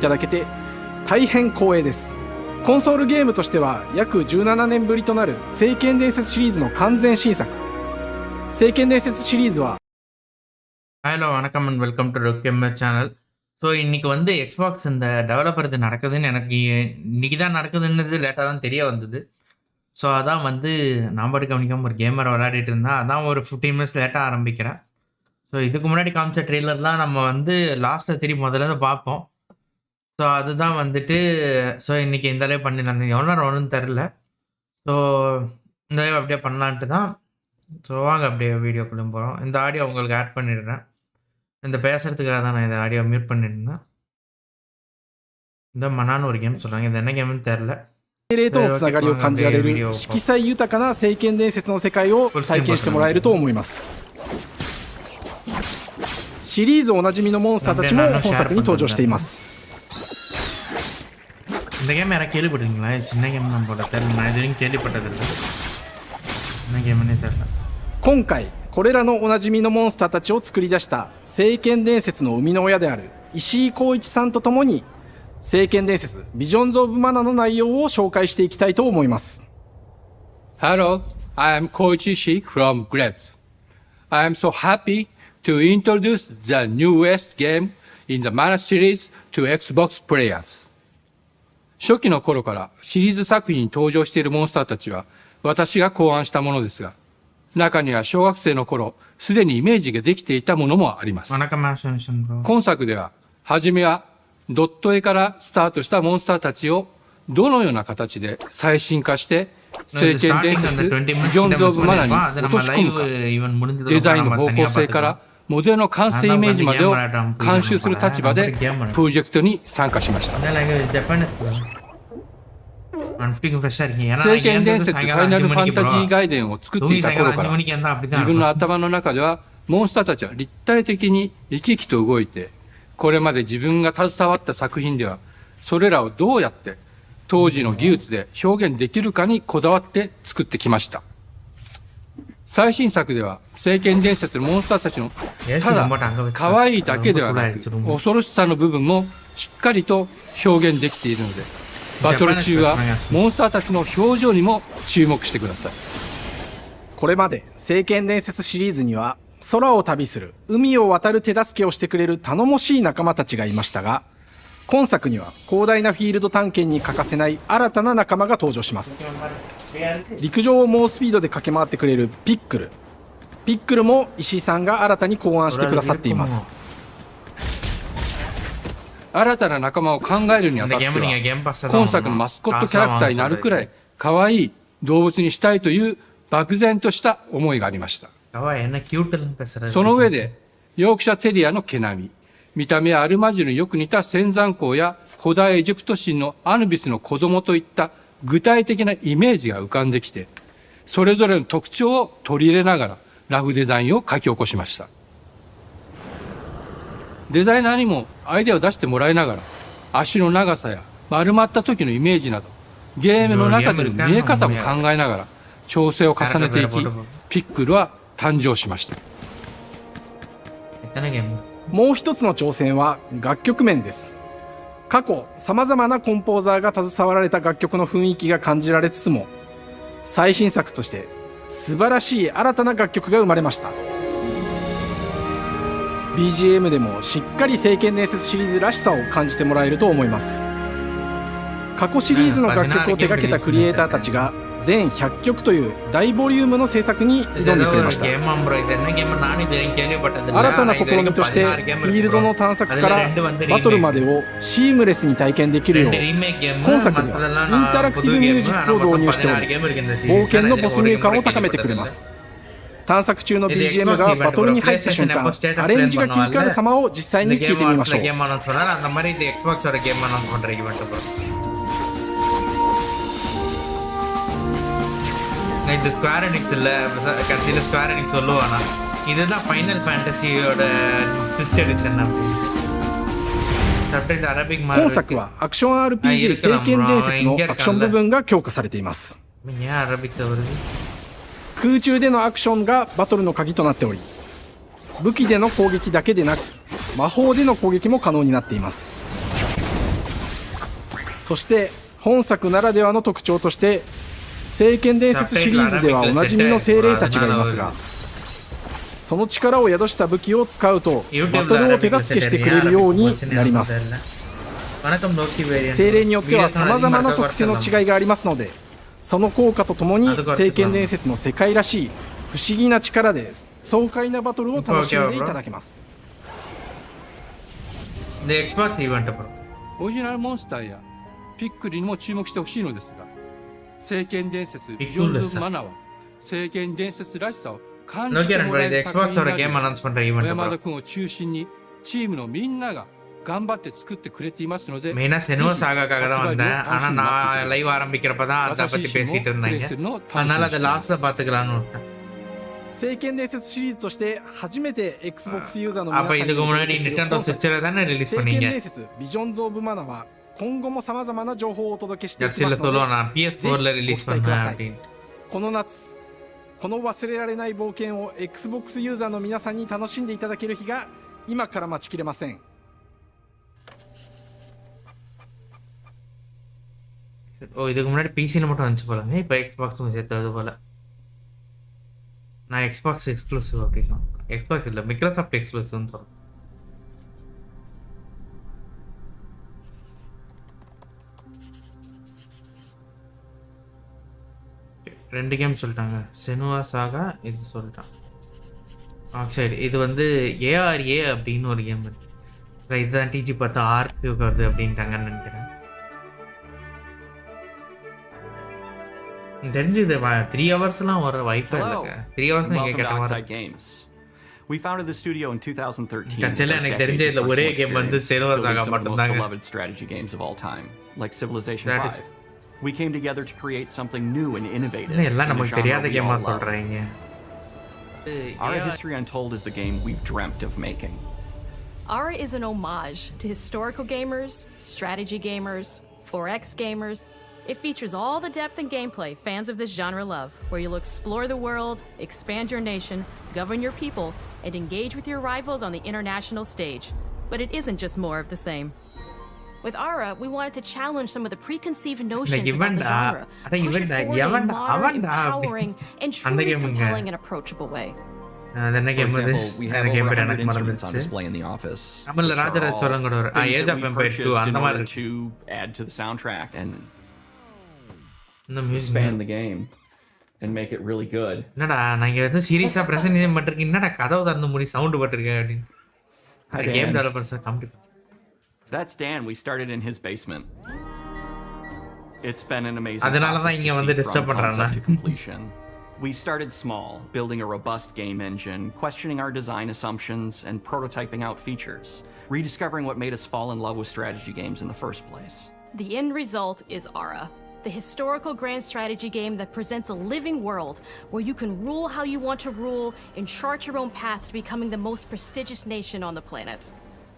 ただけて大変光栄です。コンソールゲームとしては約17年ぶりとなる聖剣伝説シリーズの完全新作。聖剣伝説シリーズはஹலோ வணக்கம் and welcome to ரொக்கெம்மர் channel. So இன்றைக்கி வந்து எக்ஸ்பாக்ஸ் இந்த டெவலப்பர் இது நடக்குதுன்னு எனக்கு இன்றைக்கி தான் நடக்குதுன்னு லேட்டாக தான் தெரிய வந்தது. ஸோ அதான் வந்து நான் பாட்டு கவனிக்காமல் ஒரு கேமர் விளையாடிட்டு இருந்தேன். அதான் ஒரு 15 மினிட்ஸ் லேட்டாக ஆரம்பிக்கிறேன். ஸோ இதுக்கு முன்னாடி காமிச்ச ட்ரெய்லர்லாம் நம்ம வந்து லாஸ்ட்டில் திரும்பி முதல்ல பார்ப்போம். ஸோ அதுதான் வந்துட்டு ஸோ இன்றைக்கி இந்த அளவு பண்ணிருந்தேன். எவ்வளோ நேரம் வரும்னு தெரில. ஸோ இந்த அளவு அப்படியே பண்ணலான்ட்டு தான். ஸோ வாங்க அப்படியே வீடியோக்குள்ளே போகிறோம். இந்த ஆடியோ உங்களுக்கு ஆட் பண்ணிடுறேன். இந்த பேசுகிறதுக்காக தான் நான் இந்த ஆடியோ மியூட் பண்ணியிருந்தேன். இந்த மனான்னு ஒரு கேம் சொல்கிறாங்க. இது என்ன கேம்னு தெரில.霊とのつながりを感じられる色彩豊かな聖剣伝説の世界を体験してもらえると思います。シリーズおなじみのモンスターたちも本作に登場しています。இந்த கேம் யாராவது கேள்விப்பட்டிருக்கீங்களா? சின்ன கேம் நம்ம போட தெரியல. நான் இது வரைக்கும் கேள்விப்பட்டதில்லை. என்ன கேம்னே தெரியல.今回これらのおなじみのモンスターたちを作り出した聖剣伝説の生みの親である石井光一さんとともに聖剣伝説ビジョンズ・オブ・マナの内容を紹介していきたいと思います。 Hello, I am Koichi Ishii from Grabs. I am so happy to introduce the newest game in the Mana series to Xbox players. 初期の頃からシリーズ作品に登場しているモンスターたちは私が考案したものですが、中には小学生の頃すでにイメージができていたものもあります。今作では初めはドット絵からスタートしたモンスターたちをどのような形で最新化して聖剣伝説ビジョンズ・オブ・マナに落とし込むか、デザインの方向性からモデルの完成イメージまでを監修する立場でプロジェクトに参加しました。聖剣伝説ファイナルファンタジー外伝を作っていた頃から自分の頭の中ではモンスターたちは立体的に生き生きと動いて、これまで自分が携わった作品ではそれらをどうやって当時の技術で表現できるかにこだわって作ってきました。最新作では聖剣伝説のモンスターたちのただ可愛いだけではなく恐ろしさの部分もしっかりと表現できているので、バトル中はモンスターたちの表情にも注目してください。これまで聖剣伝説シリーズには空を旅する、海を渡る手助けをしてくれる頼もしい仲間たちがいましたが、今作には広大なフィールド探検に欠かせない新たな仲間が登場します。陸上を猛スピードで駆け回ってくれるピックル。ピックルも石井さんが新たに考案してくださっています。新たな仲間を考えるにあたっては今作のマスコットキャラクターになるくらい可愛い動物にしたいという漠然とした思いがありました。その上でヨークシャテリアの毛並み、見た目はアルマジルによく似た仙山港や古代エジプト神のアヌビスの子供といった具体的なイメージが浮かんできて、それぞれの特徴を取り入れながらラフデザインを書き起こしました。デザイナーにもアイデアを出してもらいながら足の長さや丸まった時のイメージなどゲームの中での見え方も考えながら調整を重ねていき、ピックルは誕生しました。もう一つの挑戦は楽曲面です。過去さまざまなコンポーザーが携わられた楽曲の雰囲気が感じられつつも、最新作として素晴らしい新たな楽曲が生まれました。 BGM でもしっかり聖剣伝説シリーズらしさを感じてもらえると思います。過去シリーズの楽曲を手掛けたクリエイターたちが全100曲という大ボリュームの制作に挑んでくれました。新たな試みとしてフィールドの探索からバトルまでをシームレスに体験できるよう、今作ではインタラクティブミュージックを導入しており、冒険の没入感を高めてくれます。探索中の BGM がバトルに入った瞬間、アレンジが切り替わる様を実際に聞いてみましょう。இந்த square Enix இல்லை, கடைசியில் ஸ்கொயர் எனிக்ஸ் சொல்லுவானா, இதுதான் ஃபைனல் ஃபேண்டசியோட ஸ்விட்ச் எடிஷன்.今作はアクション RPG 聖剣伝説のアクション部分が強化されています。空中でのアクションがバトルの鍵となっており、武器での攻撃だけでなく魔法での攻撃も可能になっています。そして本作ならではの特徴として聖剣伝説シリーズではおなじみの精霊たちがいますが、その力を宿した武器を使うとバトルを手助けしてくれるようになります。精霊によっては様々な特性の違いがありますので、その効果とともに聖剣伝説の世界らしい不思議な力で爽快なバトルを楽しんでいただけます。で Xbox イベントプロオリジナルモンスターやピックリにも注目してほしいのですが、聖剣伝説ビジョンズ・オブ・マナーは聖剣伝説らしさを感じてもらえる作品になる小山田君を中心にチームのみんなが頑張って作ってくれていますので、மெயினா செனுவா சாகாக்காக தான் வந்தேன். ஆனா நான் live ஆரம்பிக்கிறப்ப தான் அதை பத்தி பேசிட்டு இருந்தாங்க. அதனால அதை லாஸ்ட்ல பாத்துக்கலாம்னு விட்டேன். 聖剣伝説シリーズとして初めて Xbox ユーザーの皆さんにஅப்ப இதுக்கு முன்னாடி Nintendo Switchல தானே ரிலீஸ் 聖剣 பண்ணீங்க. 伝説ビジョンズ・オブ・マナは今後も様々な情報をお届けしていきます கடைசியில ので、 சொல்லுவோம் நான் PS4ல ரிலீஸ் பண்ணேன் அப்படின்னு. この夏この忘れられない冒険を Xbox ユーザーの皆さんに楽しんでいただける日が今から待ちきれません。ஓ இதுக்கு முன்னாடி பிசில மட்டும் வந்துச்சு போல, இப்போ எக்ஸ்பாக்ஸும் சேர்த்தது போல. நான் எக்ஸ்பாக்ஸ் எக்ஸ்க்ளூசிவ் அப்படின்னா எக்ஸ்பாக்ஸ் இல்லை மைக்ரோசாஃப்ட் எக்ஸ்க்ளூசிவ்னு சொல்கிறேன். ரெண்டு கேம் சொல்லிட்டாங்க, செனுவா சாகா இது சொல்லிட்டான். ஆக்சைடு இது வந்து ஏஆர்ஏ அப்படின்னு ஒரு கேம் இருக்கு. இதுதான் டிஜி பார்த்து ஆர்க்கு வருது அப்படின்ட்டாங்கன்னு நினைக்கிறேன். தெரிஞ்சு இது 3 ஹவர்ஸ்லாம் வர வாய்ப்பே இல்லைங்க. 3 ஹவர்ஸ் நீங்க கேட்ட மாதிரி. We founded the studio in 2013. கடைசியில எனக்கு தெரிஞ்ச இந்த ஒரே கேம் வந்து செனுவா சாகா மட்டும்தாங்க. Beloved strategy games of all time, like Civilization 5. We came together to create something new and innovative. எல்லாம் நமக்கு தெரியாத கேமா சொல்றாங்க. Our History Untold is the game we've dreamt of making. ARA is an homage to historical gamers, strategy gamers, 4X gamers. It features all the depth and gameplay fans of this genre love, where you'll explore the world, expand your nation, govern your people, and engage with your rivals on the international stage. But it isn't just more of the same. With ARA, we wanted to challenge some of the preconceived notions about the genre, push it forward in a modern, empowering, and truly compelling and approachable way. அது என்ன For game அது? example, we have அந்த over game 100 எனக்கு instruments on மறந்துச்சு. display in the office. நம்மள which are Rajaraja all Cholan கூட ஒரு things Age that of we Empires 2 purchased அந்த in மாதிரி order இருக்கு. to add to the soundtrack and இந்த music expand the game and make it really good. என்னடா நீங்க வந்து சீரியஸா பிரசன்டேஷன் பண்றீங்க, என்னடா கதவு திறந்து மூடி சவுண்ட் போட்டுருக்கேன் அப்படின்னு. Hi, game Dan. Developers company. That's Dan. We started in his basement. It's been an amazing அதனால தான் process இங்க to வந்து see டிஸ்டர்ப் from பண்றானா. concept to completion. We started small, building a robust game engine, questioning our design assumptions, and prototyping out features, rediscovering what made us fall in love with strategy games in the first place. The end result is ARA, the historical grand strategy game that presents a living world where you can rule how you want to rule and chart your own path to becoming the most prestigious nation on the planet.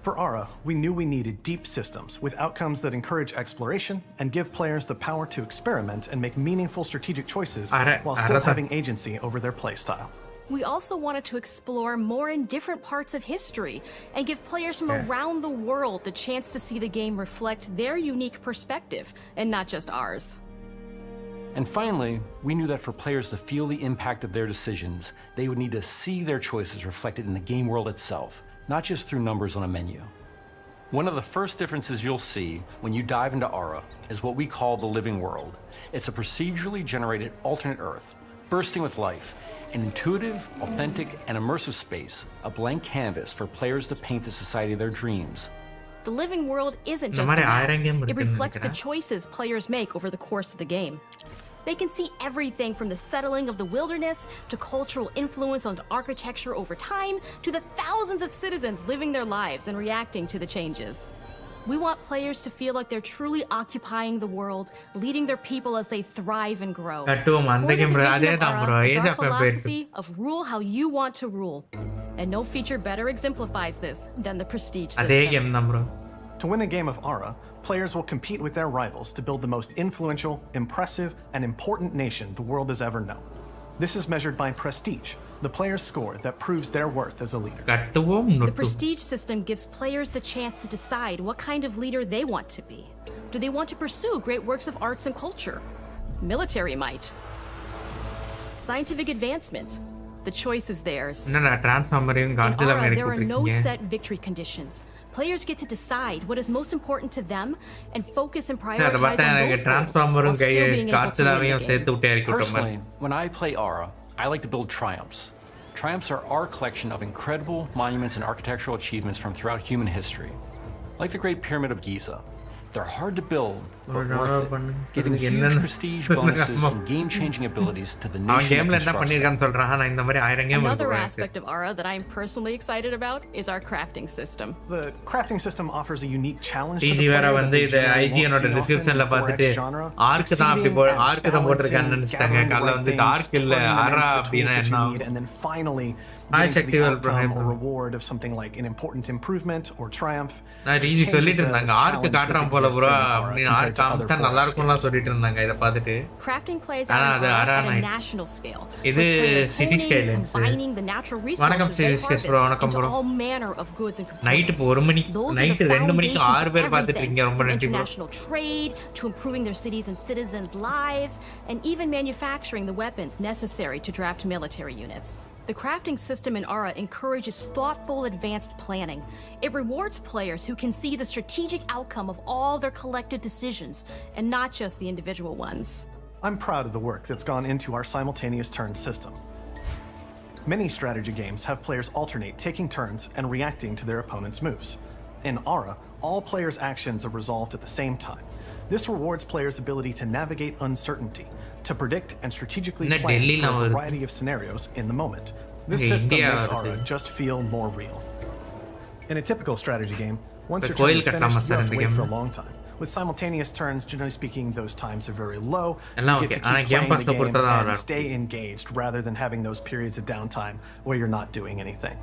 For ARA, we knew we needed deep systems with outcomes that encourage exploration and give players the power to experiment and make meaningful strategic choices while still having agency over their playstyle. We also wanted to explore more in different parts of history and give players from around the world the chance to see the game reflect their unique perspective and not just ours. And finally, we knew that for players to feel the impact of their decisions, they would need to see their choices reflected in the game world itself, not just through numbers on a menu. One of the first differences you'll see when you dive into ARA is what we call the living world. It's a procedurally generated alternate Earth, bursting with life, an intuitive, authentic, and immersive space, a blank canvas for players to paint the society of their dreams. The living world isn't இந்த just a மாதிரி map. 1000 game It இருக்குன்னு reflects the நினைக்கிறேன். choices players make over the course of the game. They can see everything from the settling of the wilderness to cultural influence on architecture over time to the thousands of citizens living their lives and reacting to the changes. We want players to feel like they're truly occupying the world, leading their people as they thrive and grow. கட்டுவோம் அந்த Core to game the அதே vision of தான் ARA bro. is age our of empire 2. philosophy of rule how you want to rule. And no feature better exemplifies this than the Prestige அதே system. Game தான் bro. To win a game of ARA, players will compete with their rivals to build the most influential, impressive, and important nation the world has ever known. This is measured by prestige, the player's score that proves their worth as a leader. கட்டுவோம் The நொட்டு. Prestige system gives players the chance to decide what kind of leader they want to be. Do they want to pursue great works of arts and culture? Military might. Scientific advancement. The choice is theirs. என்னடா டிரான்ஸ்ஃபார்மரையும் In காட்சில Aura, மாதிரி there are no போட்டுருக்கீங்க set victory conditions. Players get to decide what is most important to them and focus and அத prioritize பார்த்தா on எனக்கு those goals while டிரான்ஸ்ஃபார்மரும் still being able to win காட்சிலாவையும் the சேர்த்து game. விட்டு இறக்கி விட்ட மாதிரி Personally, when I play Aura, I like to build triumphs. Triumphs are our collection of incredible monuments and architectural achievements from throughout human history. Like the Great Pyramid of Giza. They're hard to build, but worth it, giving huge prestige bonuses and game-changing abilities to the அவன் nation that கேம்ல என்ன constructs them. பண்ணிருக்கான்னு சொல்றான் நான் இந்த மாதிரி 1000 game Another இருக்கு aspect of Aura that I'm personally excited about is our crafting system. The crafting system offers a unique challenge to the டிஜி player வேற that வந்து they இது generally won't ஐஜிஎனோட see often in டிஸ்கிரிப்ஷன்ல the பார்த்துட்டு 4X genre. Arc தான் அப்படி Succeeding at arc தான் balancing, போட்டிருக்கான்னு நினைச்சிட்டாங்க gathering the காலைல right வந்து things, டார்க் இல்ல turning them ஆரா into the அப்படின்னா tools that என்ன you need, and then finally High getting to the active outcome or program. reward of something like an important improvement or triumph. நான் Just ரீஜி changes சொல்லிட்டு the இருந்தாங்க arc challenge that காட்டுறான் போல exists bro in Aura அப்படின்னு compared arc to other காமிச்சா நல்லா 4X இருக்கும்லாம் games. சொல்லிட்டு இருந்தாங்க இதை பார்த்துட்டு Crafting plays ஆனா out அது in Aura ஆரா at a night. national scale. இது with players city honing scale and lens. combining the natural வணக்கம் resources they city scale bro, harvest வணக்கம் into bro. all manner of goods and night components. இப்போ 1 மணிக்கு Those are night the 2 மணிக்கு foundation 6 for பேர் பார்த்துட்டு everything, இருக்கீங்க ரொம்ப from நன்றி bro international trade to improving their cities and citizens' lives, and even manufacturing the weapons necessary to draft military units. The crafting system in Aura encourages thoughtful, advanced planning. It rewards players who can see the strategic outcome of all their collective decisions, and not just the individual ones. I'm proud of the work that's gone into our simultaneous turn system. Many strategy games have players alternate taking turns and reacting to their opponent's moves. In Aura, all players' actions are resolved at the same time. This rewards players' ability to navigate uncertainty, to predict and strategically Inna plan Delhi for la a varudhu. variety of scenarios in the moment. This Inga system India makes varudhu. Aura just feel more real. In a typical strategy game, once The your turn coil is kattama finished, sir you have in to the wait game. for a long time. With simultaneous turns, generally speaking, those times are very low. Ellam You get okay. to Ana keep game playing pass the game portha da and viladum. stay engaged rather than having those periods of downtime where you're not doing anything.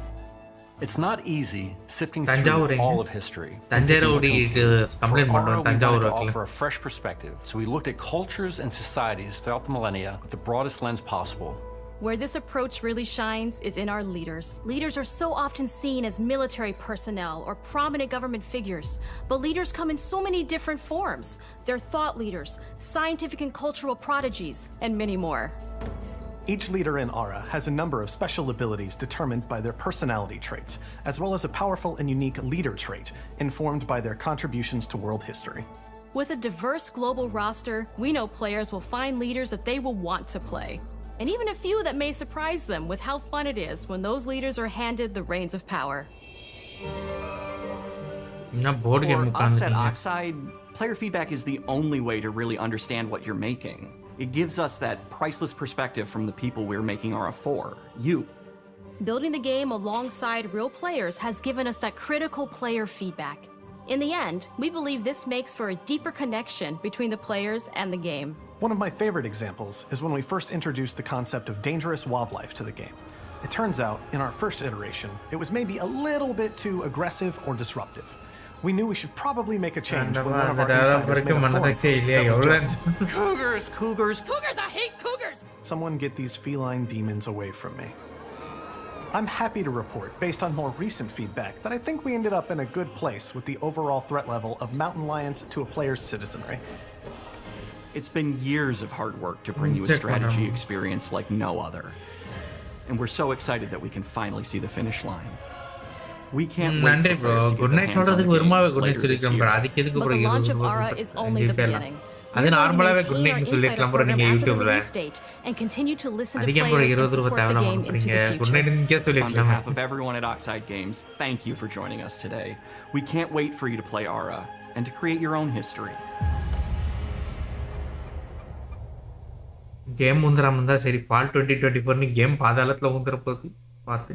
It's not easy sifting Tanjavur through enga? all of history. and Tanjavur picking what to இது include. complaint For பண்றோம் Aura, we Tanjavur wanted to vakla. offer a fresh perspective, so we looked at cultures and societies throughout the millennia with the broadest lens possible. Where this approach really shines is in our leaders. Leaders are so often seen as military personnel or prominent government figures, but leaders come in so many different forms. They're thought leaders, scientific and cultural prodigies, and many more. Each leader in Aura has a number of special abilities determined by their personality traits, as well as a powerful and unique leader trait informed by their contributions to world history. With a diverse global roster, we know players will find leaders that they will want to play. And even a few that may surprise them with how fun it is when those leaders are handed the reins of power. என்ன board game For us at உட்கார்ந்துட்டீங்க Oxide, player feedback is the only way to really understand what you're making. It gives us that priceless perspective from the people we're making Aura for, you. Building the game alongside real players has given us that critical player feedback. In the end, we believe this makes for a deeper connection between the players and the game. One of my favorite examples is when we first introduced the concept of dangerous wildlife to the game. It turns out, in our first iteration, it was maybe a little bit too aggressive or disruptive. We knew we should probably make a change when one of our insiders made a forum post that was just, Cougars, cougars, Cougars! I hate cougars! someone get these feline demons away from me. I'm happy to report, based on more recent feedback, that I think we ended up in a good place with the overall threat level of mountain lions to a player's citizenry. It's been years of hard work to bring you a strategy experience like no other. And we're so excited that we can finally see the finish line. We can't wait நன்றி for bro players to good get their night hands on the சொல்றதுக்கு வருமாவே game good night later this சொல்லிருக்கேன் bro year. அதுக்கு எதுக்கு But bro the launch of Aura is only the beginning. அது We're going to நார்மலாவே good maintain our night insider சொல்லிருக்கலாம் bro program நீங்க after the யூடியூப்ல release date and continue to listen to அதிகம் bro players and 20 ரூபாய் support the தேவலாம் game into பண்றீங்க the good future. Night நீங்க On சொல்லிருக்கலாம் behalf of everyone at Oxide Games, thank you for joining us today. We can't wait for you to play Aura and to create your own history. Game ஊந்துறாம இருந்தா சரி fall 2024 game பாதாளத்துல ஊந்துற போது பார்த்து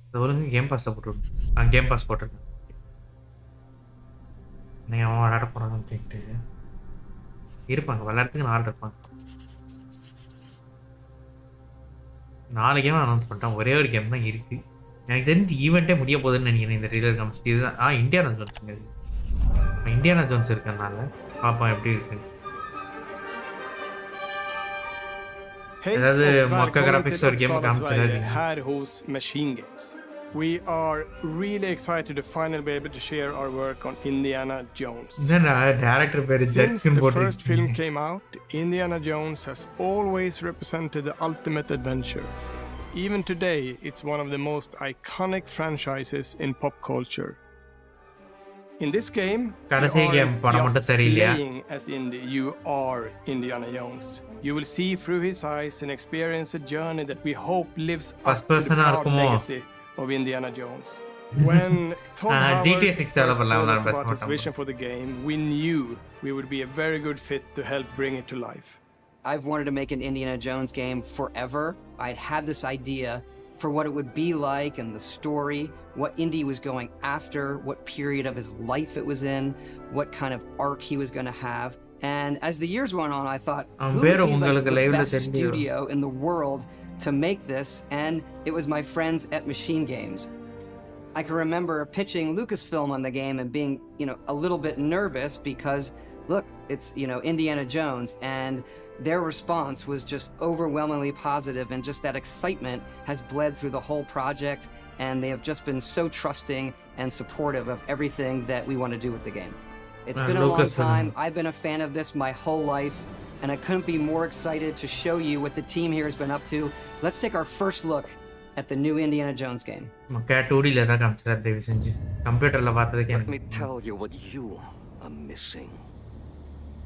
அது ஒழுங்கு game pass போட்டு game pass போட்டிருக்கேன் நீ அவன் விளையாட போறான்னு அப்படின்ட்டு இருப்பாங்க விளையாடுறதுக்கு 4 இருப்பாங்க 4 கேம் அனௌன்ஸ் பண்ணிட்டான் ஒரே ஒரு கேம் தான் இருக்கு எனக்கு தெரிஞ்சு ஈவெண்ட்டே முடிய போகுதுன்னு நினைக்கிறேன் இந்த ட்ரெய்லர் காமிச்சிட்டு இதுதான் இந்தியானா ஜோன்ஸுங்க இந்தியானா ஜோன்ஸ் இருக்கனால பார்ப்போம் எப்படி இருக்குன்னு Hej Det är och mocka välkommen graphics till och game Uppsala, kamp till Sverige, det. här hos Machine Games. We are really excited to finally be able to share our work on Indiana Jones. என்னடா director பேரு Since ஜட்கின் the போட்டு first film came out, Indiana Jones has always represented the ultimate adventure. Even today, it's one of the most iconic franchises in pop culture. In this game, கடைசி you game படம் aren't மட்டும் just சரியில்லையா playing as Indy, you are Indiana Jones. You will see through his eyes and experience a journey that we hope lives First up to the person-ஆ proud இருக்குமோ? legacy of Indiana Jones. When Todd Howard GTA 6 first developer told ல us best about his மாட்டான். vision for the game, we knew we would be a very good fit to help bring it to life. I've wanted to make an Indiana Jones game forever. I'd had this idea for what it would be like and the story, what Indy was going after, what period of his life it was in, what kind of arc he was going to have. And as the years went on, I thought, who would be like the best studio in the world to make this? And it was my friends at Machine Games. I can remember pitching Lucasfilm on the game and being, a little bit nervous because, look, it's, Indiana Jones, and their response was just overwhelmingly positive, and just that excitement has bled through the whole project, and they have just been so trusting and supportive of everything that we want to do with the game. It's been a long time. I've been a fan of this my whole life, and I couldn't be more excited to show you what the team here has been up to. Let's take our first look at the new Indiana Jones game. Mecca 2D ல தான் காமிச்சாரு தயவு செஞ்சு கம்ப்யூட்டர்ல பார்த்ததுக்கு Let me எனக்கு tell you what you are missing.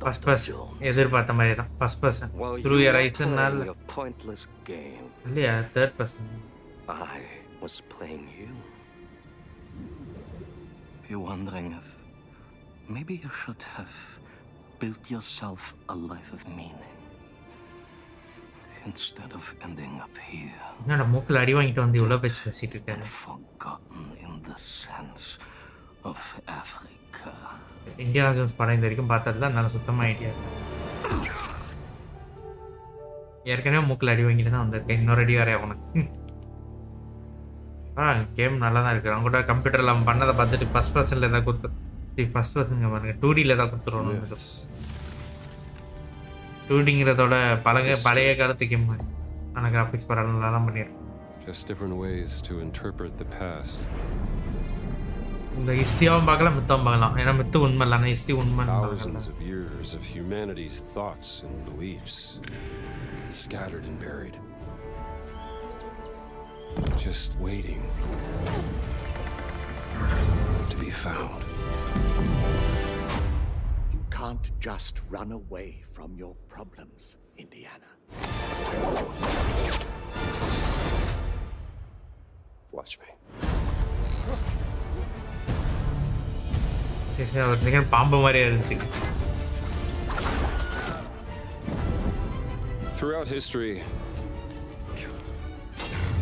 First person எதிர்பார்த்த மாதிரி தான் first person While through you your were ஐஸ்னால playing your pointless game, இல்லையா third person I was playing you. You're wondering if maybe you should have built yourself a life of meaning instead of ending up here என்னடா மூக்குல அடி வாங்கிட்டு வந்து இவ்வளோ பேச்சு பேசிட்டு இருக்காரு and forgotten in the sense of Africa. India Jones படம் இந்த வரைக்கும் பார்த்தது தான் நல்ல சுத்தமாக ஐடியா ஏற்கனவே மூக்கில் அடி வாங்கிட்டு தான் வந்திருக்கேன் இன்னொரு அடி வரையா உனக்கு கேம் நல்லா தான் இருக்குது அவங்க கூட கம்ப்யூட்டரில் அவன் பண்ணதை பார்த்துட்டு ஃபஸ்ட் பர்சனில் எதாவது கொடுத்து ஃபஸ்ட் பர்சன் பாருங்க 2Dயில் தான் கொடுத்துருவோம் 2Dங்கிறதோட பழைய காலத்து கேம் மாதிரி ஆனால் கிராஃபிக்ஸ் பரவாயில்ல நல்லா தான் பண்ணியிருக்கேன். Just different ways to interpret the past. இந்த ஹிஸ்ட்ரியாவும் பார்க்கலாம் மித்தவும் பார்க்கலாம் ஏன்னா மித்து உண்மை இல்லை ஆனால் ஹிஸ்ட்ரி உண்மை. Thousands of years of humanity's thoughts and beliefs scattered and buried, just waiting to be found. You can't just run away from your problems, Indiana. Watch me. சரி ஒரு செகண்ட் பாம்பு மாதிரியே இருந்துச்சு. Throughout history,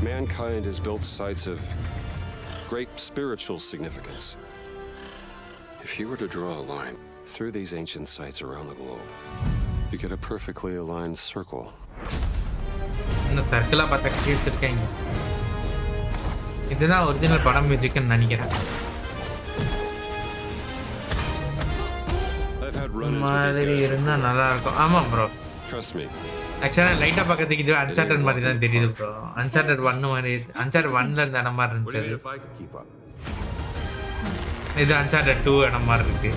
mankind has built sites of great spiritual significance. If you were to draw a line through these ancient sites around the globe, you get a perfectly aligned circle. இன்னும் தற்கொலை பார்த்த கேட்டுருக்கேங்க. இதுதான் original படம் மியூசிக்னு நினைக்கிறேன். மாதிரி இருந்தா நல்லா இருக்கும். ஆமாம் ப்ரோ. Trust me. ஆக்சுவலாக லைட்டாக பார்க்கறதுக்கு இது அன்சார்டட் மாதிரி தான் தெரியுது ப்ரோ. அன்சார்டட் 1 மாதிரி அன்சார்டட் 1ல இருந்த இடம் மாதிரி இருந்துச்சு. இது அன்சார்டட் 2 இடம் மாதிரி இருக்கு.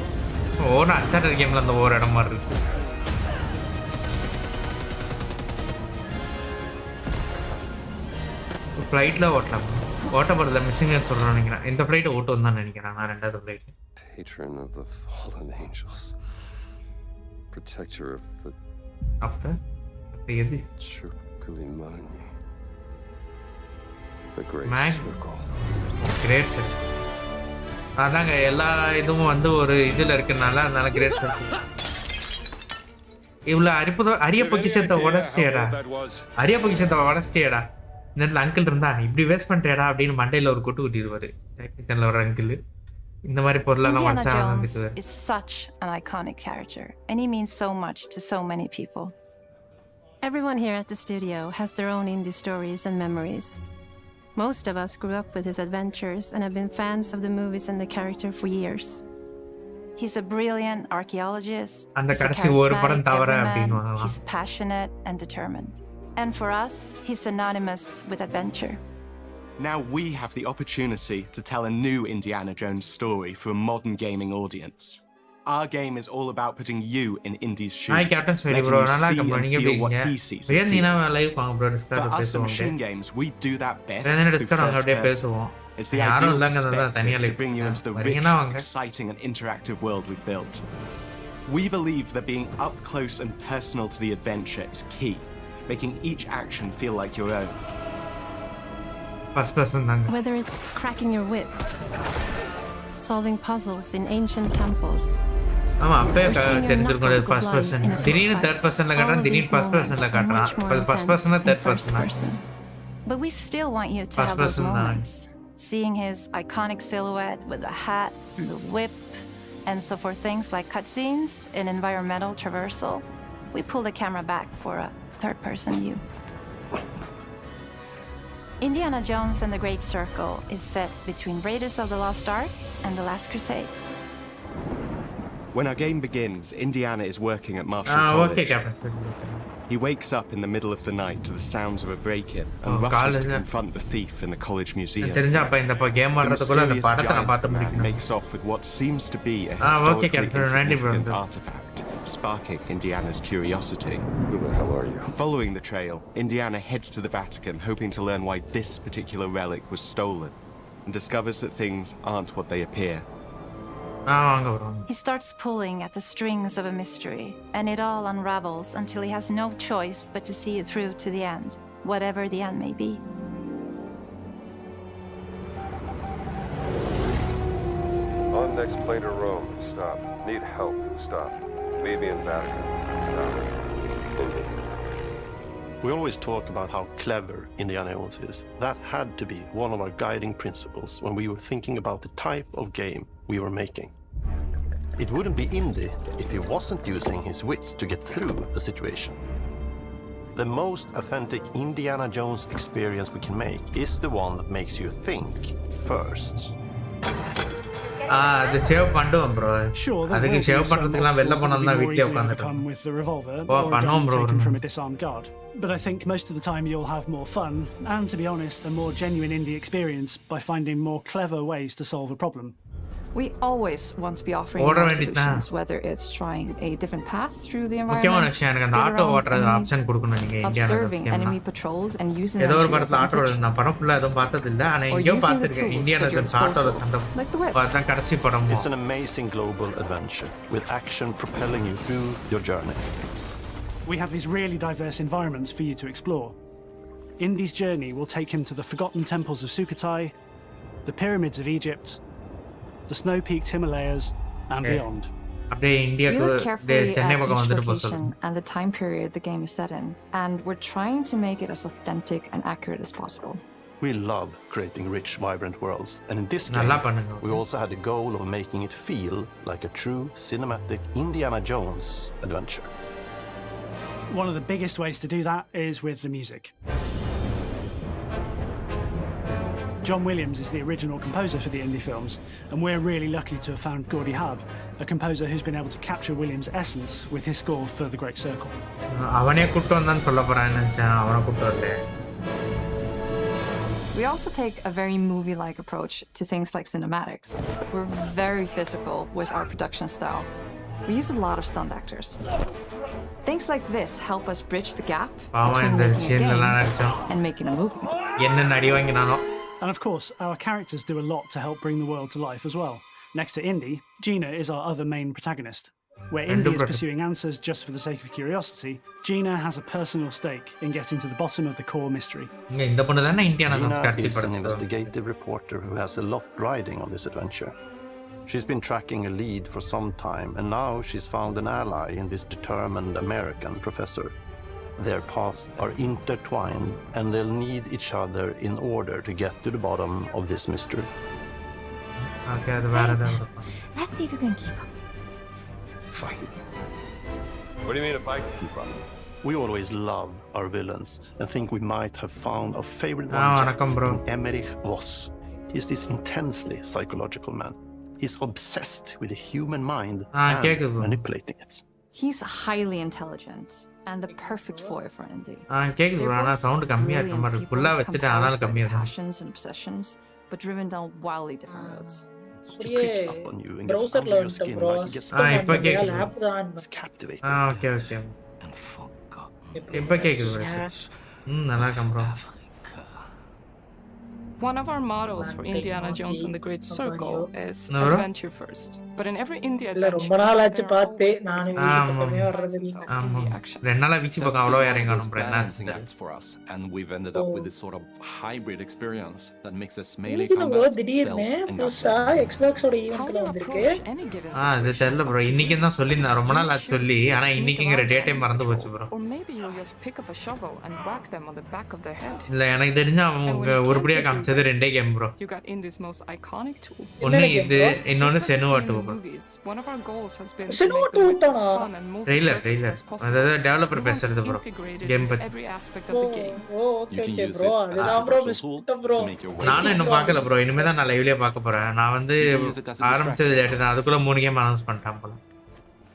ஒவ்வொரு அன்சார்டட் கேமில் அந்த ஒவ்வொரு இடம் மாதிரி இருக்கு. ஃப்ளைட்டில் ஓட்டலாம். ஓட்ட போகிறதுல மிஸ்ஸிங்னு சொல்கிறோம் நினைக்கிறேன். இந்த ஃப்ளைட்டை ஓட்டுவோம் தான் நினைக்கிறேன் நான் ரெண்டாவது flight. Patron of the fallen angels, protector of the எது Chukulimani, the great circle. Great circle. அதாங்க எல்லா இதுவும் வந்து ஒரு இதில் இருக்குனால அதனால கிரேட் சர்க்கிள். இவ்வளோ அரிய பொக்கிஷத்தை உடச்சிட்டேடா. அரிய பொக்கிஷத்தை உடச்சிட்டேடா. இந்த இடத்துல அங்கிள் இருந்தா இப்படி வேஸ்ட் பண்ணிட்டேடா அப்படின்னு மண்டையில் ஒரு கொட்டு கொட்டிடுவார். ஜாக்கிச்சனில் ஒரு அங்கிள் இந்த மாதிரி பொருளெல்லாம் Indiana Jones is such an iconic character, and he means so much to so many people. Everyone here at the studio has their own indie stories and memories. Most of us grew up with his adventures and have been fans of the movies and the character for years. He's a brilliant archaeologist, he's a charismatic everyman, he's passionate and determined. And for us, he's synonymous with adventure. Now we have the opportunity to tell a new Indiana Jones story for a modern gaming audience. Our game is all about putting you in Indy's shoes, Hi Captain Smitty letting bro, you நல்லா see இருக்கு bro, and நீங்க feel எப்படி what இருக்கீங்க? he sees வேற and Neena feels. Live வாங்க bro, For Discord us பேசுவோம். machine games, we do that best வேற through Discord வாங்க first அப்படியே person. பேசுவோம். It's the யாரும் ideal இல்லங்கறத தனியா perspective to live bring you into the rich, வரீங்கனா வாங்க. exciting and interactive world we've built. We believe that being up close and personal to the adventure is key, making each action feel like your own. First person தாங்க. Whether it's cracking your whip, solving puzzles in ancient temples, ஆமா அப்பவே தெரிஞ்சிருக்கும் first person. திடீர்னு third பர்சன்ல காட்டுறான், திடீர்னு first பர்சன்ல காட்டுறான். அது first பர்சனா தேர்ட் பர்சனா? but we still want you to First have those person moments. Seeing his iconic silhouette with the hat, the whip, and so for things like cutscenes and environmental traversal, we pull the camera back for a third-person view. Indiana Jones and the Great Circle is set between Raiders of the Lost Ark and The Last Crusade. When our game begins, Indiana is working at Marshall College. Okay, Captain. He wakes up in the middle of the night to the sounds of a break-in and rushes to confront the thief in the college museum. The mysterious giant man makes off with what seems to be a historically insignificant artifact, sparking Indiana's curiosity. Who the hell are you? Following the trail, Indiana heads to the Vatican, hoping to learn why this particular relic was stolen, and discovers that things aren't what they appear. He starts pulling at the strings of a mystery, and it all unravels until he has no choice but to see it through to the end, whatever the end may be. On next plane to Rome. Stop. Need help. Stop. Meet me in Vatican. Stop. Indy. We always talk about how clever Indiana Jones is. That had to be one of our guiding principles when we were thinking about the type of game we were making. It wouldn't be Indy if he wasn't using his wits to get through the situation. The most authentic Indiana Jones experience we can make is the one that makes you think first. அது save பண்ணுவோம் bro. அதுக்கு save பண்றதுக்குலாம் வெளில போனோம்னா வீட்லயே come with the revolver oh or a பண்ணுவோம் gun bro. taken from a disarmed guard. But I think most of the time you'll have more fun and, to be honest, a more genuine indie experience by finding more clever ways to solve a problem. We always want to be offering more solutions, whether it's trying a different path through the environment, observing enemy patrols and using them to your advantage, or using the tools at your disposal, like the whip. It's an amazing global adventure with action propelling you through your journey. We have these really diverse environments for you to explore. Indy's journey will take him to the forgotten temples of Sukhothai, the pyramids of Egypt, the snow-peaked Himalayas, and beyond. We look carefully at each location and the time period the game is set in, and we're trying to make it as authentic and accurate as possible. We love creating rich, vibrant worlds, and in this game, we also had the goal of making it feel like a true cinematic Indiana Jones adventure. One of the biggest ways to do that is with the music. John Williams is the original composer for the indie films, and we're really lucky to have found Gordy Hub, a composer who's been able to capture Williams' essence with his score for The Great Circle. We also take a very movie-like approach to things like cinematics. We're very physical with our production style. We use a lot of stunt actors. Things like this help us bridge the gap between making a game and making a movie. And of course, our characters do a lot to help bring the world to life as well. Next to Indy, Gina is our other main protagonist. Where Indy is pursuing answers just for the sake of curiosity, Gina has a personal stake in getting to the bottom of the core mystery. Gina is an investigative reporter who has a lot riding on this adventure. She's been tracking a lead for some time, and now she's found an ally in this determined American professor. Their paths are intertwined, and they'll need each other in order to get to the bottom of this mystery. Okay, let's see if we can keep up. Fine. What do you mean if I can keep up? We always love our villains and think we might have found our favorite one in Emmerich Voss. He's this intensely psychological man. He's obsessed with the human mind and manipulating it. He's highly intelligent, and the perfect foil for indie. கேக்குது bro ஆனா sound கம்மியா இருக்க மாதிரி இருக்கு ஃபுல்லா வச்சிட்டு ஆனாலும் கம்மியா இருக்கு passions and obsessions but driven down wildly different roads. He creeps up on you and gets under your skin like he gets இப்ப கேக்குது It's captivating. Okay okay And forgotten. இப்ப கேக்குது நல்லா இருக்கு bro. One of our mottos for Indiana Jones and the Great Circle is adventure first. But in every India adventure, ரொம்ப நாள் ஆச்சு பாத்து நான் வீட்டுக்கு வர்றது ஆமா ரெண்டு நாளா வீசி பக்கம் அவ்வளோ இறங்கணும் bro balancing act for us, and we've ended up with this sort of hybrid experience that mixes melee bro combat, திடீர்னு புதுசா Xbox ஓட ஈவென்ட்ல வந்திருக்கு அது தெரியல bro இன்னைக்கு தான் சொல்லிருந்தேன் ரொம்ப நாள் ஆச்சு சொல்லி ஆனா இன்னைக்குங்கிற டேட்டே மறந்து போச்சு bro or maybe you'll just pick up a shovel and whack them on the back of their head. இல்ல எனக்கு தெரிஞ்ச அவங்க ஒருபடியா காமிச்சது ரெண்டே game bro. You got India's most iconic tool. ஒன்னு இது இன்னொன்னு செனுவா 2 bro. One of our goals has been செனுவா 2 தானா ட்ரெய்லர் அதாவது டெவலப்பர் பேசுறது bro கேம் பத்தி every aspect of the game. Okay bro அதுதான் bro மிஸ்டர் bro நானும் இன்னும் பார்க்கல bro இனிமே தான் நான் லைவ்லயே பார்க்க போறேன் நான் வந்து ஆரம்பிச்சது லேட் தான் அதுக்குள்ள 3 கேம் அனௌன்ஸ் பண்ணிட்டான் போல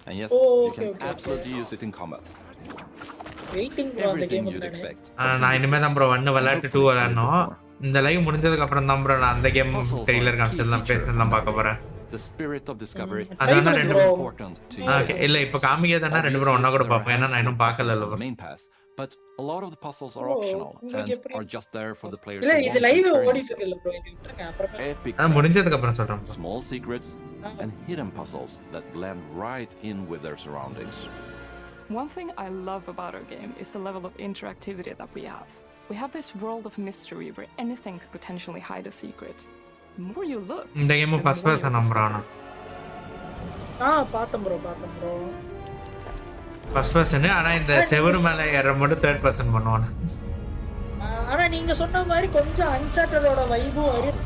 And yes you can absolutely use it in combat. Waiting bro அந்த கேம் நான் இனிமே தான் bro 1 விளையாட்டு 2 விளையாடணும் இந்த லைவ் முடிஞ்சதுக்கு அப்புறம் தான் bro நான் அந்த கேம் ட்ரெய்லர் காமிச்சதெல்லாம் பேசலாம் பார்க்க போறேன் The spirit of discovery அதான் ரெண்டு important to you. ஓகே இல்ல இப்ப காமிக்கதனா ரெண்டு பேரும் ஒண்ணா கூட பாப்போம் ஏன்னா நான் இன்னும் பார்க்கல இல்ல main path, but a lot of the puzzles are optional and are just there for the players இல்ல who இது want லைவ் to ஓடிட்டு இருக்குல bro இது விட்டுருங்க அப்புறம் epic முடிஞ்சதுக்கு அப்புறம் சொல்றேன் small secrets and hidden puzzles that blend right in with their surroundings. One thing I love about our game is the level of interactivity that we have. We have this world of mystery where anything could potentially hide a secret. The more you look, இந்த game first person நம்பறானா பாத்தேன் bro first person ஆனா இந்த செவரு மேல ஏற மட்டும் third person பண்ணுவானே ஆனா நீங்க சொன்ன மாதிரி கொஞ்சம் அன்சார்ட்டடோட வைபும் வரும்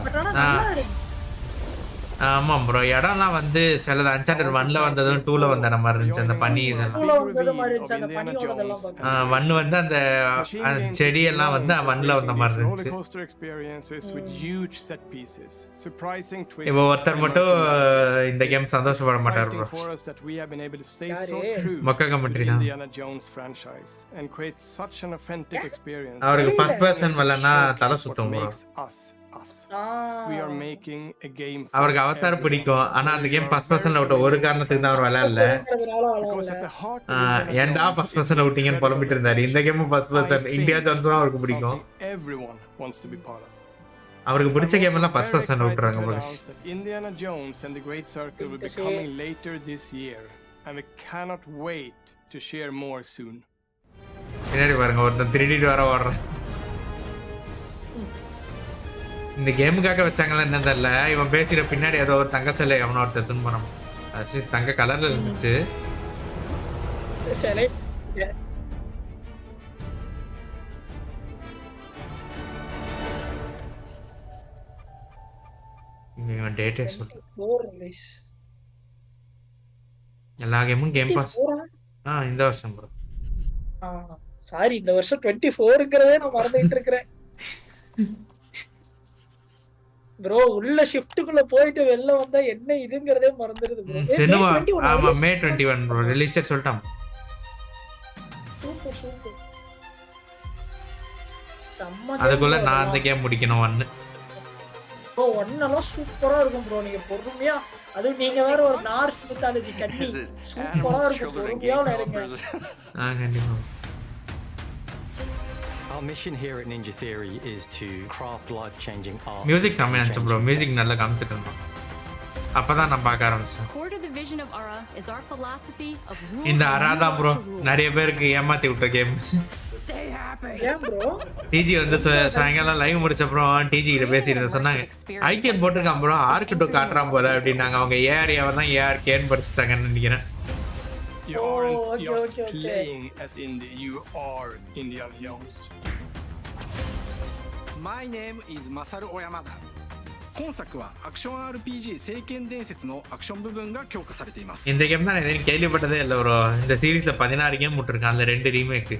பட் ஆனா நல்லா இருக்கு ஆமா ப்ரோ இடம்லாம் வந்து சிலது அன்சார்ட்டட் 1ல வந்ததும் 2ல வந்த மாதிரி இருந்துச்சு அந்த பனி இதெல்லாம் 1 வந்து அந்த செடி எல்லாம் வந்து 1ல வந்த மாதிரி இருந்துச்சு இப்போ ஒருத்தர் மட்டும் இந்த கேம் சந்தோஷப்பட மாட்டார் ப்ரோ மொக்க கமெண்ட்ரி தான் அவருக்கு ஃபர்ஸ்ட் பர்சன் வரலன்னா தலை சுத்தும் ப்ரோ அவருக்கு அவதார் பிடிக்கும் ஆனா அந்த கேம் ஃபர்ஸ்ட் பர்சன்ல விட்ட ஒரு காரணத்துக்கு தான் அவர் விளையாடல ஏன்டா ஃபர்ஸ்ட் பர்சன்ல விட்டீங்கன்னு புலம்பிட்டு இருந்தாரு இந்த கேமும் ஃபர்ஸ்ட் பர்சன் இந்தியா ஜோன்ஸும் அவருக்கு பிடிக்கும் அவருக்கு பிடிச்ச கேம் எல்லாம் ஃபர்ஸ்ட் பர்சன்ல விட்டுறாங்க போல Indiana Jones and the Great Circle will be coming later this year and we cannot wait to share more soon. பின்னாடி பாருங்க ஒருத்தன் 3D வர ஓடுறான் இந்த கேமுக்காக வச்சாங்களா என்ன தெரியல இவன் பேசுற பின்னாடி ஏதோ ஒரு தங்க சிலை அவனோட எடுத்துன்னு போறான் ஆச்சு தங்க கலர்ல இருந்துச்சு சரி இவன் டேட்டே சொல்லு எல்லா கேமும் கேம் பாஸ் இந்த வருஷம் ப்ரோ சாரி இந்த வருஷம் 24ங்கறதே நான் மறந்துட்டு இருக்கேன் bro உள்ள ஷிஃப்ட்டுக்குள்ள போயிட்டு வெளில வந்தா என்ன இதுங்கறதே மறந்துருது bro செனுவா ஆமா மே 21 bro ரிலீஸ் டேட் சொல்லிட்டான் சம்ம அதுக்குள்ள நான் அந்த கேம் முடிக்கணும் 1 bro 1 எல்லாம் சூப்பரா இருக்கும் bro நீங்க பொறுமையா அது நீங்க வேற ஒரு நார்ஸ் மித்தாலஜி கட்டி சூப்பரா இருக்கும் பொறுமையா விளையாடுங்க கண்டிப்பா Our mission here at Ninja Theory is to craft life-changing art. Music செமையா இருந்துச்சு bro music நல்லா காமிச்சிட்டு இருந்தான் அப்பதான் நான் பார்க்க ஆரம்பிச்சேன் Core to the vision of ARA is our philosophy of rule. இந்த அரா ப்ரோ நிறைய பேருக்கு ஏமாத்தி விட்ட game Stay happy. Yeah bro டிஜி வந்து சாயங்காலம் லைவ் முடிச்ச அப்புறம் டிஜி கிட்ட பேசிட்டு சொன்னாங்க ஐகன் போட்டிருக்கான் ப்ரோ ஆர்கிட்டோ காட்டுறான் போல அப்படின்னாங்க அவங்க ஏஆர்யாவை தான் ஏஆர்கேன்னு படிச்சுட்டாங்கன்னு நினைக்கிறேன் You aren't just playing as Indie, you are Indiana Jones. My name is Masaru Oyamada. 今作はアクション RPG 聖剣伝説のアクション部分が強化されています。இந்த game தான் எனக்கு கேள்விப்பட்டதே இல்ல ப்ரோ இந்த சீரிஸ்ல 16 கேம் விட்டுருக்கான் அந்த 2 ரீமேக்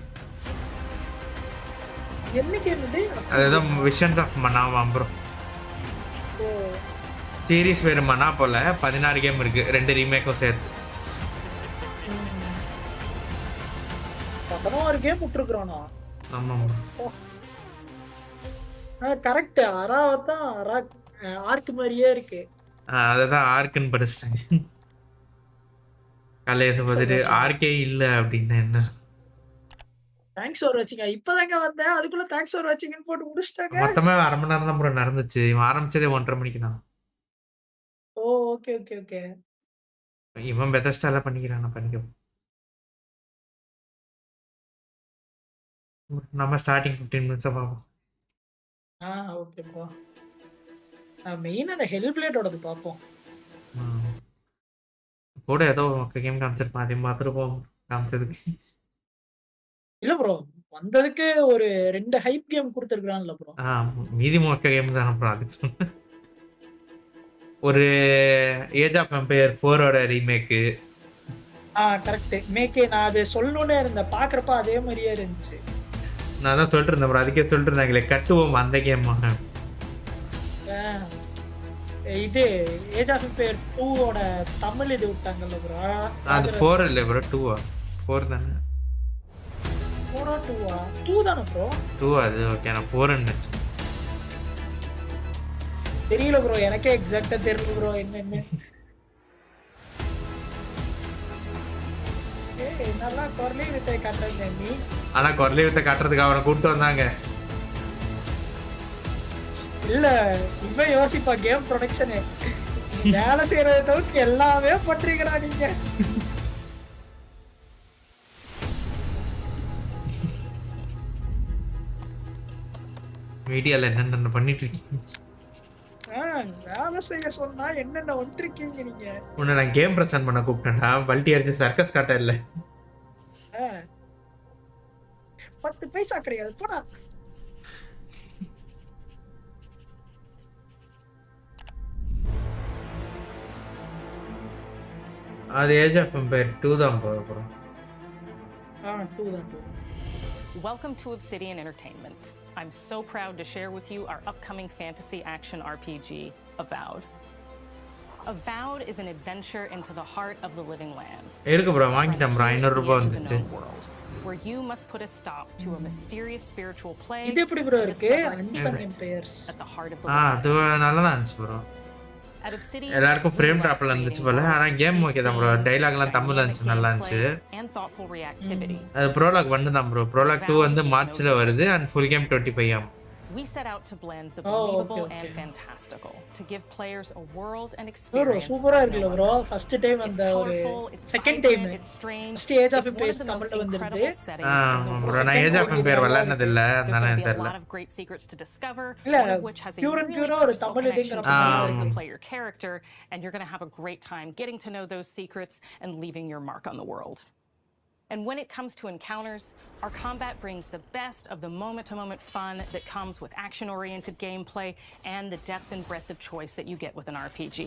என்ன கேம் இது அதுதான் விஷன்ஸ் ஆஃப் மனாவா ப்ரோ சீரிஸ் பேர் மனா போல 16 கேம் இருக்கு 2 ரீமேக்கும் சேர்த்து 16 கேம் விட்டுருக்குறானா? ஆமா கரெக்ட். அராவத்தான் ஆர்க் மாதிரியே இருக்கு. அததான் ஆர்க்குன்னு படிச்சிட்டாங்க. காலையில பார்த்துட்டு ஆர்க்கே இல்ல அப்படின்னு என்ன தேங்க்ஸ் ஃபார் வாட்சிங். இப்பதாங்க வந்தேன், அதுக்குள்ள தேங்க்ஸ் ஃபார் வாட்சிங்னு போட்டு முடிச்சிட்டாங்க. மொத்தமே 1/2 மணி நேரம் தான் ப்ரோ நடந்துச்சு. இவன் ஆரம்பிச்சதே 1:30 மணிக்கு தான். ஓ ஓகே ஓகே ஓகே. இவன் பெதஸ்டால பண்ணிக்கிறான், பண்ணிக்க. நம்ம ஸ்டார்டிங் 15 மினிட்ஸா பார்ப்போம். Okay bro. மெயின் அந்த ஹெல் பிளேடோடது பார்ப்போம். கூட ஏதோ கேம் காமிச்சிருப்பான், அதையும் பார்த்துட்டு போவோம் காமிச்சதுக்கு. இல்ல ப்ரோ, வந்ததுக்கு ஒரு 2 ஹைப் கேம் கொடுத்துருக்கான்ல ப்ரோ. மீதி மொக்க கேம் தானே ப்ரோ. அதுக்கு ஒரு ஏஜ் ஆஃப் எம்பையர் 4ஓட ரீமேக்கு. கரெக்ட். மேக்கே நான் அது சொல்லணும்னே இருந்தேன், பார்க்குறப்ப அதே மாதிரியே இருந்துச்சு. நான் தான் சொல்லிட்டு இருந்தேன் ப்ரோ, அதுக்கே சொல்லிட்டு இருந்தாங்களே கட்டுவோம் அந்த கேம். இது ஏஜ் ஆஃப் எம்பையர் 2ஓட தமிழ் இது விட்டாங்கல்ல ப்ரோ. அது 4 இல்ல ப்ரோ, 2 4 தானே. 4 2 தானே ப்ரோ? 2 அது ஓகே. நான் 4 நினைச்சேன். தெரியல ப்ரோ, எனக்கே எக்ஸாக்ட்டா தெரியல ப்ரோ என்னன்னு. நல்லா கொர்லி வித்தை காட்டுறீங்க நீ. ஆனா கொர்லி வித்தை காட்டுறதுக்கு அவனை கூப்பிட்டு வந்தாங்க. இல்ல இவன் யோசிப்பா கேம் ப்ரொடக்ஷன் வேலை செய்யறத தவிர்த்து எல்லாமே பண்றீங்களா நீங்க? மீடியால என்னென்ன பண்ணிட்டு இருக்கீங்க? வேலை செய்ய சொன்னா என்னென்ன வந்துருக்கீங்க நீங்க? உன்னை நான் கேம் பிரசன்ட் பண்ண கூப்பிட்டேன்டா, பல்ட்டி அடிச்சு சர்க்கஸ் காட்ட இல்ல. 10 பைசா கிடையாது போடா. அது ஏஜ் ஆஃப் எம்பையர் 2 தான் போறோம். 2 தான். Welcome to Obsidian Entertainment. I'm so proud to share with you our upcoming fantasy action RPG, Avowed. Avowed is an adventure into the heart of the living lands. இருக்கு bro, வாங்கிட்டேன் bro, 500 ரூபாய் வந்துச்சு. Where you must put a stop to a mysterious spiritual plague. இது எப்படி bro இருக்கு? Unsung Empires. At the heart of the அது நல்லா இருந்துச்சு bro. எல்லாருக்கும் ஃப்ரேம் டிராப்ல இருந்துச்சு போல. ஆனா கேம் ஓகே தான் ப்ரோ. டயலாக்லாம் தமிழ்ல இருந்துச்சு, நல்லா இருந்துச்சு. அது ப்ரோலாக் 1 தான் ப்ரோ. ப்ரோலாக் 2 வந்து மார்ச்ல வருது and full game 25 ஆம். We set out to blend the believable and fantastical to give players a world and experience. சூப்பரா இருக்குல bro. ஃபர்ஸ்ட் டைம் அந்த ஒரு second time first age of empires தமிழ்ல வந்திருக்கு. bro நான் ஏஜ் ஆஃப் எம்பையர் விளையாடுனது இல்ல, அதனால தெரியல. A lot of great secrets to discover, one of which has a pure ஒரு Tamil இதுங்கற as the player character, and you're going to have a great time getting to know those secrets and leaving your mark on the world. And when it comes to encounters, our combat brings the best of the moment-to-moment fun that comes with action-oriented gameplay and the depth and breadth of choice that you get with an RPG.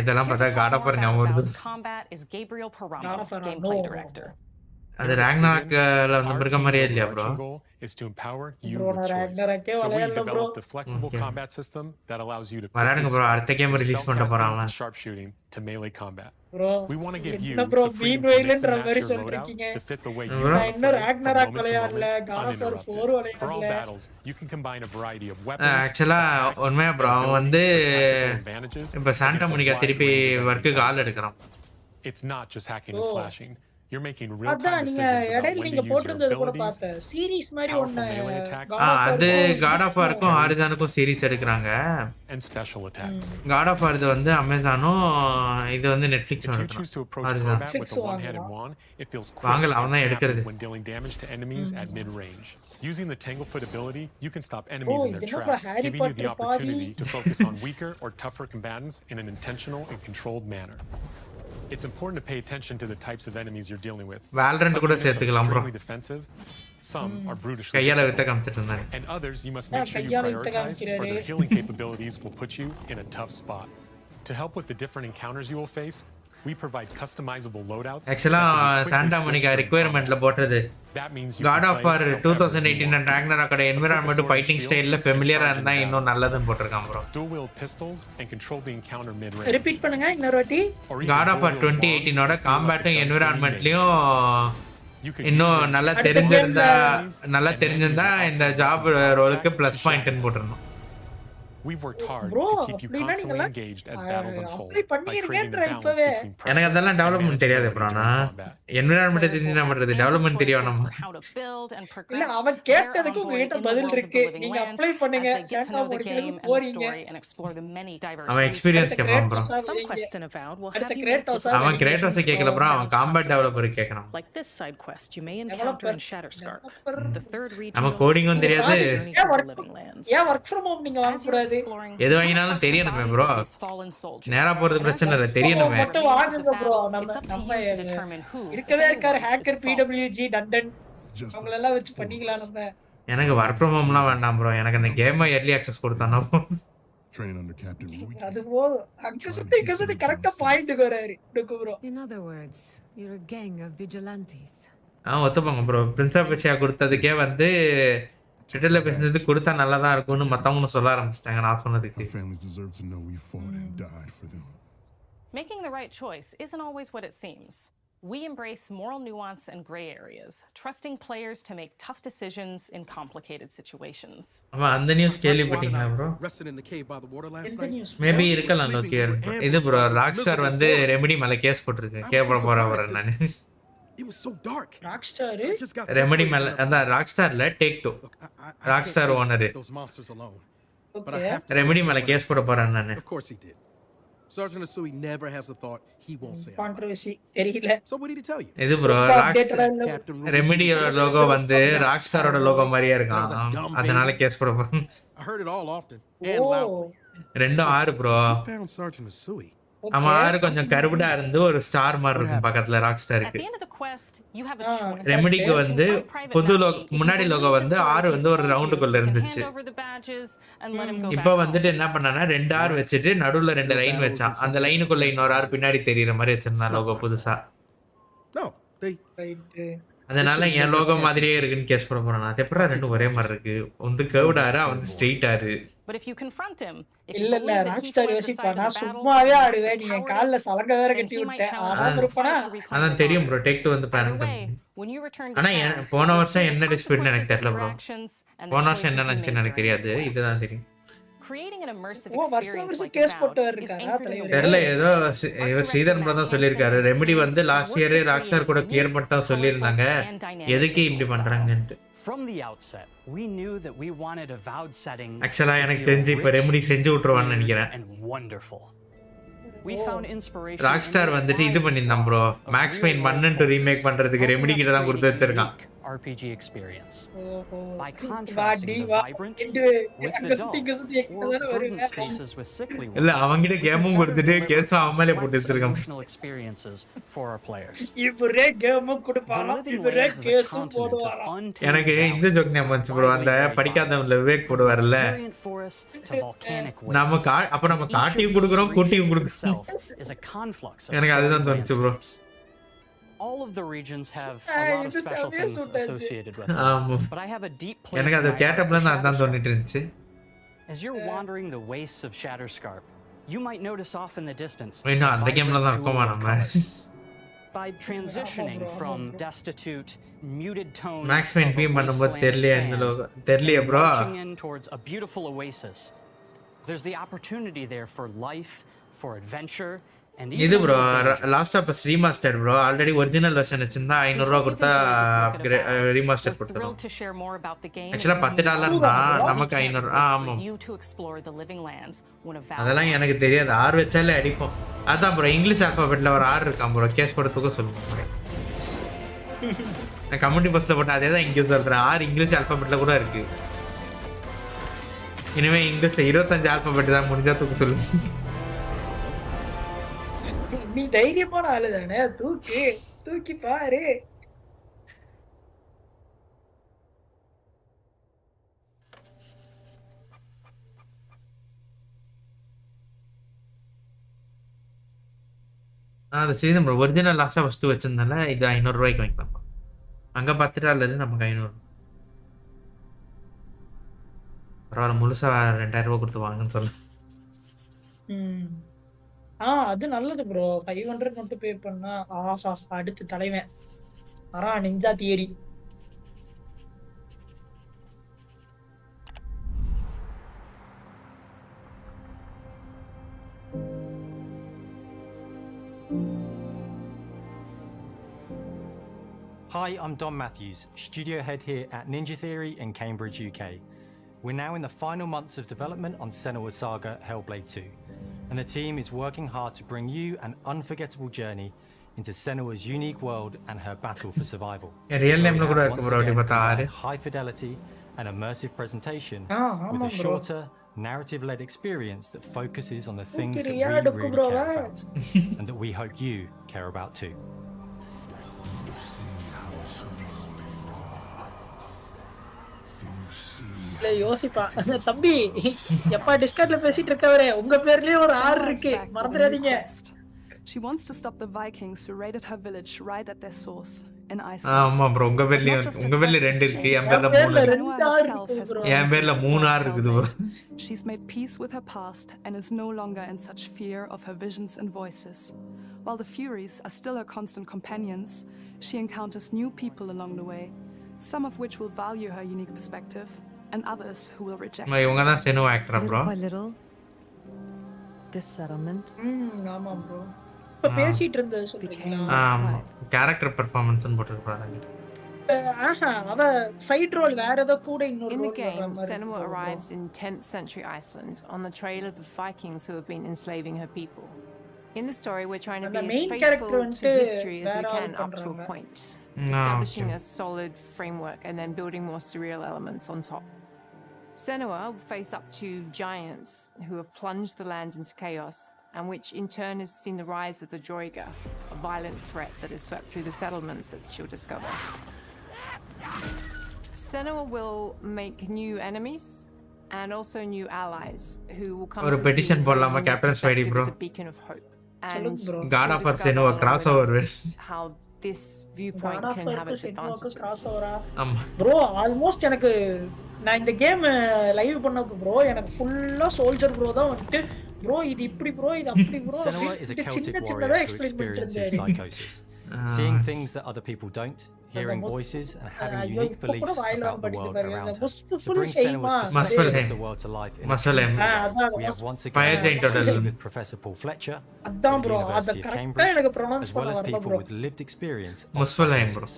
இதெல்லாம் பார்த்தா God of War ஞாபகம் வருது. Combat is Gabriel Paramo, gameplay director. அது ராக்னாராக்ல வந்து இருக்க மாதிரியே இல்லையா bro? Is to empower you with choice. So we developed a flexible combat system that allows you to வரானுங்க bro, அடுத்த கேம் ரிலீஸ் பண்ண போறாங்க. Sharpshooting to melee combat. Bro, we want to give you bro the freedom to mix and match your loadout சொல்றீங்க. to fit the way you நான் இன்னும் Ragnarok விளையாடல, God of War 4 விளையாடல. For all battles, you can combine a variety of weapons. ஆக்சுவலா உண்மையா bro, அவன் வந்து இப்ப சாண்டா மோனிகா திருப்பி வர்க்குக்கு ஆள் எடுக்கறான். It's not just hacking and slashing. You're making real-time decisions about when to use your abilities. Series மாதிரி ஒன்னு அது God of War க்கும் Horizon-க்கும் சீரிஸ் எடுக்கறாங்க. And special attacks. God of War இது வந்து Amazon-ம் இது வந்து Netflix-ம் எடுக்கறாங்க. With a one-handed wand, it feels வாங்கல அவன் தான் எடுக்கிறது. When dealing damage to enemies at mid-range. Using the Tanglefoot ability, you can stop enemies in their tracks, giving you the opportunity to focus on weaker or tougher combatants in an intentional and controlled manner. It's important to pay attention to the types of enemies you're dealing with. Valorant கூட சேர்த்துக்கலாம் bro. Defensive. Some are brutishly கையால வித்த காமிச்சிட்டு இருந்தாங்க. And others you must make sure you prioritize, for their healing capabilities will put you in a tough spot. To help with the different encounters you will face, we provide customizable loadouts. Actually, Santa Monica requirementல போட்டது. God of War 2018 and Ragnarok environment fighting style familiar இருந்தா இன்னும் நல்லதுன்னு போட்டுருக்கான் bro. Dual wield pistols and control the encounter mid range. Repeat பண்ணுங்க இன்னொரு வாட்டி. God of War 2018 ஓட காம்பேட்டும் என்விரான்மென்ட்லயும் இன்னும் நல்லா தெரிஞ்சிருந்தா இந்த ஜாப் ரோலுக்கு ப்ளஸ் பாயிண்ட்னு போட்டுறணும். We've worked hard Bro, to keep you அப்படின்னா constantly நீங்க engaged as battles unfold apply by creating பண்ணிருக்கேன்ற a balance இப்பவே. between எனக்கு அதெல்லாம் டெவலப்மெண்ட் தெரியாது ப்ரோ. நான் என்விரான்மெண்ட் தெரிஞ்சு என்ன பண்றது, டெவலப்மெண்ட் தெரியும் நம்ம. இல்ல அவன் கேட்டதுக்கு உங்ககிட்ட பதில் இருக்கு. நீங்க அப்ளை பண்ணுங்க. சேட்டா முடிக்கிறதுக்கு போறீங்க. அவன் எக்ஸ்பீரியன்ஸ் கேட்பான் ப்ரோ. அடுத்த கிரேட்டோஸ் அவன் கிரேட்டோஸ் கேட்கல ப்ரோ, அவன் காம்பேட் டெவலப்பர் கேட்கறான். Like this side quest you may encounter in Shatterscarp. The third region. நம்ம கோடிங்கும் தெரியாது. ஏன் வர்க் ஃப்ரம் ஹோம் நீங்க வாங்க கூடாது? எது வாங்கினாலும் தெரியணுமே ப்ரோ. நேரா போறது பிரச்சனை இல்ல, தெரியணுமே. மட்டும் வாங்குங்க ப்ரோ. நம்ம இருக்கவே இருக்காரு ஹேக்கர் PWG டண்டன் அவங்கள எல்லாம் வச்சு பண்ணிக்கலாம் நம்ம. எனக்கு வர்க் ஃப்ரம் ஹோம்லாம் வேண்டாம் ப்ரோ. எனக்கு அந்த game early access கொடுத்தானோ Train under Captain Upi. அது போதும். அங்க கரெக்ட்டா பாயிண்ட்க்கு வராரு டுக்கு bro. In other words, you're a gang of vigilantes. ஒத்துப்பாங்க ப்ரோ. பிரின்ஸ் ஆஃப் பெர்ஷியா கொடுத்ததுக்கே வந்து ட்விட்டர்ல பேசுனது கொடுத்தா நல்லா தான் இருக்கும்னு மத்தவங்க சொல்ல ஆரம்பிச்சிட்டாங்க நான் சொன்னதுக்கு. Families deserve to know we fought and died for them. Making the right choice isn't always what it seems. We embrace moral nuance and gray areas, trusting players to make tough decisions in complicated situations. ஆமா, அந்த news கேள்விப்பட்டீங்களா bro? Maybe இருக்கலாம் லோக்கியர். இது bro Rockstar வந்து Remedy மேல case போட்டுருக்கு. கேப்பற போறவர நான். It was so dark. Rockstar Remedy மேல அந்த ராக்ஸ்டார்ல take 2. Rockstar owner. Those monsters alone. But I have Remedy மேல கேஸ் போட போறேன் நான். Of course he did. Sergeant Asui never has a thought he won't say. Controversy தெரியல. So what did he tell you? இது bro remedy logo வந்து ராக்ஸ்டாரோட logo மாதிரியே இருக்கான். அதனால கேஸ் போட போறேன். I heard it all often and loudly. ரெண்டும் 6 bro. Found Sergeant Asui. ஆமா, 6 கொஞ்சம் கருவுடா இருந்து ஒரு ஸ்டார் மாதிரி இருக்கும் பக்கத்துல ராக்ஸ்டாருக்கு. ரெமெடிக்கு வந்து புது முன்னாடி லோகோ வந்து 6 வந்து ஒரு ரவுண்டுக்குள்ள இருந்துச்சு. இப்போ வந்துட்டு என்ன பண்ணானா 2 ஆர் வச்சுட்டு நடுவுல 2 லைன் வச்சான். அந்த லைனுக்குள்ள இன்னொரு ஆர் பின்னாடி தெரியுற மாதிரி வச்சிருந்தான் லோகோ புதுசா. அதனால என் லோகோ மாதிரியே இருக்குன்னு கேஸ் போட போறான். அது எப்படா ரெண்டும் ஒரே மாதிரி இருக்கு? வந்து கர்வ்ட் ஆரு, அவன் ஸ்ட்ரெயிட் ஆரு. But if you confront him, இல்ல ராக்ஸ்டார் யோசிப்பா நான் சும்மாவே ஆடுவேன், நீ என் கால்ல சலங்க வேற கட்டி விட்ட. ஆனா இருப்பனா அதான் தெரியும் ப்ரோ. டேக் 2 வந்து பேரண்ட். ஆனா போன வருஷம் என்ன டிஸ்பியூட்னு எனக்கு தெரியல ப்ரோ. போன வருஷம் என்ன நடந்துச்சுன்னு எனக்கு தெரியாது. இதுதான் தெரியும். Creating an immersive experience like case போட்டு that இருக்காரா தலைவர்? தெரியல, ஏதோ இவர் ஸ்ரீதர் ப்ரோ தான் சொல்லியிருக்காரு. ரெமெடி வந்து லாஸ்ட் இயர் ராக்ஸ்டார் கூட கிளியர் பண்ணிட்டா சொல்லியிருந்தாங்க. எதுக்கு இப்படி பண்றாங்கன்ட்டு. From the outset, we knew that we wanted a vowed setting. Actually, எனக்கு தெரிஞ்சு இப்ப ரெமெடி செஞ்சு விட்டுருவான்னு நினைக்கிறேன். And wonderful. We found inspiration. Rockstar வந்துட்டு இது பண்ணிருந்தான் bro. Max Payne 1 and 2 remake பண்றதுக்கு ரெமெடி கிட்ட தான் கொடுத்து வச்சிருக்கான். RPG experience. By contrasting the vibrant with the dull, or urban spaces with sickly ones. இல்ல அவங்கிட்ட கேமும் கொடுத்துட்டு கேஸ் அவங்களே போட்டு வச்சிருக்காங்க. Experiences for our players. இவரே கேமும் கொடுப்பானா, இவரே கேஸும் போடுவாரா? எனக்கு இந்த ஜோக் ஞாபகம் வந்துச்சு ப்ரோ. அந்த படிக்காதவன்ல விவேக் போடுவார்ல, நம்ம அப்ப நம்ம காட்டியும் கொடுக்குறோம் கூட்டியும் கொடுக்குறோம். எனக்கு அதுதான் தோணுச்சு bro. All of the regions have a lot of special things associated with them. But I have a deep place. எனக்கு அது கேட்டப்பல தான் தோணிட்டு இருந்துச்சு. As you're wandering the wastes of Shatterscarp, you might notice off in the distance. இன்னும் அந்த கேம்ல தான் இருக்கோமா நம்ம. By transitioning from destitute, muted tones. Max Payne பீம் பண்ணும்போது தெரியல இந்த லோகோ. தெரியல bro. Towards a beautiful oasis. There's the opportunity there for life, for adventure. இது bro last of us remaster bro. Already original version வச்சிருந்தா 500 ரூபாய் கொடுத்தா remaster கொடுத்துரும். ஆக்சுவலா $10 தான் நமக்கு 500. ஆமா, அதெல்லாம் எனக்கு தெரியாது. ஆர் வச்சாலே அடிப்போம். அதான் ப்ரோ இங்கிலீஷ் ஆல்பாபெட்ல ஒரு ஆர் இருக்கான் ப்ரோ. கேஸ் போடுறதுக்கு சொல்லுங்க. நான் கம்யூனிட்டி போஸ்ட்ல போட்டு அதே தான் இங்கே சொல்றேன். ஆர் இங்கிலீஷ் ஆல்பாபெட்ல கூட இருக்கு. இனிமே இங்கிலீஷ்ல 25 ஆல்பாபெட் தான் முடிஞ்சா தூக்க சொல்லுங்க. நீ தைரியமான ஆளு தானே, தூக்கி பாரு. அது சரி ப்ரோ. ஒரிஜினல் லாஸ்ட்டாக ஃபஸ்ட்டு வச்சிருந்தால இது 500 ரூபாய்க்கு வாங்கிக்கலாம். அங்கே $10 நமக்கு 500. பரவாயில்ல, முழுசா 2000 ரூபாய் கொடுத்து வாங்கன்னு சொல்லு. அது நல்லது ப்ரோ. 500 மட்டும் பே பண்ணா அடுத்து தலைவன் ninja theory. Hi, I'm Don Matthews, studio head here at Ninja Theory in Cambridge, UK. We're now in the final months of development on Senua's Saga Hellblade 2, and the team is working hard to bring you an unforgettable journey into Senua's unique world and her battle for survival. Real name Where we lo kuda have irukku once bro again di patha combined high fidelity and immersive presentation with a shorter, narrative-led experience that focuses on the things that we really care about and that we hope you care about too. யோசிப்பா தம்பி எப்பா டிஸ்கார்ட்ல பேசிட்டு இருக்கவரே உங்க பேர்லயே ஒரு R இருக்கு மறந்துடாதீங்க. She wants to stop the Vikings who raided her village right at their source in Iceland. ஆமா bro உங்க பேர்ல ரெண்டு இருக்கு என் பேர்ல 3 இருக்கு என் பேர்ல 3 ஆர் இருக்குது bro. She's made peace with her past and is no longer in such fear of her visions and voices. While the Furies are still her constant companions, she encounters new people along the way, some of which will value her unique perspective and others who will reject it. இவங்க தான் செனு actor bro. By little, this settlement. ஆமா bro. இப்ப பேசிட்டு இருந்தது சொல்றீங்களா? Character performance னு போட்டுருக்காங்க. அவ சைடு ரோல் வேற ஏதோ கூட இன்னொரு role. In the game, Senua arrives in 10th century Iceland on the trail of the Vikings who have been enslaving her people. In the story, we're trying to be as faithful to history as we can up to a point, establishing a solid framework and then building more surreal elements on top. Senua will face up to giants who have plunged the land into chaos, and which in turn has seen the rise of the Droiga, a violent threat that has swept through the settlements that she'll discover. Senua will make new enemies and also new allies who will come to petition see போடலாமா Captain Spidey bro? as a beacon of hope. And God of War Senua crossover. How this viewpoint can have its advantages. Bro, almost எனக்கு நான் இந்த game live பண்ணப்ப bro எனக்கு ஃபுல்லா soldier bro தான் வந்து bro இது இப்படி bro இது அப்படி bro Senua is a Celtic warrior who experiences psychosis, seeing things that other people don't, hearing voices and having unique beliefs about the world around her. To bring Senua's perspective of the world to life in action, we have once again with Professor Paul Fletcher from the University of Cambridge, as well as people with lived experience of psychosis.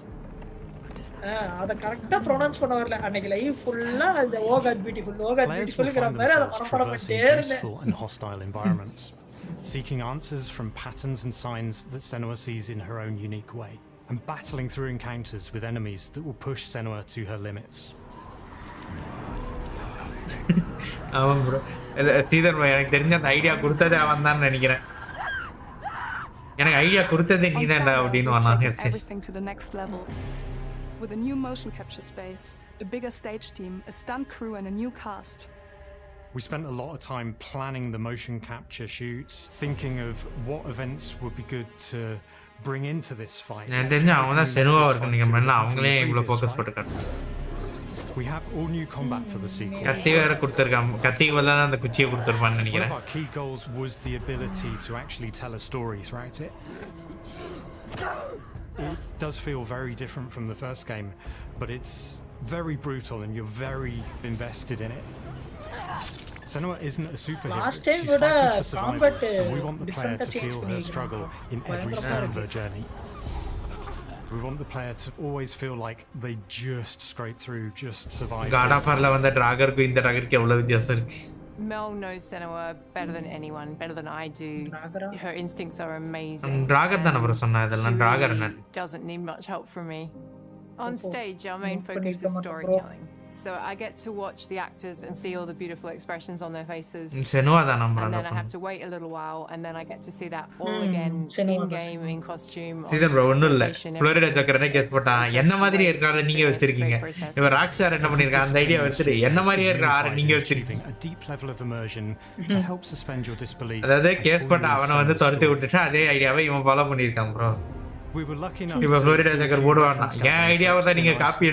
அத கரெக்ட்டா pronounce பண்ண வரல அன்னைக்கு live ஃபுல்லா அந்த ஓ God பியூட்டிஃபுல்ங்கற மாதிரி அத மனப்பாடம் பண்ணிட்டே இருந்தேன். And hostile environments, seeking answers from patterns and signs that Senua sees in her own unique way, and battling through encounters with enemies that will push Senua to her limits. ஆமா bro. Sridhar எனக்கு தெரிஞ்ச அந்த idea கொடுத்ததே அவன் தான் நினைக்கிறேன். எனக்கு idea கொடுத்ததே நீதான்டா அப்படினு வந்தாங்க. Everything to the next level. With a new motion capture space, a bigger stage team, a stunt crew and a new cast. We spent a lot of time planning the motion capture shoots, thinking of what events would be good to bring into this fight. நான் தெரிஞ்ச அவங்க தான் செனுவா இருக்கு நீங்க பண்ணலாம் அவங்களே இவ்வளவு focus போட்டுக்காங்க. We have all new combat for the sequel. கத்தி வேற கொடுத்திருக்காங்க. கத்திக்கு பதிலா அந்த குச்சியை கொடுத்திருப்பான்னு நினைக்கிறேன். One of our key goals was the ability to actually tell a story throughout it. It does feel very different from the first game, but it's very brutal and you're very invested in it. Senua isn't a superhero. Last time she's fighting for survival, and we want the player to feel her struggle in every step of her journey. We want the player to always feel like they just scraped through, just survived. God of War வந்த டிராகருக்கு இந்த டிராகருக்கு எவ்வளவு வித்தியாசம் இருக்கு. Mel knows Senua better than anyone, better than I do. Her instincts are amazing. Dragar தான bro சொன்னா இதெல்லாம் Dragar என்ன? Doesn't need much help from me. On stage, our main focus is storytelling. So I get to watch the actors and see all the beautiful expressions on their faces. Senua தான் நம்ம and then I have to wait a little while and then I get to see that all again in game, in costume. சீதன் bro ஒண்ணும் இல்ல. Florida ஜக்கரனே guess போட்டான். என்ன மாதிரி இருக்கால நீங்க வச்சிருக்கீங்க. இவ ராக்ஸ்டார் என்ன பண்ணிருக்காங்க அந்த ஐடியா வச்சிட்டு என்ன மாதிரியே இருக்க ஆற நீங்க வச்சிருக்கீங்க. A deep level of immersion to help suspend your disbelief. அதாவது கேஸ் போட்டா அவனை வந்து துரத்தி விட்டுட்டு அதே ஐடியாவை இவன் ஃபாலோ பண்ணிருக்கான் bro. We were lucky enough to copy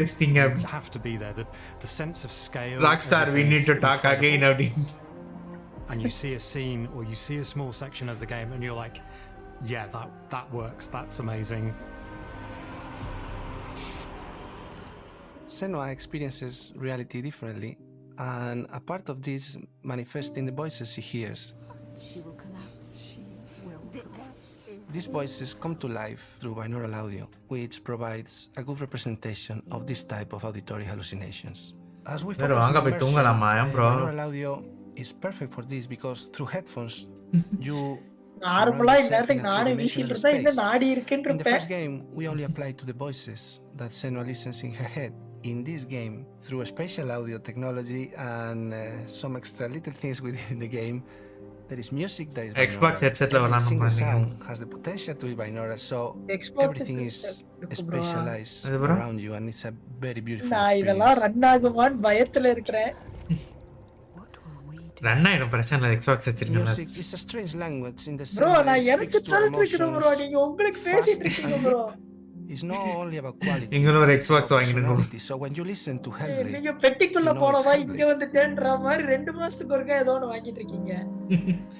have to be there. The sense of scale. Rockstar, we need to talk again. And you see a scene or you see a small section of the game and you're like, yeah, that works. That's amazing. Senua experiences reality differently, and a part of this manifests in the voices she hears. These voices come to life through binaural audio, which provides a good representation of this type of auditory hallucinations. As we focus on immersion, binaural audio is perfect for this because through headphones, you நார்மலா இந்நேரத்துக்கு நானே வீசிட்டு இருந்தா இன்னும் நாடி இருக்குன்னு In the இருப்பேன். first game, we only applied to the voices that Senua listens in her head. In this game, through a spatial audio technology and some extra little things within the game, there is music that is Xbox binaural. headset la Every விளையாடணும் single பாத்தீங்க. sound has the potential to be binaural, so everything is spatialized around you, and it's a very beautiful நான் இதெல்லாம் run ஆகுமான்னு பயத்துல இருக்கிறேன். Run ஆயிடும் பிரச்சனை இல்லை. Xbox வச்சிருக்கேன். Music is a strange language in the sense bro that நான் it எனக்கு speaks to சொல்லிட்டு இருக்கேன் emotions. bro, நீங்க உங்களுக்கு பேசிட்டு இருக்கீங்க bro. It's not only about quality. நீங்களும் ஒரு Xbox வாங்கிடுங்க. So when you listen to Hellblade, நீங்க பெட்டிக்குள்ள போனதா இங்க வந்து தேடுற மாதிரி 2 மாசத்துக்கு ஒருக்கா ஏதோ ஒன்னு வாங்கிட்டு இருக்கீங்க.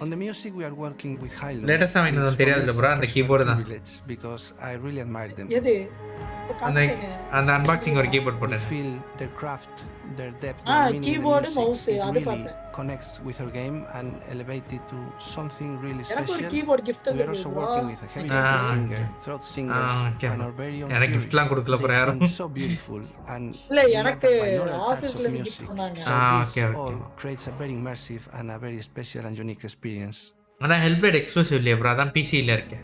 On the music we are working with Hilo. லேட்டஸ்டா வாங்கினது தெரியாதுல bro, அந்த கீபோர்டு தான். Because I really admire them. எது? அந்த அன்பாக்சிங் ஒரு கீபோர்ட் போட்டேன். Feel their craft, their depth, their meaning. Keyboard mouse அது really பார்த்தேன். connects with our game and elevate it to something really எனக்கு ஒரு special. Keyboard gift We are also working with a heavy metal singer, throat singers, and our very own எனக்கு gift-லாம் கொடுக்கல bro யாரும். so beautiful and இல்ல எனக்கு ஆபீஸ்ல இருந்து gift பண்ணாங்க. So this all creates a very immersive and a very special and unique experience. ஆனா Hellblade exclusive இல்லையா bro, அதான் PC ல இருக்கு.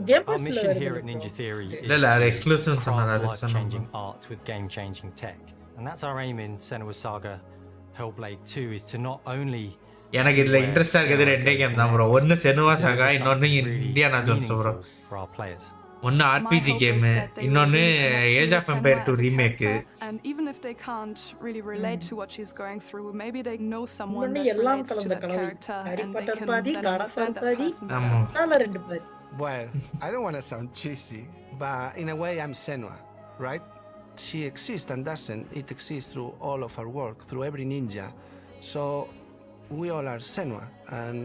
Game Our mission here at Ninja Theory is இல்ல to எக்ஸ்க்ளூசிவ் சொன்னாங்க அது life-changing art with game-changing tech. And that's our aim in Senua's Saga Hellblade 2 is to not only எனக்கு இதுல இன்ட்ரஸ்டா இருக்குது ரெண்டே கேம் தான் bro. ஒன்னு செனுவா சாகா, இன்னொன்னு Indiana Jones bro. for our players. ஒன்னு RPG கேம், இன்னொன்னு age of empire 2 remake. And even if they can't really relate to what she's going through, maybe they know someone இன்னொன்னு that எல்லாம் relates to கலந்த that கலவை. character Harry and they Potter can பாதி, then காடா understand that பாதி, person. ஆமா. தால ரெண்டு பாதி. Well, I don't want to sound cheesy, but in a way I'm Senua, right? She exists and doesn't. It exists through all of our work, through every ninja. So we all are Senua, and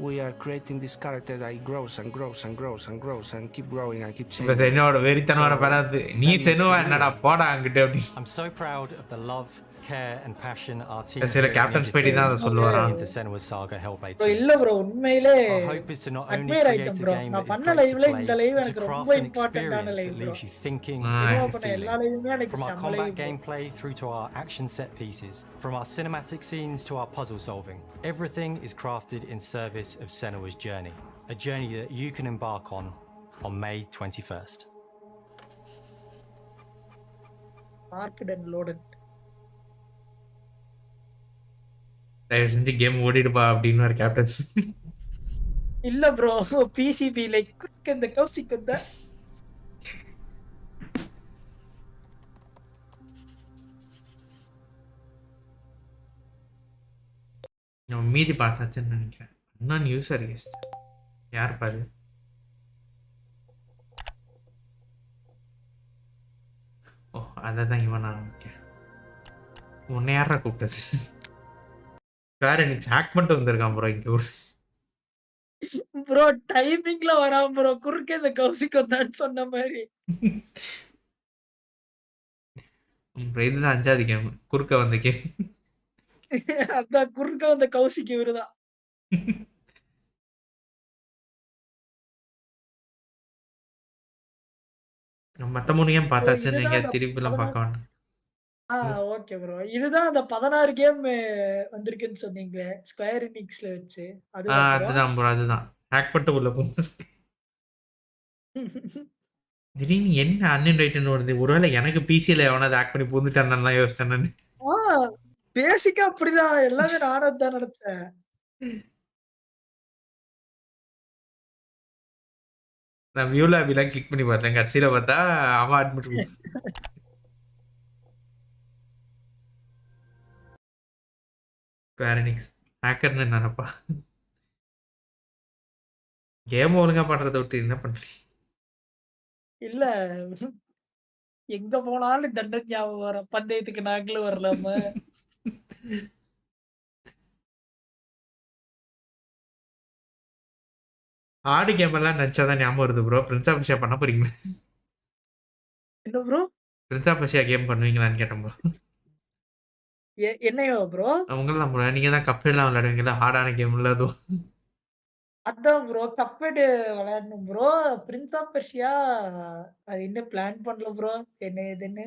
we are creating this character that grows and grows and grows and grows and keep growing and keep changing. இப்ப என்னோட வெறித்தனமான பராது நீ செனுவா என்னடா போடா அங்கிட்ட அப்படி. I'm so proud of the love, care and passion our team சில captain Spidey தான் அத சொல்லுவாரா. into Senua's Saga Hellblade 2. bro இல்ல bro உண்மையிலே Our hope is to not only admire create item a bro. game நான் that is பண்ண great to லைவ்ல play, இந்த லைவ் but to எனக்கு ரொம்ப craft an இம்பார்ட்டன்ட்டான experience live that bro. leaves you thinking cinema and பண்ண எல்லா feeling. லைவுமே எனக்கு From our செம்ம combat live bro. gameplay through to our action set pieces, from our cinematic scenes to our puzzle solving, everything is crafted in service of Senua's journey, a journey that you can embark on May 21st. Marked and loaded. தயவு செஞ்சு game ஓடிடுப்பா அப்படின்னு ஒரு captain. இல்ல bro PCB like குறுக்க இந்த கௌசிக் வந்தா நான் மீதி பார்த்தாச்சுன்னு நினைக்கிறேன். இன்னும் யூசர் கெஸ்ட் யார் பாரு. ஓ அதை தான் இவனா. ஓகே உன்னை யாரா கூப்பிட்டது? வேற எனக்கு ஹேக் பண்ணிட்டு வந்திருக்கான் ப்ரோ இங்க ஒரு. ப்ரோ டைமிங்ல வராம ப்ரோ குறுக்க இந்த கௌசிக் வந்தான்னு சொன்ன மாதிரி. இதுதான் 5வது கேம் குறுக்க வந்த கேம். அதான் குறுக்க வந்த கௌசிக் இவருதான். மத்த 3 கேம் பார்த்தாச்சு, நீங்க திருப்பிலாம் பார்க்க வேண்டாம். ஓகே ப்ரோ இதுதான் அந்த 16 கேம் வந்திருக்குன்னு சொன்னீங்க ஸ்கொயர் எனிக்ஸ்ல வச்சு. அதுதான் ப்ரோ அதுதான் ஹேக் பண்ணிட்டு உள்ள போச்சு. திடீர்னு என்ன அன்இன்வைட்டட் வருது. ஒருவேளை எனக்கு பிசில எவனாவது ஹேக் பண்ணி பூந்துட்டான்னு யோசிச்சேன் நான். பேசிக்கா அப்படிதான் எல்லாமே நானும் தான் நினைச்சேன். நான் வியூல அப்படிலாம் கிளிக் பண்ணி பார்த்தேன். கடைசியில பார்த்தா அவன் அட்மிட். ஸ்கொயர் ஹேக்கர்னு நினைப்பா. கேம் ஒழுங்கா பண்றதை விட்டு என்ன பண்றீங்க? இல்ல எங்க போனாலும் தண்டன் ஞாபகம் வர பந்தயத்துக்கு நாங்களும் வரலாம. ஆடு கேம் எல்லாம் நடிச்சாதான் ஞாபகம் வருது ப்ரோ. பிரின்ஸ் ஆஃப் ஏஷியா பண்ண போறீங்களா? என்ன bro? Prince of Persia game பண்ணுவீங்களான்னு கேட்டேன் ப்ரோ. என்னையோ ப்ரோ? உங்கள தான் ப்ரோ. நீங்க தான் கப்பெல்லாம் விளையாடுவீங்கல்ல, ஹார்டான கேம்ல அதுவும். அதான் ப்ரோ கப்பெட் விளையாடணும் ப்ரோ. பிரின்ஸ் ஆஃப் பெர்சியா அது இன்னும் பிளான் பண்ணல ப்ரோ. என்ன ஏதுன்னு.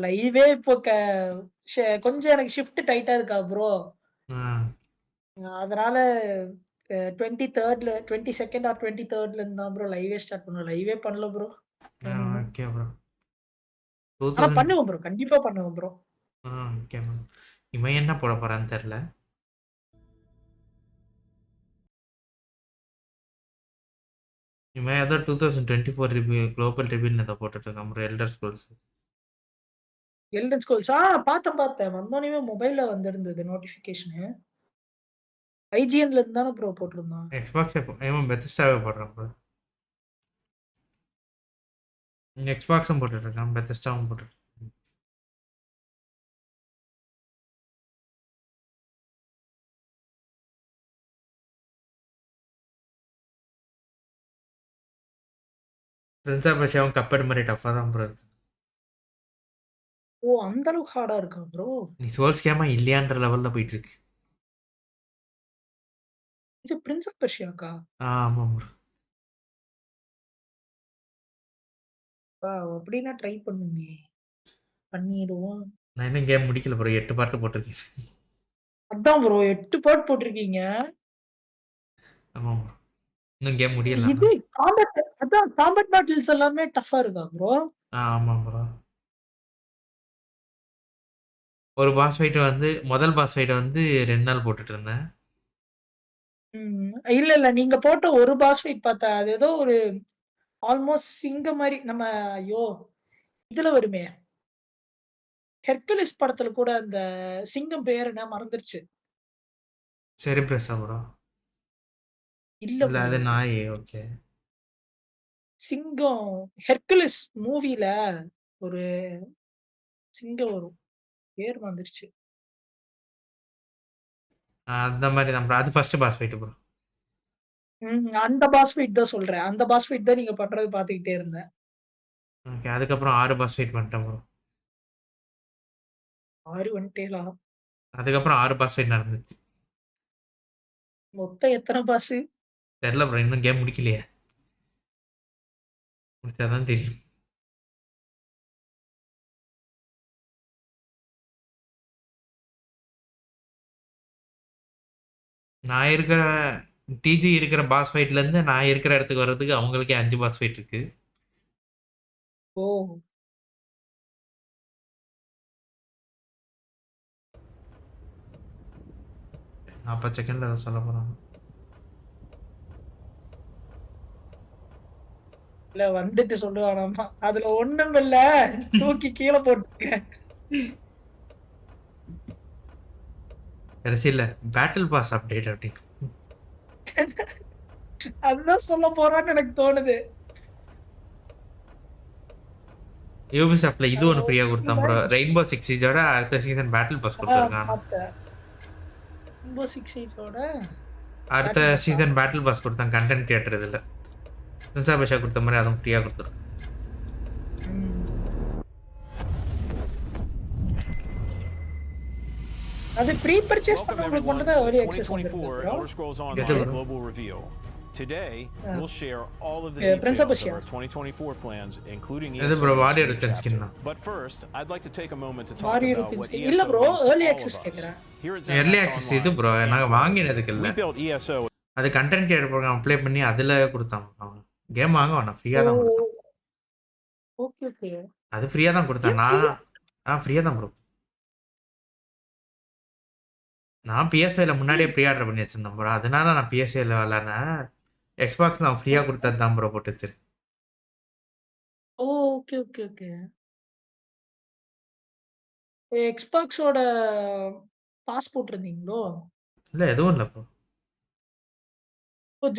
லைவே இப்போ கொஞ்சம் எனக்கு ஷிஃப்ட் டைட்டா இருக்கா ப்ரோ. அதனால 23rd 22nd ஆர் 23rd இருந்து தான் ப்ரோ லைவே ஸ்டார்ட் பண்ணுவோம். லைவே பண்ணல ப்ரோ. Okay bro. ஆனா பண்ணுவோம் ப்ரோ. கண்டிப்பா பண்ணுவோம் ப்ரோ. Okay bro. இவன் என்ன போட போறான்னு தெரியல. இவன் ஏதோ 2024 ரிவ்யூ குளோபல் ரிவ்யூன்னு ஏதோ போட்டுட்டு இருக்கான் bro. Elder scrolls. Elton scrolls பார்த்தேன். வந்தோனே மொபைல்ல வந்திருந்தது நோட்டிஃபிகேஷன். ஐஜிஎன்ல இருந்து தானே ப்ரோ போட்டிருந்தான். எக்ஸ்பாக்ஸ் இவன் பெத்தஸ்டாவே போடுறான் ப்ரோ. எக்ஸ்பாக்ஸும் போட்டுட்டு இருக்கான், பெத்தஸ்டாவும் போட்டுட்டு. பிரின்ஸ் ஆஃப் பெர்சியாவும் கப்பெட் மாதிரி டஃபா தான் ப்ரோ இருக்கு. அந்த அளவுக்கு ஹார்டா இருக்கா ப்ரோ? நீ சோல்ஸ் கேமா இல்லையான்ற லெவல்ல போயிட்டு இருக்கு. இது பிரின்ஸ் ஆஃப் பெர்சியாக்கா? ஆமா ப்ரோ. அப்படின்னா ட்ரை பண்ணுங்க. பண்ணிடுவோம். நான் இன்னும் கேம் முடிக்கல ப்ரோ. 8 பார்ட் போட்டிருக்கேன். அதான் ப்ரோ 8 பார்ட் போட்டிருக்கீங்க. ஆமா ப்ரோ. இன்னும் கேம் முடியல. இது காம்பேட் பேட்டில்ஸ் எல்லாமே டஃபா இருக்கா ப்ரோ? ஆமா ப்ரோ. ஒரு பாஸ் ஃபைட் வந்து முதல் பாஸ் ஃபைட் வந்து 2 நாள் போட்டுட்டு இருந்தேன். இல்ல நீங்க போட்ட ஒரு பாஸ் ஃபைட் பார்த்தா அது ஏதோ ஒரு ஆல்மோஸ்ட் சிங்க மாதிரி நம்ம இதுல வருமே ஹெர்குலிஸ் படத்துல கூட அந்த சிங்கம் பேர் என்ன மறந்துருச்சு. செரிப்ரஸா ப்ரோ? இல்ல அது நாய். ஓகே. சிங்கம் ஹெர்குலிஸ் மூவில ஒரு சிங்கம் வரும். பேர் வந்துருச்சு. அந்த மாதிரி தான் ப்ரோ. அது ஃபர்ஸ்ட் பாஸ் ஃபைட் ப்ரோ. அந்த பாஸ் ஃபைட் தான் சொல்றேன். அந்த பாஸ் ஃபைட் தான் நீங்க பண்றது பாத்துக்கிட்டே இருந்தேன். ஓகே. அதுக்கப்புறம் 6 பாஸ் ஃபைட் பண்ணிட்டேன் ப்ரோ. 6 வந்துட்டேலா? அதுக்கப்புறம் 6 பாஸ் ஃபைட் நடந்துச்சு. மொத்தம் எத்தனை பாஸ்? தெரியல ப்ரோ. இன்னும் கேம் முடிக்கலையே. முடிச்சாதான் தெரியும். நான் இருக்கிற டிஜி இருக்கிற பாஸ் ஃபைட்ல இருந்து நான் இருக்கிற இடத்துக்கு வர்றதுக்கு அவங்களுக்கே 5 பாஸ் ஃபைட் இருக்கு. ஓ. 40 செகண்ட்ல அதை சொல்ல போறாங்க. இல்ல வந்துட்டு சொல்லுவானாமா. அதுல ஒண்ணும் இல்ல. தூக்கி கீழே போட்டுக்க. கடைசியில் பேட்டில் பாஸ் அப்டேட் அப்படின்னு அதுதான் சொல்ல போறான்னு எனக்கு தோணுது. யூபிசாஃப்ட்ல இது ஒன்று ஃப்ரீயாக கொடுத்தான் ப்ரோ. ரெயின்போ சிக்ஸ் சீஜோட அடுத்த சீசன் பேட்டில் பாஸ் கொடுத்துருக்காங்க. அடுத்த சீசன் பேட்டில் பாஸ் கொடுத்தாங்க கண்டென்ட் கிரியேட்டர் இதில். பிரின்ஸ் ஆஃப் பெர்சியா கொடுத்த மாதிரி அதுவும் ஃப்ரீயாக கொடுத்துருக்காங்க. அது ப்ரீ பர்ச்சேஸ் பண்ணவங்களுக்கு மட்டும் தான் early access Today, we'll share all of the details of our 2024 plans, including But first, I'd like to take a moment to talk about what ESO இல்ல bro, means to early all access of us. கேக்குறேன். early access இது bro நாங்க வாங்கினதுக்கு இல்ல. We built ESO. அது content creator program apply பண்ணி அதுல கொடுத்தாங்க. அவங்க கேம் வாங்க வேணாம், ஃப்ரீயா தான் கொடுத்தாங்க. Okay okay. அது ஃப்ரீயா தான் கொடுத்தாங்க. நான் ஃப்ரீயா தான் ப்ரோ. நான் PS5ல முன்னாடியே ப்ரீ ஆர்டர் பண்ணி வச்சிருந்தேன் ப்ரோ. அதனால நான் PS5ல விளையாடுனேன். எக்ஸ்பாக்ஸ் நான் ஃப்ரீயா கொடுத்தது தான் ப்ரோ போட்டு வச்சிருக்கேன். Okay okay okay. எக்ஸ்பாக்ஸோட பாஸ் போட்டிருந்தீங்களோ? இல்ல எதுவும் இல்ல ப்ரோ.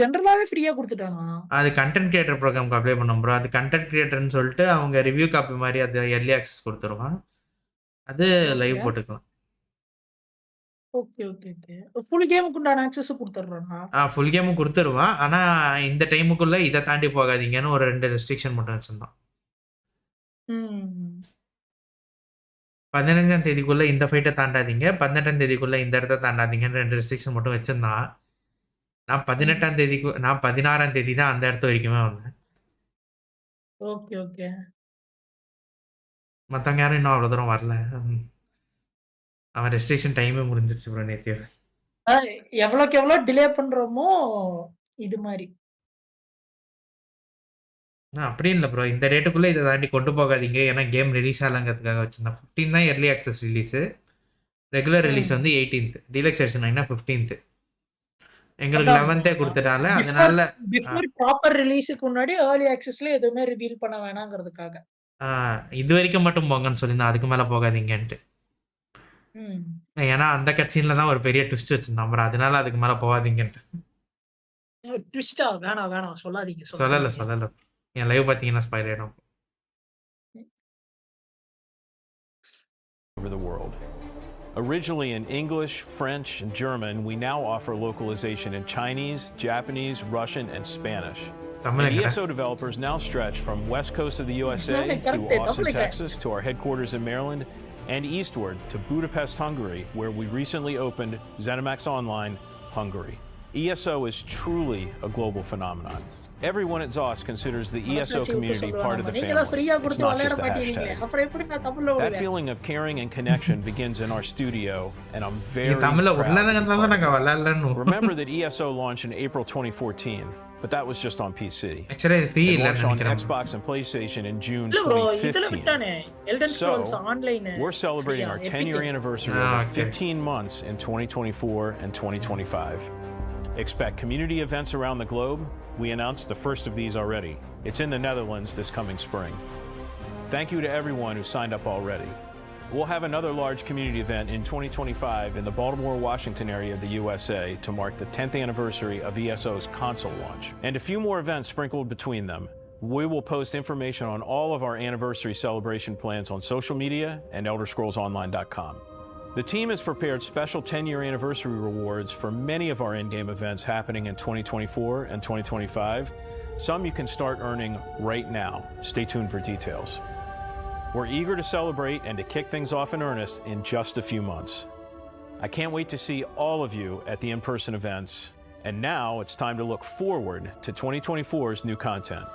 ஜெனரலாவே ஃப்ரீயா கொடுத்துட்டாங்க. அது கண்டென்ட் கிரியேட்டர் ப்ரோக்ராம்க்கு அப்ளை பண்ணோம் ப்ரோ. அது கண்டென்ட் கிரியேட்டர்னு சொல்லிட்டு அவங்க ரிவ்யூ காப்பி மாதிரி அது early access கொடுத்துருவான். அது லைவ் போட்டுக்கலாம். Okay okay okay. ஃபுல் கேமுக்கு உண்டான ஆக்சஸ் கொடுத்துறானா? ஃபுல் கேமும் கொடுத்துருவான். ஆனா இந்த டைமுக்குள்ள இதை தாண்டி போகாதீங்கன்னு ஒரு 2 ரெஸ்ட்ரிக்ஷன் மட்டும் வச்சிருந்தான். 15ஆம் தேதிக்குள்ளே இந்த ஃபைட்டை தாண்டாதீங்க, 18ஆம் தேதிக்குள்ளே இந்த இடத்த தாண்டாதீங்கன்னு 2 ரெஸ்ட்ரிக்ஷன் மட்டும் வச்சுருந்தான். நான் 18ஆம் தேதிக்கு நான் 16ஆம் தேதி தான் அந்த இடத்த வரைக்குமே வந்தேன். Okay, okay. மற்றவங்க யாரும் இன்னும் அவ்வளோ தூரம் வரல. அவன் ரெஸ்ட்ரிக்ஷன் டைமே முடிஞ்சிருச்சு ப்ரோ நேத்தியோட. எவ்வளோக்கு எவ்வளோ டிலே பண்றோமோ இது மாதிரி. அப்படி இல்லை ப்ரோ, இந்த ரேட்டுக்குள்ளே இதை தாண்டி கொண்டு போகாதீங்க. ஏன்னா கேம் ரிலீஸ் ஆகலங்கிறதுக்காக வச்சுருந்தேன். 15 தான் early access release, regular release வந்து 18th, டீலக்ஸ் வெர்ஷன் 15th. எங்களுக்கு 11th கொடுத்துட்டால, அதனால பிஃபோர் ப்ராப்பர் ரிலீஸுக்கு முன்னாடி ஏர்லி ஆக்சஸ்ல எதுவுமே ரிவீல் பண்ண வேணாங்கிறதுக்காக. இது வரைக்கும் மட்டும் போங்கன்னு சொல்லியிருந்தேன், அதுக்கு மேலே போகாதீங்கன்ட்டு. ஏன்னா அந்த கட்சீனில் தான் ஒரு பெரிய ட்விஸ்ட் வச்சிருந்தான் ப்ரோ, அதனால அதுக்கு மேலே போகாதீங்கன்ட்டு. ட்விஸ்டா? வேணாம் சொல்லாதீங்க. சொல்லலை. என் லைவ் பார்த்தீங்கன்னா ஸ்பாயில் ஆகிடும். Over the world. Originally in English, French, and German, we now offer localization in Chinese, Japanese, Russian, and Spanish. And ESO developers now stretch from west coast of the USA through Austin, Texas, to our headquarters in Maryland, and eastward to Budapest, Hungary, where we recently opened ZeniMax Online, Hungary. ESO is truly a global phenomenon. Everyone at ZOS considers the ESO community part of the family. It's not just a hashtag. That feeling of caring and connection begins in our studio, and I'm very proud. Remember that ESO launched in April 2014, but that was just on PC. It launched on Xbox and PlayStation in June 2015. So, we're celebrating our 10-year anniversary over 15 months in 2024 and 2025. Expect community events around the globe. We announced the first of these already. It's in the Netherlands this coming spring. Thank you to everyone who signed up already. We'll have another large community event in 2025 in the Baltimore, Washington area of the USA to mark the 10th anniversary of ESO's console launch. And a few more events sprinkled between them. We will post information on all of our anniversary celebration plans on social media and ElderScrollsOnline.com. The team has prepared special 10-year anniversary rewards for many of our in-game events happening in 2024 and 2025. Some you can start earning right now. Stay tuned for details. We're eager to celebrate and to kick things off in earnest in just a few months. I can't wait to see all of you at the in-person events. And now it's time to look forward to 2024's new content.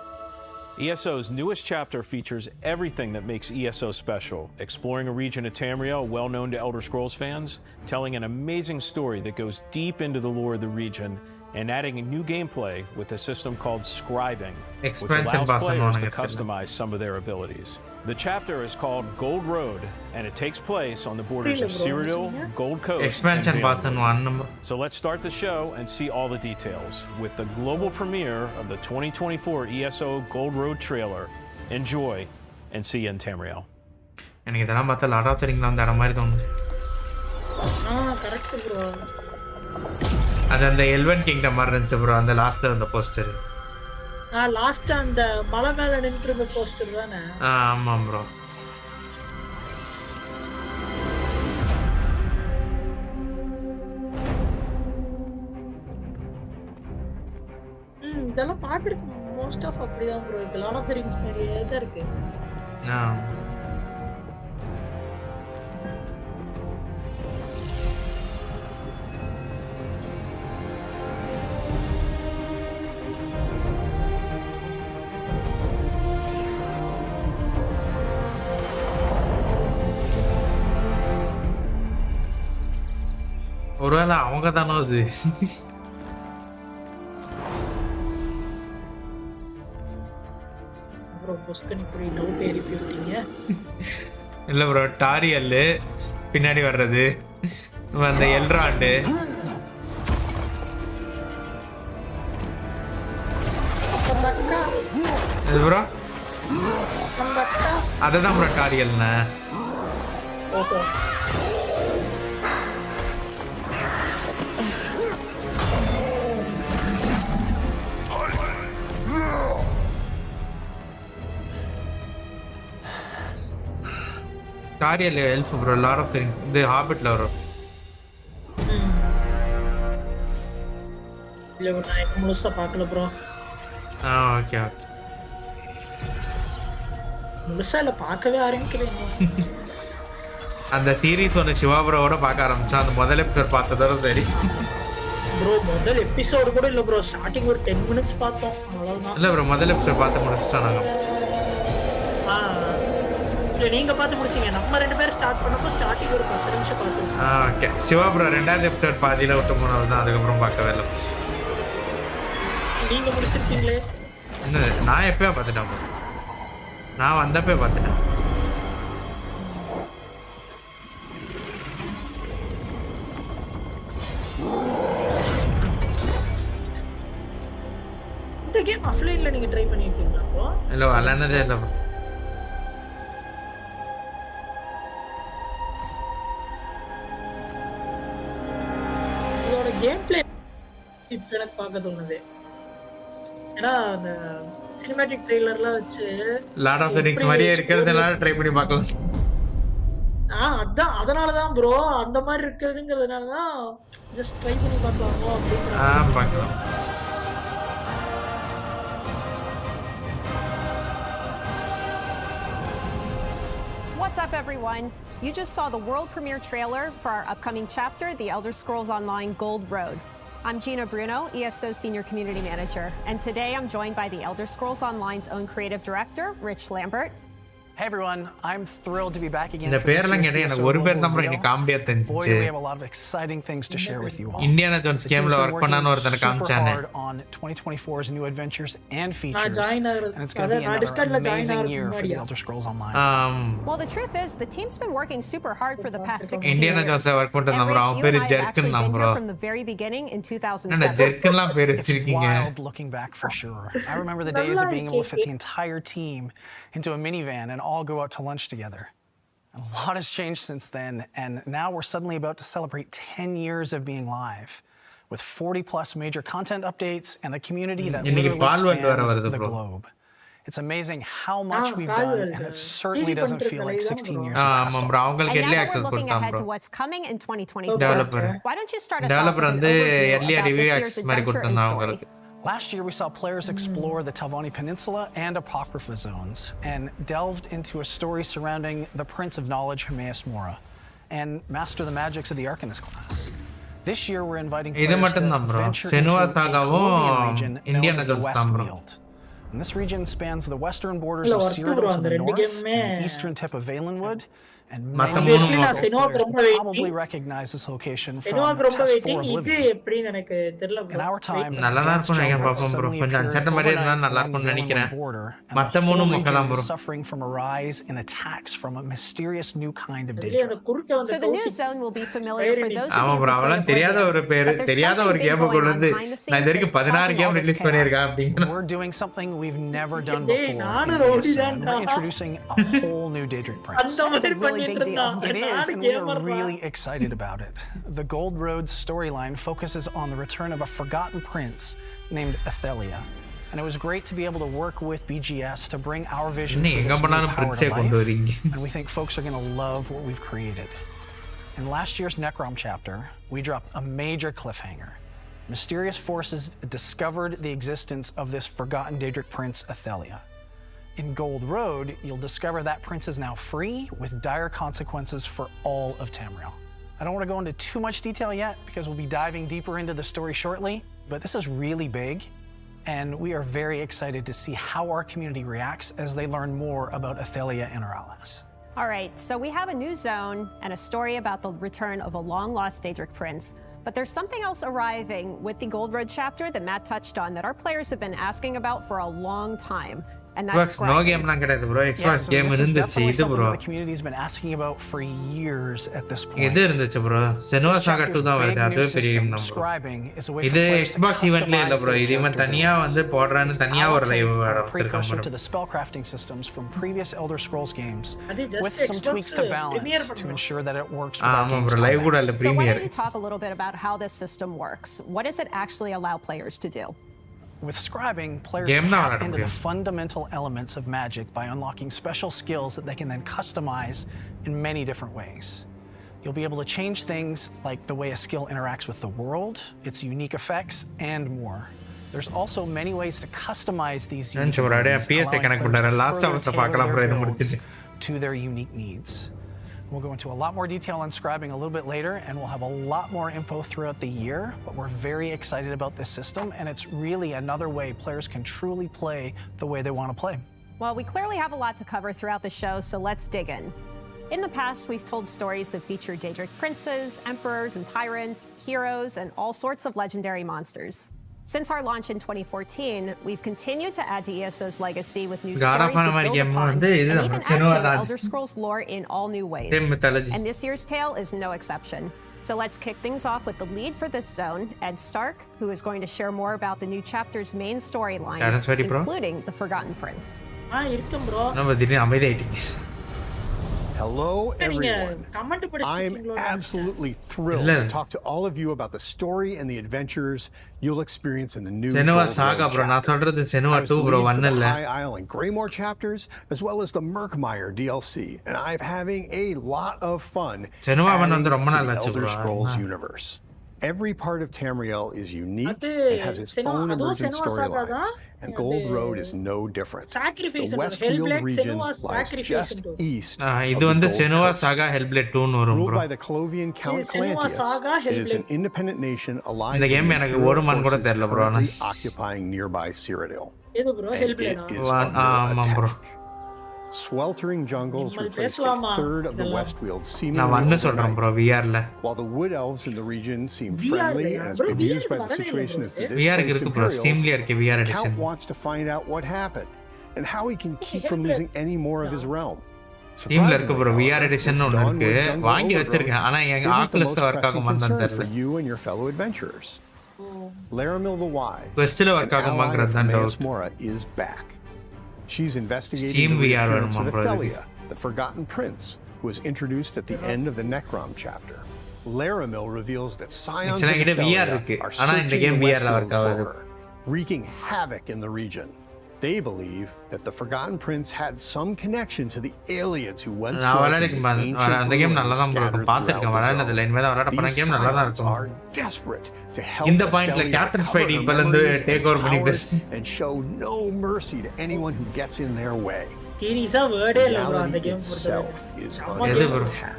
ESO's newest chapter features everything that makes ESO special, exploring a region of Tamriel well known to Elder Scrolls fans, telling an amazing story that goes deep into the lore of the region, and adding a new gameplay with a system called scribing, which allows players to customize some of their abilities. The chapter is called Gold Road, and it takes place on the borders of Cyrodiil, Gold Coast, and Valenwood. So let's start the show and see all the details with the global premiere of the 2024 ESO Gold Road trailer. Enjoy and see you in Tamriel. எனக்கு இதெல்லாம் பார்த்தா lot of திங்ல வந்து அட மாதிரி தோணுது. Correct bro. அது அந்த elven kingdom மாதிரி இருந்துச்சு ப்ரோ, அந்த லாஸ்ட்ல அந்த போஸ்டர். லாஸ்ட் அந்த மலை மேல நின்னுற போஸ்டர் தானே? ஆமா ப்ரோ. இதெல்லாம் பாத்துருக்கு மோஸ்ட் ஆஃப் அப்படிதான் ப்ரோ. இது லாட் ஆஃப் தி ரிங்ஸ் மாதிரியே தான் இருக்கு. ஒருவேளை அவங்க தானோ அது? இல்ல ப்ரோ, டாரியல் பின்னாடி வர்றது, அந்த எல்ராண்டு, ப்ரோ அதுதான் ப்ரோ டாரியல்னா. Tauriel elf bro, lot of things இந்த ஹாபிட்ல வரும். இல்ல நான் முழுசா பார்க்கல ப்ரோ. Okay okay. முழுசா இல்ல பார்க்கவே ஆரம்பிக்கல. அந்த சீரிஸ் ஒன்று சிவாபுரோட பார்க்க ஆரம்பிச்சோம். அந்த முதல் எபிசோட் பார்த்ததோட சரி. ப்ரோ முதல் எபிசோடு கூட இல்ல ப்ரோ, ஸ்டார்டிங் ஒரு 10 minutes பார்த்தோம் அவ்வளவுதான். இல்ல ப்ரோ முதல் எபிசோட் பார்த்து முடிச்சிட்டோம் நாங்க. இல்ல நீங்க பார்த்து முடிச்சீங்க, நம்ம 2 பேரும் ஸ்டார்ட் பண்ணப்போ ஸ்டார்டிங் ஒரு 10 நிமிஷம் பார்த்தோம். ஓகே. சிவா ப்ரோ 2வது எபிசோட் பாதியில விட்டு போனது தான், அதுக்கப்புறம் பார்க்கவே இல்லை. நீங்க முடிச்சிருக்கீங்களே? நான் எப்பயோ பார்த்துட்டேன் ப்ரோ, நான் வந்தப்போ பார்த்துட்டேன். இந்த கேம் ஆஃப்லைன்ல நீங்க ட்ரை பண்ணிருக்கீங்களா ப்ரோ? இல்ல விளையாடுனதே இல்ல ப்ரோ. இதோட கேம் பிளே இப்போ எனக்கு பார்க்க தோணுது. ஏன்னா அந்த சினிமேட்டிக் ட்ரெய்லர்லாம் வச்சு லார்ட் ஆஃப் தி ரிங்ஸ் மாதிரியே இருக்கிறதுனால ட்ரை பண்ணி பார்க்கலாம். அதான் அதனாலதான் ப்ரோ அந்த மாதிரி இருக்கிறதுங்கிறதுனால தான் ஜஸ்ட் ட்ரை பண்ணி பார்க்கலாமோ அப்படின்னு. பார்க்கலாம். What's up, everyone? You just saw the world premiere trailer for our upcoming chapter, The Elder Scrolls Online Gold Road. I'm Gina Bruno, ESO Senior Community Manager, and today I'm joined by The Elder Scrolls Online's own creative director, Rich Lambert. Hey everyone, I'm thrilled to be back again. இந்த பேர்லாம் கேட்டா எனக்கு ஒரு பேர் தான் bro எனக்கு காமெடியா தெரிஞ்சிச்சு. Boy, we have a lot of exciting things to share with you all. Indiana Jones கேம்ல work பண்ணான ஒருத்தன காமிச்சானே. On 2024's new adventures and features. And it's going to be another amazing year for The Elder Scrolls Online. Well, the truth is the team's been working super hard for the past 16 years. Indiana Jones work பண்றது bro, அவன் பேரு ஜெர்க்கன் நான் bro. From the very beginning in 2007. என்ன ஜெர்க்கன்லாம் பேர் வச்சிருக்கீங்க? Wild looking back for sure. I remember the days of being able to fit the entire team into a minivan and all go out to lunch together. A lot has changed since then, and now we're suddenly about to celebrate 10 years of being live, with 40 plus major content updates and a community that literally spans the globe. It's amazing how much we've done, and it certainly doesn't feel like 16 years past. And now that we're looking ahead to what's coming in 2024, why don't you start us off with an overview about this year's adventure and story? Last year, we saw players explore the Telvanni Peninsula and Apocrypha zones, and delved into a story surrounding the Prince of Knowledge, Hermaeus Mora, and master the magics of the Arcanist class. This year, we're inviting players to venture into a Colombian region known as the Westfield. And this region spans the western borders of Cyrodiil to the north, and the eastern tip of Valenwood, and many players probably recognize this location from Task 4 Oblivion. In our time, Dance Jungle suddenly appeared overnight on the border, and the whole region is suffering from a rise in attacks from a mysterious new kind of danger. So the new zone will be familiar for those of you who அவன் தெரியாத ஒரு பேர், தெரியாத ஒரு game கொண்டு வந்து நான் இது வரைக்கும் 16 கேம் ரிலீஸ் பண்ணிருக்கேன் அப்படிங்க. We're doing something we've never done before. We're introducing a whole new Daedric Prince. big deal. It is, and we are really excited about it. The Gold Road storyline focuses on the return of a forgotten prince named Athelia. And it was great to be able to work with BGS to bring our vision for this new power to life. And we think folks are going to love what we've created. In last year's Necrom chapter, we dropped a major cliffhanger. Mysterious forces discovered the existence of this forgotten Daedric prince, Athelia. In Gold Road, you'll discover that prince is now free with dire consequences for all of Tamriel. I don't want to go into too much detail yet because we'll be diving deeper into the story shortly, but this is really big, and we are very excited to see how our community reacts as they learn more about Athelia and her allies. All right, so we have a new zone and a story about the return of a long-lost Daedric prince. But there's something else arriving with the Gold Road chapter that Matt touched on that our players have been asking about for a long time. And that's no game lang kadaidu bro. Xbox game irundhuchu idu bro. The community's been asking about for years at this point. Idu irundhuchu bro. Senua Saga 2 da varudhu, adu periya game da bro. Idu Xbox event la illa bro. Idu ivan thaniya vandu podranu thaniya or live vaduthirukam bro. To the spellcrafting systems from previous Elder Scrolls games with some tweaks to balance to ensure that it works with bro. Live kuda illa premiere. So why don't you talk a little bit about how this system works? What does it actually allow players to do? With scribing, players tap into the fundamental elements of magic by unlocking special skills that they can then customize in many different ways. You'll be able to change things like the way a skill interacts with the world, its unique effects, and more. There's also many ways to customize these unique abilities, allowing players to further tailor builds to their unique needs. We'll go into a lot more detail on scribing a little bit later, and we'll have a lot more info throughout the year, but we're very excited about this system, and it's really another way players can truly play the way they want to play. Well, we clearly have a lot to cover throughout the show, so let's dig in. In the past, we've told stories that feature Daedric princes, emperors and tyrants, heroes, and all sorts of legendary monsters. Since our launch in 2014, we've continued to add to ESO's legacy with new stories that build upon, and even add to the Elder Scrolls lore in all new ways. And this year's tale is no exception. So let's kick things off with the lead for this zone, Ed Stark, who is going to share more about the new chapter's main storyline, including the Forgotten Prince. Hello, everyone. I'm absolutely thrilled to talk to all of you about the story and the adventures you'll experience in the new Senua Saga, bro. Na soldradhu Senua 2, bro. One illa. High Isle and Greymore chapters, as well as the Murkmire DLC, and I'm having a lot of fun adding to the Elder Scrolls universe. Every part of Tamriel is unique and has its own emergent storylines, and Gold Road is no different. The Westfield region lies just east of the Gold Coast. Ruled by the Clovian Count Calantheus, it is an independent nation aligned to the Imperial forces currently occupying nearby Cyrodiil. And it is under attack. Sweltering jungles replace a third of the Westfield seemingly overnight. While the wood elves in the region seem friendly and as bemused by the situation as the displaced Imperials, the Count wants to find out what happened and how he can keep from losing any more of his realm. Steamல இருக்கு bro VR edition ஒன்னு இருக்கு வாங்கி வச்சிருக்கேன் ஆனா எங்க Oculus work ஆகும் வந்தது தெரியல for you and your fellow adventurers. Laramil the Wise Questல வர்க் ஆகுமாங்கறது தான் doubt is back. She's investigating the appearance of Athelia, the Forgotten Prince, who was introduced at the end of the Necrom chapter. Laramil reveals that Scions of Athelia are searching the Westfield for her, wreaking havoc in the region. They believe that the Forgotten Prince had some connection to the aliens who once dwelt in the ancient ruins scattered throughout the zone. These Scions are desperate to help Athelia cover memories and show no mercy to anyone who gets in their way. Reality itself is under attack.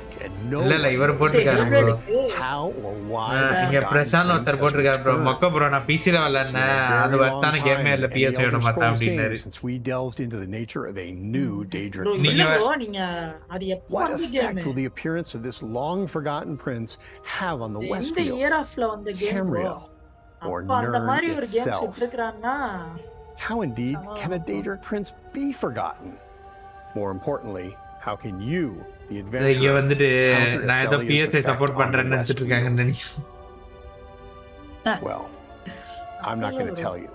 இல்ல இவர் போட்டுருக்காரு bro how or why இங்க பிரசாந்த் ஒருத்தர் போட்டுருக்காரு bro மொக்க bro நான் PC ல விளையாடுனேன் அது வர்த்தான கேமே இல்ல PS ஓட மத்த அப்படினாரு since we delved into the nature of a new Daedric what effect will the appearance of this long forgotten prince have on the Westfield, Tamriel, or Nirn itself? How indeed can a Daedric prince be forgotten? More importantly, how can you, the adventurer, இங்க வந்துட்டு நான் ஏதோ PS support பண்றேன்னு நினைச்சிட்டு இருக்காங்கன்னு நினைக்கிறேன். Well, I'm not going to tell you.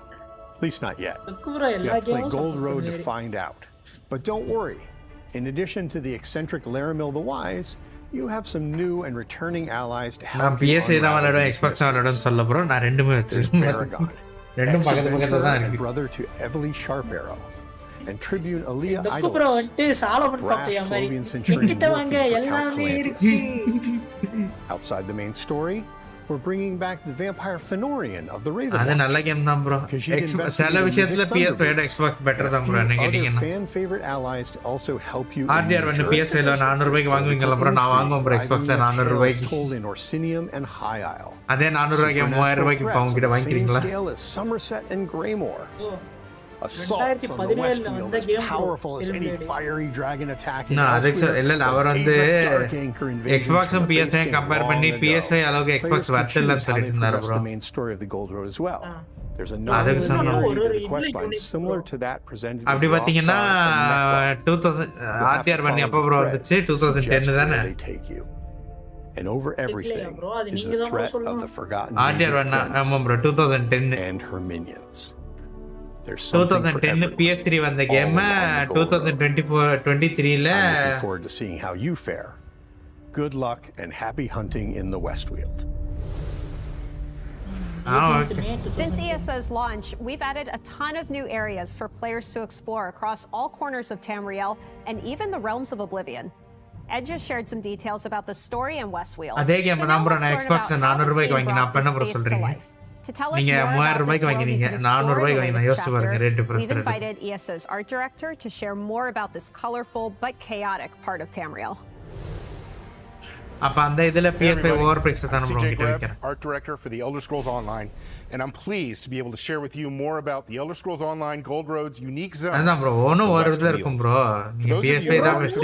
At least not yet. You have to play Gold Road to find out. But don't worry. In addition to the eccentric Laramil the Wise, you have some new and returning allies to help. நான் PS தான் விளையாடுவேன் Xbox விளையாடுவேன்னு சொல்ல bro நான் ரெண்டுமே வச்சிருக்கேன். ரெண்டும் பக்கத்து பக்கத்துல தான் இருக்கு. Brother to Evely Sharparrow. And Tribune Aaliyah Idolus, brass Clovian Centurion outside the main story, we're bringing back the vampire Fenorian of the Raven. அது நல்ல கேம் தான் bro. சில விஷயத்துல PS விட Xbox பெட்டர் தான் bro நீங்க கேட்டீங்கன்னா. Fan favorite allies to also help you. RDR வந்து PS ல 400 ரூபாய்க்கு வாங்குவீங்கல bro நான் வாங்குவேன் bro Xbox ல 400 ரூபாய்க்கு. Told in Orsinium and High Isle. அதே 400 ரூபாய்க்கு 3000 ரூபாய்க்கு பாவம் கிட்ட வாங்குறீங்களா? Scale as Somerset and Greymore. Assaults on the Westfield as powerful as any fiery dragon attack. No, இல்ல அவர் வந்து Xbox and PS கம்பேர் பண்ணி PS5 அளவுக்கு Xbox வரலன்னு சொல்லிட்டு இருந்தாரு bro. The main story of the Gold Road as well. There's another quest line similar to that presented. அப்படி பாத்தீங்கன்னா 2000 RTR பண்ணி அப்ப bro வந்துச்சு 2010 தானே. And over everything is the threat of the forgotten RTR பண்ணா ஆமா bro 2010 and her minions. 2010 PS3 வந்த game 2023 ல I'm looking forward to seeing how you fare. Good luck and happy hunting in the Westfield. Since ESO's launch, we've added a ton of new areas for players to explore across all corners of Tamriel and even the realms of Oblivion. Ed just shared some details about the story in Westfield. அதே game number நான் Xbox 400 ரூபாய்க்கு வாங்கி நான் பண்ண bro சொல்றீங்க. நீங்க 3000 ரூபாய்க்கு வாங்குனீங்க 400 ரூபாய்க்கு வாங்கி நான் யோசிச்சு பாருங்க rate difference. We've invited ESO's art director to share more about this colorful but chaotic part of Tamriel. அப்ப அந்த இதுல PS5 ஓவர் பிரைஸ் தான் I'm ப்ரோ CJ கிட்ட Greb, வைக்கிறேன். art director for the Elder Scrolls Online, and I'm pleased to be able to share with you more about the Elder Scrolls Online Gold Road's unique zone. அதான் bro ஒன்னு ஒரு இதுல இருக்கும் bro. நீங்க PS5 தான் West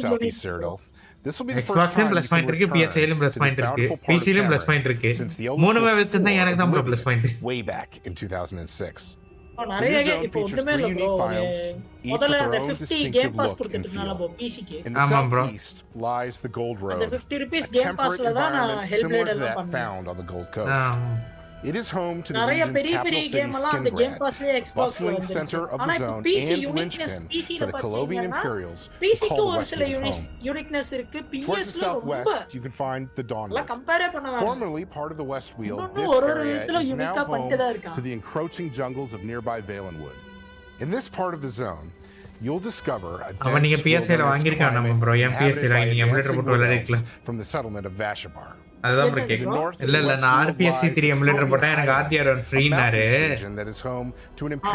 Southeast Cyrodiil. This will be the first Xbox time plus you can point இருக்கு, return PS5 plus to point this இருக்கு, bountiful part of PC லும் plus point Tamriel இருக்கு. since the Elder மூணுமே Scrolls வச்சிருந்தா எனக்கு தான் bro plus point. way back in 2006. நிறைய The new zone இப்போ features ஒண்ணுமே இல்ல 3 bro. unique biomes, each with முதல்ல their அந்த own 50 distinctive game pass look and கொடுத்துட்டாங்க feel. ப்ரோ பிசிக்கு. In the southeast lies the Gold அந்த Road, 50 rupees a game temperate பாஸ்ல தான் நான் environment ஹெல்ப் similar to எல்லாம் that பண்ணேன். found on the Gold Coast. It is home to the நிறைய region's பெரிய capital பெரிய city, கேம் எல்லாம் அந்த கேம் Skingrad, பாஸ்லயே எக்ஸ்பாக்ஸ்ல bustling வந்துருச்சு. center of ஆனா the இப்போ zone PC and uniqueness linchpin பிசில for the Colovian பாத்தீங்கன்னா Imperials who பிசிக்கு call the ஒரு சில Westfield home. யூனிக்னஸ் இருக்கு. Towards the பிஎஸ்ல ரொம்ப southwest, you can find the எல்லாம் Dawnwood. கம்பேர் பண்ண வேண்டாம். Formerly part of the Westfield, இன்னொன்னு this ஒரு area இடத்துல is now யூனிக்கா home பண்ணிட்டு தான் இருக்கான். to the encroaching jungles of nearby Valenwood. In this part of the zone, you'll discover a அவன் நீங்க dense PS5 wilderness வாங்கிருக்கான் நம்ம climate bro. N inhabited PS5 by நீங்க எமுலேட்டர் advancing போட்டு wood விளையாடிக்கலாம். elves from the settlement of Vashabar. அதுதான் bro கேக்குறேன். இல்ல இல்ல நான் RPSC3 எமுலேட்டர் போட்டா எனக்கு RTR1 ஃப்ரீனாரு.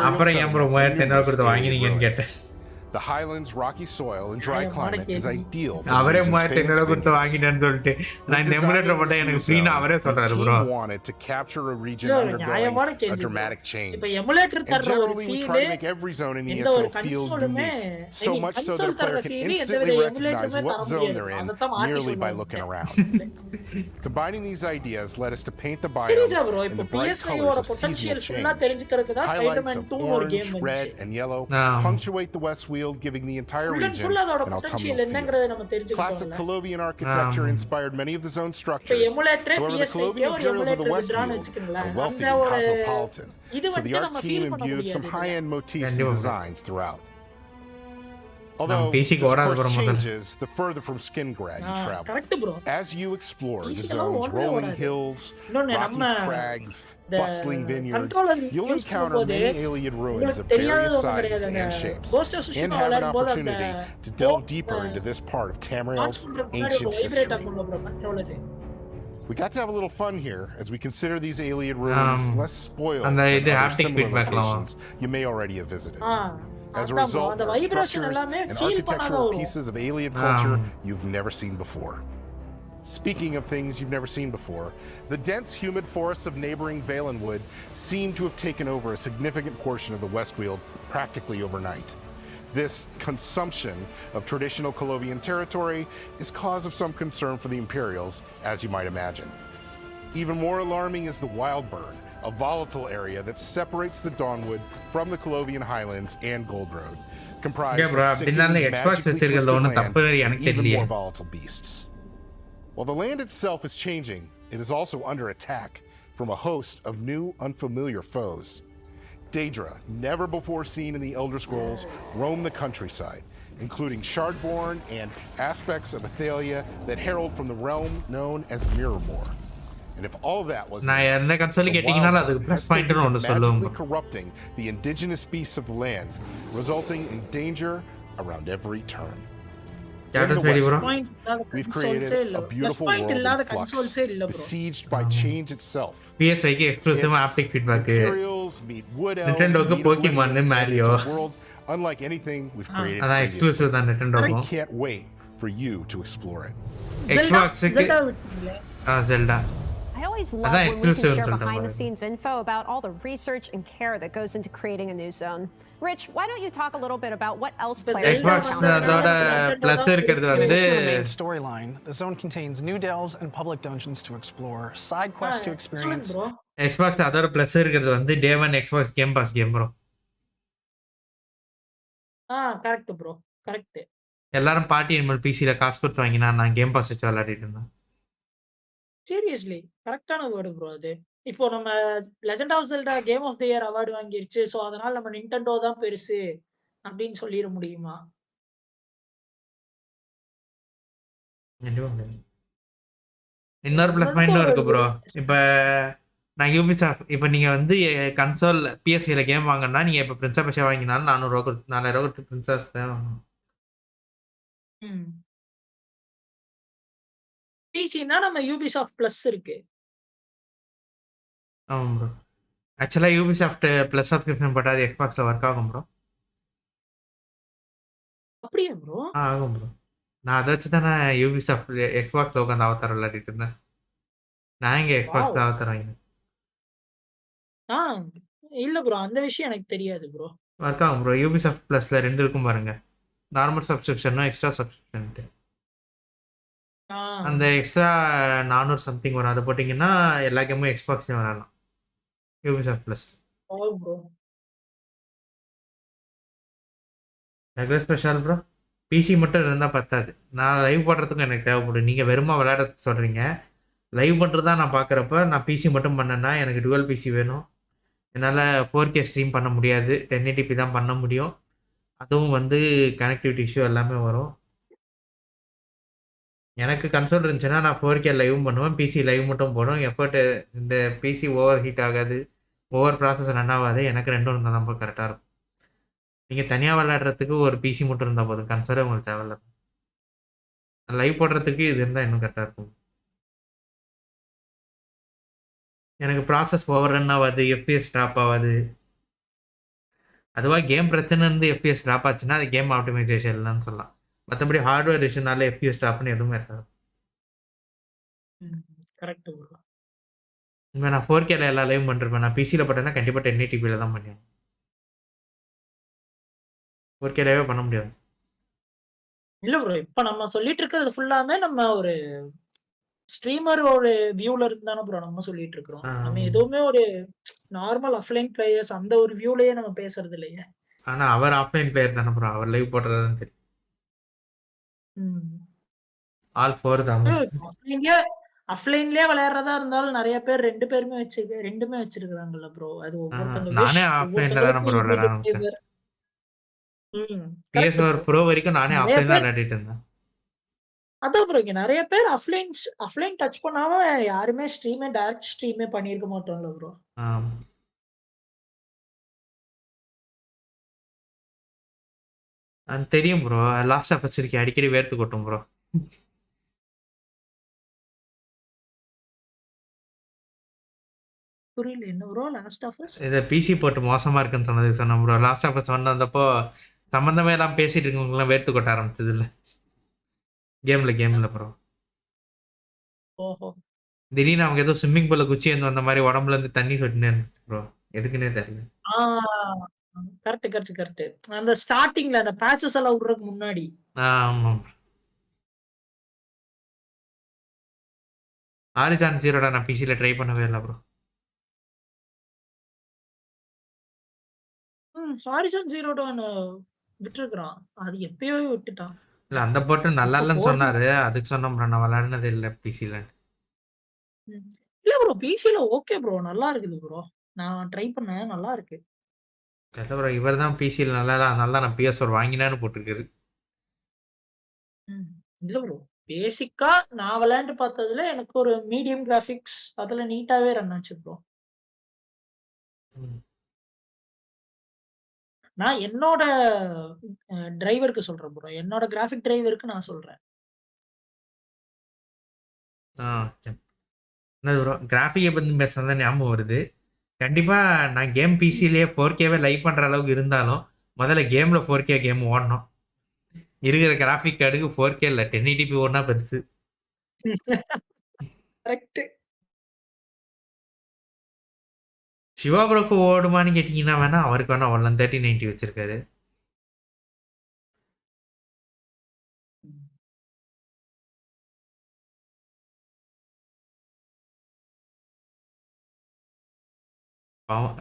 அப்புறம் ஏன் ப்ரோ 3500 கொடுத்து வாங்கினீங்கன்னு கேட்டேன். The highlands' rocky soil and dry climate is ideal for அவரே the region's 3500 famous கொடுத்து vineyards. வாங்கினேன்னு சொல்லிட்டு நான் இந்த எமுலேட்டர் போட்டா எனக்கு ஃப்ரீனா அவரே The சொல்றாரு team bro. wanted to capture a region இல்ல, undergoing நியாயமான a கேள்வி. dramatic change. இப்ப எமுலேட்டர் And தர்ற ஒரு generally, we try to feel make every zone in எந்த ஒரு ESO feel கன்சோலுமே unique, so much so that a player can எந்த instantly வித recognize எமுலேட்டருமே what தர zone முடியாது. they're in அதத்தான் மாத்தி merely by சொல்லுவாங்க. looking around. Combining these ideas led us to paint the தெரியுதா biomes ப்ரோ in இப்போ the bright PS5 colors ஓட of பொட்டன்ஷியல் seasonal ஃபுல்லா change. தெரிஞ்சுக்கிறதுக்கு தான் Highlights ஸ்பைடர்மேன் of 2 ஒரு orange, கேம் red, வந்துச்சு. and yellow punctuate the Westfield, giving the entire full and region full அதோட an potential autumnal feel. என்னங்கறத நம்ம Classic தெரிஞ்சுக்கிட்டோம்ல. Colovian architecture inspired many of the zone இப்போ structures. Emulator However, the PS5 Colovian ஒரு Imperials of the emulator Westfield விட்றான்னு are வெச்சுக்கங்களேன். wealthy அந்த and ஒரு cosmopolitan, இது so the வந்து art நம்ம team feel பண்ண imbued some முடியாது. high-end motifs and கண்டிப்பா. designs throughout. Although PC this, க்கு of ஓடாது course, ப்ரோ முதல்ல. changes the further from Skingrad you travel. Correct bro. As you explore the PC எல்லாம் zone's ஓடவே rolling ஓடாது. hills, இன்னொன்னு rocky நம்ம crags, இந்த bustling vineyards, controller you'll use encounter பண்ணும்போது many alien ruins உங்களுக்கு of தெரியாதது various ஒண்ணும் sizes கிடையாதுங்க. and shapes, Ghost of and Tsushima have an விளையாடும்போது அந்த opportunity to delve deeper into this part of Tamriel's ancient vibrate history. ஆகும்ல bro controller. We got to have a little fun here as we consider these alien ruins less spoiled அந்த than இது other haptic similar feedback லாம் locations you may already have visited. As a அதான் bro, result, அந்த there are vibration structures எல்லாமே and feel பண்ணாத architectural வரும். pieces of alien culture you've never seen before. Speaking of things you've never seen before, the dense, humid forests of neighboring Valenwood seem to have taken over a significant portion of the Westfield practically overnight. This consumption of traditional Colovian territory is cause of some concern for the Imperials, as you might imagine. Even more alarming is the Wildburn, a volatile area that separates the Dawnwood from the Colovian Highlands and Gold Road, comprised Yeah, bro, of அப்படினால sickening, Xbox magically வச்சிருக்கிறதுல twisted ஒண்ணும் land தப்பு and எனக்கு even தெரியலையே. more volatile beasts. While the land itself is changing, it is also under attack from a host of new, unfamiliar foes. Daedra, never before seen in the Elder Scrolls, roam the countryside, including Shardborn and aspects of Athalia that herald from the realm known as Mirrormore. And if all of that wasn't நான் எந்த console கேட்டிங்கனாலும் அதுக்கு plus பாயிண்ட்னு ஒன்னு சொல்லுவோம். magically corrupting the indigenous beasts of the land, resulting in danger around every turn. In the West, we've created a beautiful world in flux, besieged by change itself. PS5 க்கு exclusive haptic feedback. Imperials meet wood elves, Nintendoக்கு meet Pokemon, Oblivion, and Mario. it's a world unlike anything we've created அதான் exclusive தான் previously. Nintendoக்கு. I can't wait for you to explore it. Xbox-க்கு Zelda. I always love when we can share behind-the-scenes info about all the research and care that goes into creating a new zone. Rich, why don't you talk a little bit about what else players Xbox அதோட plus இருக்கிறது வந்து main storyline. The zone contains new delves and public dungeons to explore, side quests to experience. Xbox அதோட plus இருக்கிறது வந்து Day 1 Xbox Game Pass game bro. Correct bro correct. எல்லாரும் party animal பிசில காசு கொடுத்து வாங்கினா நான் கேம் பாஸ் வச்சு விளையாடிட்டு இருந்தேன். சீரியஸ்லி கரெக்டான வேர்டு ப்ரோ அது. இப்போ நம்ம Legend of Zelda game of the year award வாங்கிருச்சு. சோ அதனால நம்ம நிண்டெண்டோ தான் பெருசு அப்படின்னு சொல்லிர முடியுமா? இன்னொரு ப்ளஸ் பாயிண்ட்டும் இருக்கு ப்ரோ. இப்போ நான் யூபிசாஃப்ட் இப்போ நீங்கள் வந்து கன்சோல் பிஎஸ்சியில் கேம் வாங்கினா நீங்கள் இப்போ பிரின்ஸ் ஆஃப் ஏஷியா வாங்கினாலும் 4000 கொடுத்து பிரின்ஸ் ஆஃப் தான் வாங்கணும். பிசினா நம்ம யூபிசாஃப்ட் பிளஸ் இருக்கு. ஆமாம் ப்ரோ. ஆக்சுவலாக யூபிசாஃப்ட் ப்ளஸ் சப்ஸ்கிரிப்ஷன் போட்டால் அது எக்ஸ்பாக்ஸில் ஒர்க் ஆகும் ப்ரோ. அப்படியே ப்ரோ? ஆகும் ப்ரோ. நான் அத வச்சு தானே யூபிசாஃப்ட் எக்ஸ்பாக்ஸ்ல உட்காந்து அவதார் விளையாடிட்டு இருந்தேன். நான் எங்க எக்ஸ்பாக்ஸ்ல வாவ்! அவதார் வாங்கினேன். ஆ இல்ல ப்ரோ. அந்த விஷயம் எனக்கு தெரியாது ப்ரோ. ஒர்க் ஆகும் ப்ரோ. யூபிசாஃப்ட் ப்ளஸ்ல 2 இருக்கும் பாருங்க. நார்மல் சப்ஸ்கிரிப்ஷனும் எக்ஸ்ட்ரா சப்ஸ்கிரிப்ஷன்ட்டு. ஆ. அந்த எக்ஸ்ட்ரா 400 சம்திங் வரும். அத போட்டீங்கன்னா எல்லா கேமும் எக்ஸ்பாக்ஸ்லயும் விளையாடலாம். Ubisoft plus. Wow bro. Regular special bro. PC மட்டும் இருந்தா பத்தாது. நான் லைவ் போடுறதுக்கும் எனக்கு தேவைப்படும். நீங்க வெறுமா விளையாடுறதுக்கு சொல்றீங்க. லைவ் பண்றதா நான் பார்க்குறப்ப நான் பிசி மட்டும் பண்ணேன்னா எனக்கு டுவல் பிசி வேணும். என்னால 4K ஸ்ட்ரீம் பண்ண முடியாது. 1080p தான் பண்ண முடியும். அதுவும் வந்து கனெக்டிவிட்டி இஷ்யூ எல்லாமே வரும். எனக்கு கன்சோல் இருந்துச்சுன்னா நான் 4K லைவும் பண்ணுவேன். பிசி லைவ் மட்டும் போடும். எஃபர்ட் இந்த பிசி ஓவர் ஹீட் ஆகாது. ஓவர் ப்ராசஸ் ரன் ஆகாது. எனக்கு 2 இருந்தால் தான் கரெக்டாக இருக்கும். நீங்கள் தனியாக விளையாடுறதுக்கு ஒரு பிசி மட்டும் இருந்தால் போதும். கன்சோலே உங்களுக்கு தேவையில்ல. லைவ் போடுறதுக்கு இது இருந்தால் இன்னும் கரெக்டாக இருக்கும். எனக்கு ப்ராசஸ் ஓவர் ரன் ஆகாது. எஃப்பிஎஸ் ட்ராப் ஆகாது. அதுவாக கேம் பிரச்சனை இருந்து எஃப்பிஎஸ் ட்ராப் ஆச்சுன்னா அது கேம் ஆப்டிமைசேஷன்லாம் சொல்லலாம். மற்றபடி ஹார்ட்வேர் இஷ்யூனால எஃப்பிஎஸ் ட்ராப்னு எதுவுமே இருக்காது. Correct bro. இப்போ நான் 4Kல எல்லா லைவும் பண்ணிருப்பேன். நான் பிசியில் போட்டேன்னா கண்டிப்பாக 1080pல தான் பண்ணுவேன். 4Kலவே பண்ண முடியாது. இல்ல ப்ரோ. இப்ப நம்ம சொல்லிட்டு இருக்கிறது ஃபுல்லாமே நம்ம ஒரு ஸ்ட்ரீமர் ஒரு வியூல இருந்து தானே ப்ரோ நம்ம சொல்லிட்டு இருக்கிறோம். நம்ம எதுவுமே ஒரு நார்மல் ஆஃப்லைன் பிளேயர்ஸ் அந்த ஒரு வியூலயே நம்ம பேசுறது இல்லையே. ஆனா அவர் ஆஃப்லைன் பிளேயர் தானே ப்ரோ. அவர் லைவ் போடுறதுன்னு தெரியும். ஆல் 4 தான். ஆஃப்லைன்லயே விளையாடுறதா இருந்தாலும் நிறைய பேர் 2 பேருமே ரெண்டுமே வச்சிருக்காங்கல்ல ப்ரோ. அது ஒவ்வொருத்தங்க விஷ் நானே ஆஃப்லைன்ல தானே ஒவ்வொருத்தங்களுக்கும் ப்ரோ விளையாட இன்டிவிஜுவல் ஆரம்பிச்சேன். Favour. Correct PS4 bro. Bro வரைக்கும் நானே நிறைய ஆஃப்லைன் தான் பேர் விளையாடிட்டு இருந்தேன். அதான் ப்ரோ. இங்க நிறைய பேர் ஆஃப்லைன் டச் பண்ணாம யாருமே டைரக்ட் ஸ்ட்ரீமே பண்ணியிருக்க மாட்டோம்ல ப்ரோ. தெரியும் ப்ரோ. லாஸ்ட் ஆஃப் அஸ் இருக்கே அடிக்கடி வேர்த்து கொட்டும் ப்ரோ. புரியல என்ன ப்ரோ லாஸ்ட் ஆஃப் அஸ்? இதை பிசி போட்டு மோசமா இருக்குன்னு சொன்னதுக்கு சொன்னேன் ப்ரோ. லாஸ்ட் ஆஃப் அஸ் வந்தப்போ சம்மந்தமே எல்லாம் பேசிட்டு இருக்கவங்கலாம் வேர்த்து கொட்ட ஆரம்பிச்சது இல்லை கேம்ல ப்ரோ. ஓஹோ. திடீர்னு அவங்க ஏதோ ஸ்விம்மிங் பூல்ல குச்சி இருந்து வந்த மாதிரி உடம்புல இருந்து தண்ணி சொட்டுனே இருந்துச்சு ப்ரோ. எதுக்குன்னே தெரியல. கரெக்ட். அந்த ஸ்டார்டிங்ல அந்த பேட்சஸ் எல்லாம் விடுறதுக்கு முன்னாடி. ஆமா. ஹாரிசான் ஜீரோட நான் பிசில ட்ரை பண்ணவே இல்லை ப்ரோ. ஹாரிசான் ஜீரோ டான் விட்டுருக்கான். அது எப்பயோ விட்டுட்டான். இல்ல அந்த போட்டு நல்லா இல்லைன்னு சொன்னாரு. அதுக்கு சொன்னோம் ப்ரோ. நான் விளையாடினது இல்லை பிசில. இல்ல ப்ரோ. பிசில okay bro. நல்லா இருக்குது ப்ரோ. நான் ட்ரை பண்ணேன். நல்லா இருக்கு. தெரியல ப்ரோ. இவர் தான் பிசியில் நல்லா இல்லை. அதனால தான் நான் PS4 வாங்கினான்னு போட்டிருக்காரு. இல்ல ப்ரோ. பேசிக்கா நான் விளையாண்டு பார்த்ததுல எனக்கு ஒரு மீடியம் கிராபிக்ஸ் அதுல நீட்டாவே ரன் ஆச்சு ப்ரோ. நான் என்னோட டிரைவருக்கு சொல்றேன் ப்ரோ. என்னோட கிராபிக் டிரைவருக்கு நான் சொல்றேன். என்னது ப்ரோ கிராஃபிக்கை பற்றி பேசுறது தான் ஞாபகம் வருது. கண்டிப்பாக நான் கேம் பிசிலேயே 4Kவே லைவ் பண்ணுற அளவுக்கு இருந்தாலும் முதல்ல கேமில் 4K கேம் ஓடணும். இருக்கிற கிராஃபிக் கார்டுக்கு 4K இல்லை 1080p ஓடினா பெருசு. கரெக்ட். சிவா ப்ரோக்கு ஓடுமான்னு கேட்டிங்கன்னா வேணா அவருக்கு வேணா ஓடலாம். 3090 வச்சிருக்காரு.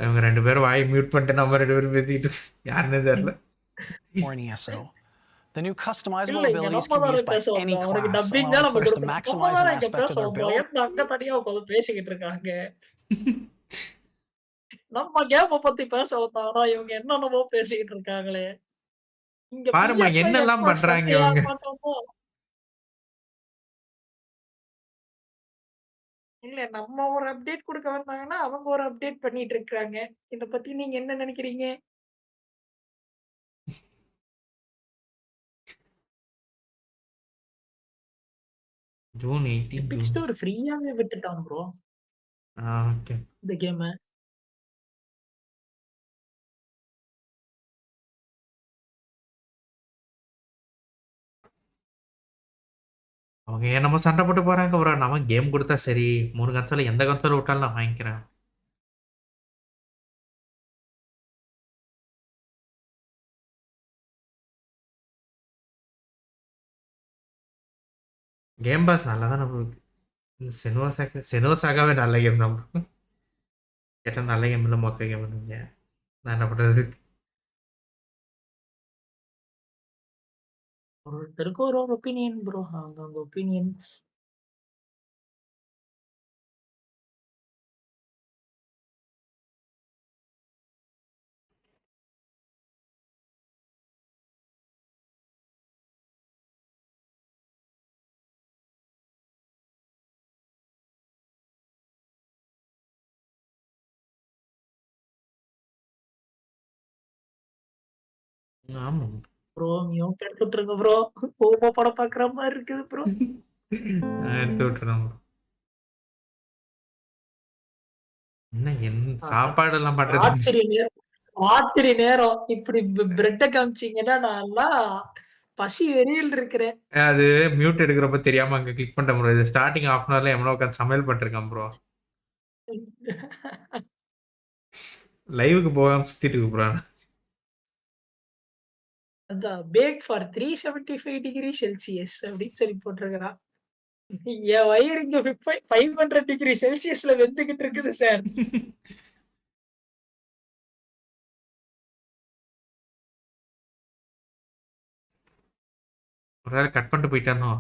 இவங்க 2 பேரும் வாயை மியூட் பண்ணிட்டு நம்ம 2 பேரும் பேசிக்கிட்டு யாருன்னு தெரியல. Or an ESO. The new customizable abilities can be used by any class, allowing players to maximize an aspect of their build. அங்க தனியா உட்கார்ந்து பேசிக்கிட்டு இருக்காங்க. நம்ம கேம பத்தி பேச வந்தாங்கன்னா இவங்க என்னென்னமோ பேசிக்கிட்டு இருக்காங்களே. இங்க பாருமா PS5 என்னெல்லாம் Xbox பண்றாங்க சண்டையா இவங்க. மாட்டோமோ? இல்ல நம்ம ஒரு அப்டேட் குடுக்க வந்தாங்கன்னா அவங்க ஒரு அப்டேட் பண்ணிட்டு இருக்காங்க. இத பத்தி நீங்க என்ன நினைக்கிறீங்க? June 18 Epic June. ஸ்டோர் ஃப்ரீயாவே விட்டுட்டான் ப்ரோ. ஓகே. இந்த கேம. அவங்க என்னமோ சண்டை போட்டு போறாங்க ப்ரோ. நம்ம கேம் கொடுத்தா சரி, 3 கன்சோல் எந்த கன்சோல் விட்டாலும் நான் வாங்கிக்கிறேன். கேம் பாஸ் நல்லா தானே போகுது. இந்த செனோசாகாவே நல்ல கேம் தான் ப்ரோ. கேட்டால் நல்ல கேம் இல்லை, மொக்க கேம் இல்லைங்க. நான் என்ன பண்ணுறது? ஒருத்தருக்கு ஒரு ஒப்பீனியன் ப்ரோ. அவங்க ஒப்பீனியன்ஸ். ஆமாம் ப்ரோ மியூட் எடுத்து விட்டுருங்க ப்ரோ. ஓபோ படம் பார்க்குற மாதிரி இருக்குது ப்ரோ. எடுத்து விட்டுறோம். என்ன சாப்பாடெல்லாம் பண்றது? ராத்திரி நேரம் இப்படி பிரெட்டை காமிச்சிங்கன்னா நான் பசி வெறியில் இருக்கிறேன். அது மியூட் எடுக்கிறப்ப தெரியாம அங்க கிளிக் பண்ண முடியாது. ஸ்டார்டிங் ஹாஃப் அன் ஹவர்ல எவ்வளோ உட்காந்து சமையல் பண்ணிருக்கான் ப்ரோ. லைவுக்கு போகாம சுத்திட்டு இருக்கு ப்ரோ. அதான் பேக் ஃபார் 375 டிகிரி செல்சியஸ் அப்படின்னு சொல்லி போட்டிருக்கிறான். என் வயிறு இங்க 500 டிகிரி செல்சியஸ்ல வெந்துகிட்டு இருக்குது சார். ஒரு வேளை கட் பண்ணிட்டு போயிட்டானோ?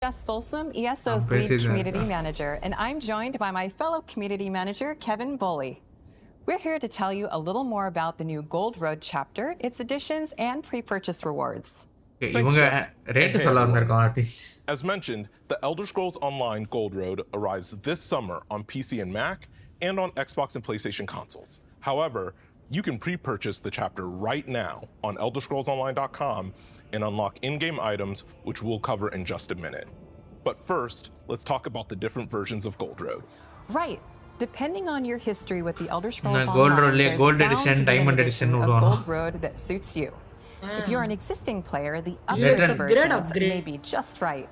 Jess Folsom, ESO's lead community manager, and I'm joined by my fellow community manager, Kevin Bully. We're here to tell you a little more about the new Gold Road chapter, its additions, and pre-purchase rewards. As mentioned, the Elder Scrolls Online Gold Road arrives this summer on PC and Mac, and on Xbox and PlayStation consoles. However, you can pre-purchase the chapter right now on elderscrollsonline.com and unlock in-game items, which we'll cover in just a minute. But first, let's talk about the different versions of Gold Road. Right. Depending on your history with the Elder Scrolls Online, there's Gold bound edition, to be an Diamond edition edition of Gold Road that suits you. If you're an existing player, the upgraded versions may be just right.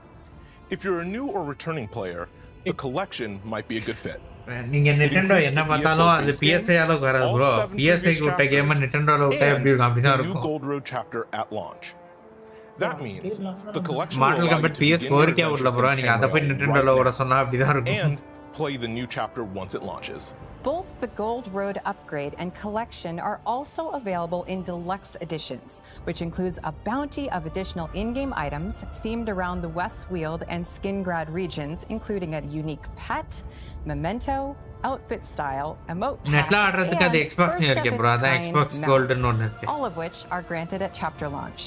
If you're a new or returning player, the collection might be a good fit. நீங்க Nintendo என்ன பார்த்தாலும் அது PS5 அளவுக்கு வராது bro. PS5 க்கு விட்ட game Nintendoல விட்டா எப்படி இருக்கும்? அப்படிதான் இருக்கும். New Gold Road chapter at launch. That means the collection Mortal Kombat PS4 க்கே வரல ப்ரோ. நீங்க அத போய் Nintendoல ஓட சொன்னா அப்படிதான் இருக்கும். And play the new chapter once it launches. Both the Gold Road upgrade and collection are also available in deluxe editions, which includes a bounty of additional in-game items themed around the Westweald and Skingrad regions, including a unique pet, memento, outfit style, emote pack, and first of its kind mount, all of which are granted at chapter launch.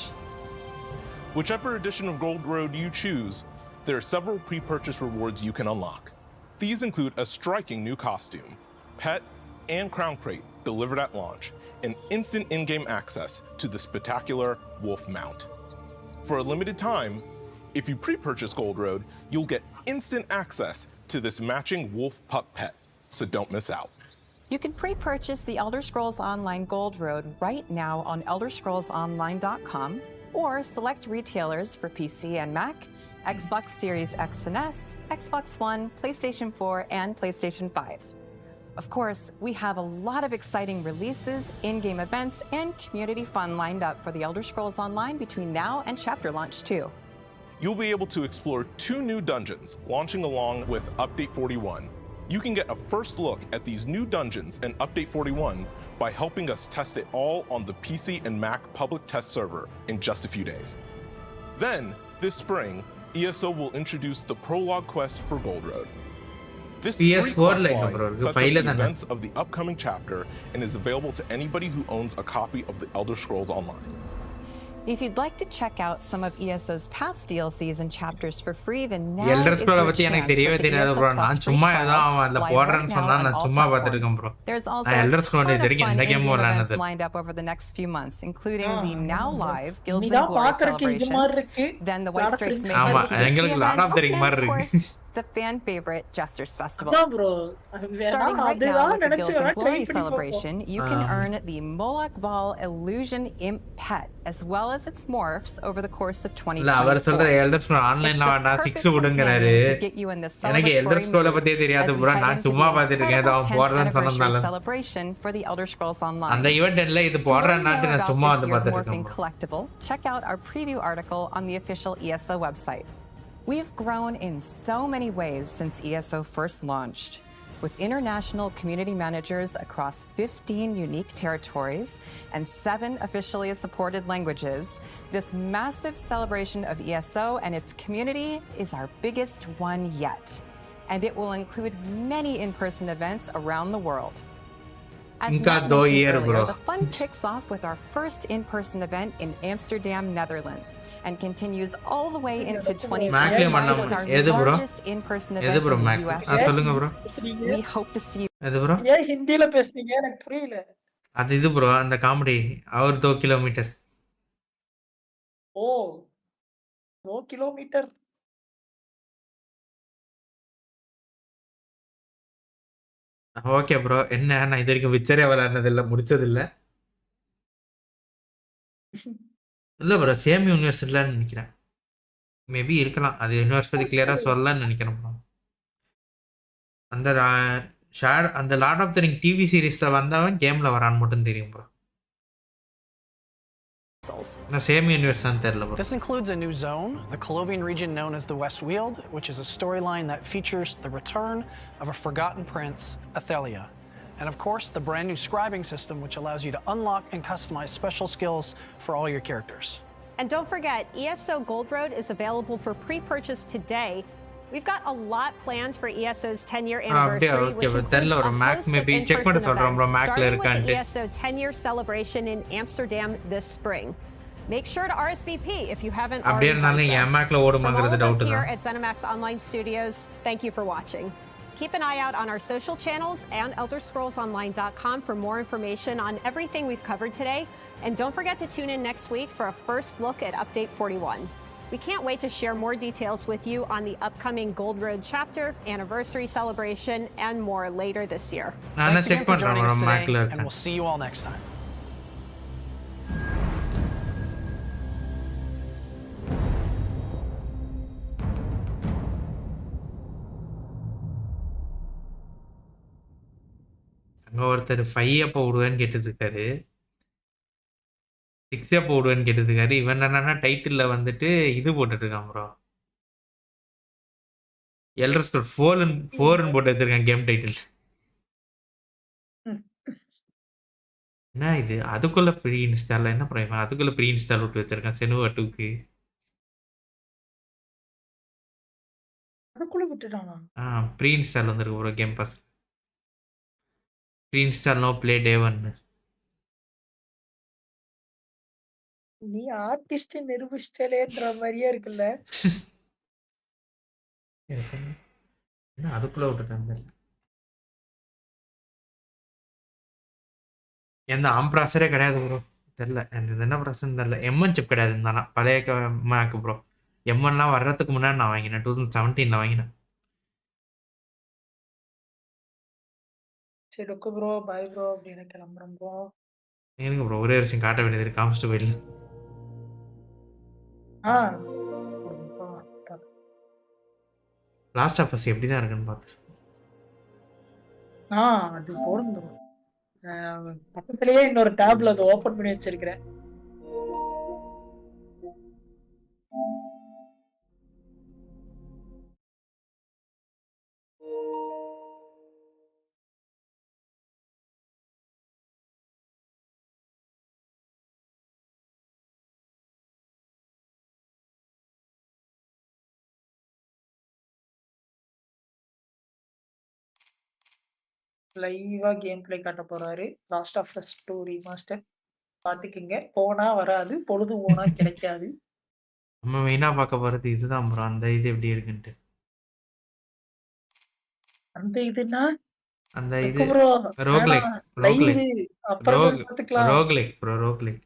Whichever edition of Gold Road you choose, there are several pre-purchase rewards you can unlock. These include a striking new costume, pet, and crown crate delivered at launch, and instant in-game access to the spectacular wolf mount. For a limited time, if you pre-purchase Gold Road, you'll get instant access to this matching wolf pup pet, so don't miss out. You can pre-purchase the Elder Scrolls Online Gold Road right now on elderscrollsonline.com or select retailers for PC and Mac, Xbox Series X and S, Xbox One, PlayStation 4, and PlayStation 5. Of course, we have a lot of exciting releases, in-game events, and community fun lined up for the Elder Scrolls Online between now and chapter launch too. You'll be able to explore 2 new dungeons launching along with Update 41. You can get a first look at these new dungeons and Update 41 by helping us test it all on the PC and Mac public test server in just a few days. Then, this spring, ESO will introduce the prologue quest for Gold Road. This free quest line sets up the events of the upcoming chapter and is available to anybody who owns a copy of the Elder Scrolls Online. If you'd like to check out some of ESO's past DLCs and chapters for free, then now Elder is Scrolls your பத்தி எனக்கு chance தெரியவே with the தெரியாது ESO bro. Plus நான் free சும்மா trial ஏதோ அவன் அதுல live போடுறேன்னு right now சொன்னா on நான் all சும்மா platforms. பார்த்துருக்கேன் ப்ரோ. There's also நான் a Elder Scrolls ton இது of வரைக்கும் fun எந்த in-game கேமும் events விளையாடுனது. lined up over the next few months, including the now live Guilds and இதான் Glory பாக்குறதுக்கு இது celebration, மாதிரி இருக்கு. then the White Strix ஆமா, Mayhem எங்களுக்கு PvP lord event, of the ring and மாதிரி of இருக்கு. course, the fan favorite Jester's Festival. அதான் bro. Starting right now அதுதான் with the Guilds நினைச்சேன் and ட்ரை Glory பண்ணி பார்ப்போம். celebration, you can earn the Moloch Ball Illusion Imp Pet, as well as its morphs over the course of 2024. இல்ல அவர் சொல்ற elder scroll ஆன்லைன்ல வேண்டாம் 6 விடுங்கறாரு. எனக்கு elder ஸ்க்ரோல பத்தியே தெரியாது bro. நான் சும்மா பார்த்துட்டு இருக்கேன். அது போறேன்னு சொன்னதால. Celebration for the Elder Scrolls Online. அந்த ஈவென்ட் இல்ல இது போறேன்னாட்டு நான் சும்மா வந்து பார்த்துட்டு இருக்கேன். Collectible. Check out our preview article on the official ESO website. We've grown in so many ways since ESO first launched. With international community managers across 15 unique territories and 7 officially supported languages, this massive celebration of ESO and its community is our biggest one yet. And it will include many in-person events around the world. As Matt mentioned earlier, the fun kicks off with our first in-person event in Amsterdam, Netherlands, and continues all the way into 2020 with our largest in-person event in the US. We hope to see you. ஏன் ஹிந்தில பேசுனீங்க எனக்கு புரியல. அது இது bro அந்த comedy அவர் 2 kilometre. ஓ 2 kilometre. Okay bro என்ன நான் இது வரைக்கும் விச்சரே விளையாடுனதில்ல முடிச்சதில்ல இல்ல ப்ரோ சேம் யூனிவர்சிட்டிலன்னு நினைக்கிறேன் மேபி இருக்கலாம் அது யூனிவர்ஸ் பற்றி கிளியராக சொல்லலான்னு நினைக்கிறேன் ப்ரோ அந்த அந்த lord of the ring TV சீரீஸில் வந்தவன் கேமில் வரான்னு மட்டும் தெரியும் bro Same universe. This includes a new zone, the Colovian region known as the West Weald, which is a storyline that features the return of a forgotten prince, Athelia. And of course, the brand new scribing system, which allows you to unlock and customize special skills for all your characters. And don't forget, ESO Gold Road is available for pre-purchase today. We've got a lot planned for ESO's 10-year anniversary, which includes a host of in-person events, starting with the ESO 10-year celebration in Amsterdam this spring. Make sure to RSVP if you haven't already done so. From all of us here at ZeniMax Online Studios, thank you for watching. Keep an eye out on our social channels and ElderScrollsOnline.com for more information on everything we've covered today. And don't forget to tune in next week for a first look at Update 41. We can't wait to share more details with you on the upcoming Gold Road chapter, anniversary celebration, and more later this year. Thanks again for joining us today, and we'll see you all next time. அங்கே ஒருத்தர் 5 அப்போ விடுவேன்னு கேட்டுருக்காரு 6 அப்போ விடுவேன்னு கேட்டுருக்காரு இவன் என்னன்னா டைட்டிலில் வந்துட்டு இது போட்டுட்ருக்கான் bro elder scroll 4ன்னு போட்டு வச்சிருக்கான் கேம் டைட்டில் என்ன இது அதுக்குள்ளே ப்ரீ இன்ஸ்டாலில் என்ன ப்ரோ அதுக்குள்ளே ப்ரீ இன்ஸ்டால் விட்டு வச்சிருக்கான் செனுவா 2க்கு ப்ரீ இன்ஸ்டால் வந்துருக்கு bro game pass Install no play day 1 நீ ஆர்டிஸ்ட் நிரூபிச்சிட்டேன்ற மாதிரியே இருக்குல்ல என்ன அதுக்குள்ள விட்டுட்டாங்க எந்த ஆம் ப்ராசரே கிடையாது ப்ரோ தெரியல இது என்ன ப்ராசர் தெரியல எம்என் சிப் கிடையாது இருந்தானா பழைய மேக் ப்ரோ எம்என்லாம் வர்றதுக்கு முன்னாடி நான் வாங்கினேன் 2017 வாங்கினேன் சரி ஓகே ப்ரோ பை ப்ரோ அப்படின்னு கிளம்புறோம் ப்ரோ ஏனுங்க ப்ரோ ஒரே விஷயம் காட்ட வேண்டியது இருக்கு காமிச்சிட்டு போயிடல லாஸ்ட் ஆஃப் அஸ் எப்படி தான் இருக்குன்னு பார்த்து அது போடுங்க பக்கத்துலயே இன்னொரு டேப்ல அதை ஓபன் பண்ணி வச்சிருக்கிறேன் லைவா கேம் பிளே காட்ட போறாரு லாஸ்ட் ஆஃப் அஸ் 2 ரீமாஸ்டர் பாத்துக்கிங்க போனா வராது பொழுது போனா கிடைக்காது நம்ம மெயினா பார்க்க போறது இதுதான் ப்ரோ அந்த இது எப்படி இருக்குன்னு அந்த இதுனா அந்த இது ரோக்லைக் ப்ரோ ரோக்லைக்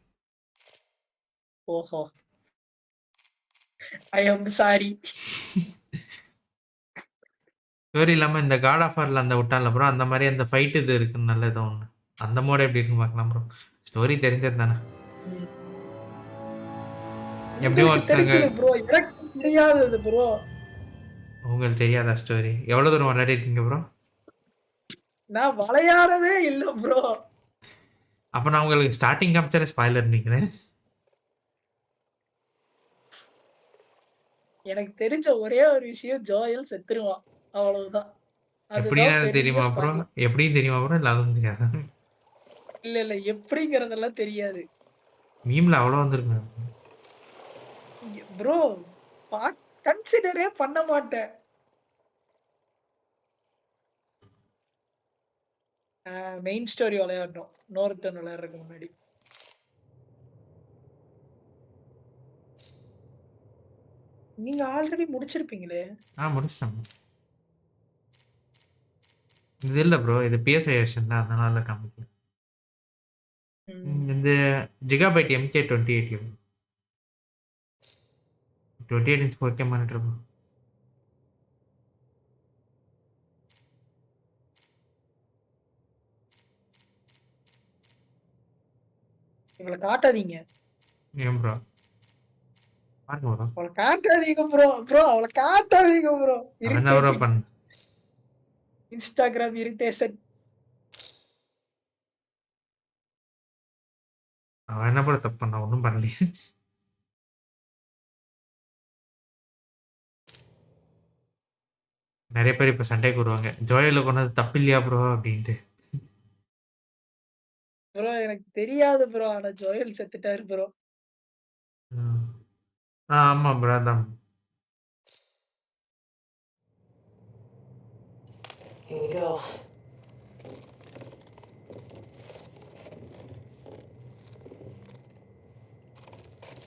ஓஹோ ஐ அம் சாரி ஸ்டோரி இல்லாம இந்த காட் ஆஃப் வார்ல அந்த விட்டான்ல ப்ரோ அந்த மாதிரி அந்த ஃபைட் இது இருக்கு நல்லது ஒன்று அந்த மோட் எப்படி இருக்குன்னு பார்க்கலாம் ப்ரோ ஸ்டோரி தெரிஞ்சது தானே எப்படியும் ஒருத்தங்க ப்ரோ எனக்கு தெரியாதது ப்ரோ உங்களுக்கு தெரியாதா ஸ்டோரி எவ்வளோ தூரம் விளையாடி இருக்கீங்க ப்ரோ நான் விளையாடவே இல்ல ப்ரோ அப்போ நான் உங்களுக்கு ஸ்டார்டிங் காமிச்சற ஸ்பாயிலர் நினைக்கிறேன் எனக்கு தெரிஞ்ச ஒரே ஒரு விஷயம் ஜோயல் செத்துருவான் அவ்வளவுதான் எப்படின்னு தெரியுமா ப்ரோ எப்படின்னு தெரியுமா ப்ரோ இல்லை அதுவும் தெரியாது இல்ல எப்படிங்கறதெல்லாம் தெரியாது மீம்ல அவ்வளோ வந்திருக்கு ப்ரோ கன்சிடரே பண்ண மாட்டேன் மெயின் ஸ்டோரி விளையாடணும் நோர்டன் விளையாடுறதுக்கு முன்னாடி நீங்க ஆல்ரெடி முடிச்சிருப்பீங்களே முடிச்சிட்டேன் இது இல்லை ப்ரோ இது பிஎஸ்ஐ வெர்ஷன் தான் அதனால காமிக்கல இந்த gigabyte MK 28 28 inch 4K monitor bro இவளை காட்டாதீங்க ஏன் ப்ரோ பாருங்க ப்ரோ அவளை காட்டாதீங்க ப்ரோ அவளை காட்டாதீங்க ப்ரோ என்ன ப்ரோ பண்ண இன்ஸ்டாகிராம் இரிட்டேஷன் அவன் என்ன ப்ரோ தப்பு பண்ண ஒன்றும் பண்ணலையே நிறைய பேர் இப்போ சண்டைக்கு வருவாங்க ஜோயலில் கொண்டது தப்பு இல்லையா ப்ரோ அப்படின்ட்டு ப்ரோ எனக்கு தெரியாது ப்ரோ ஆனா ஜோயல் செத்துட்டாரு ப்ரோ ஆமாம் ப்ரோ அதான்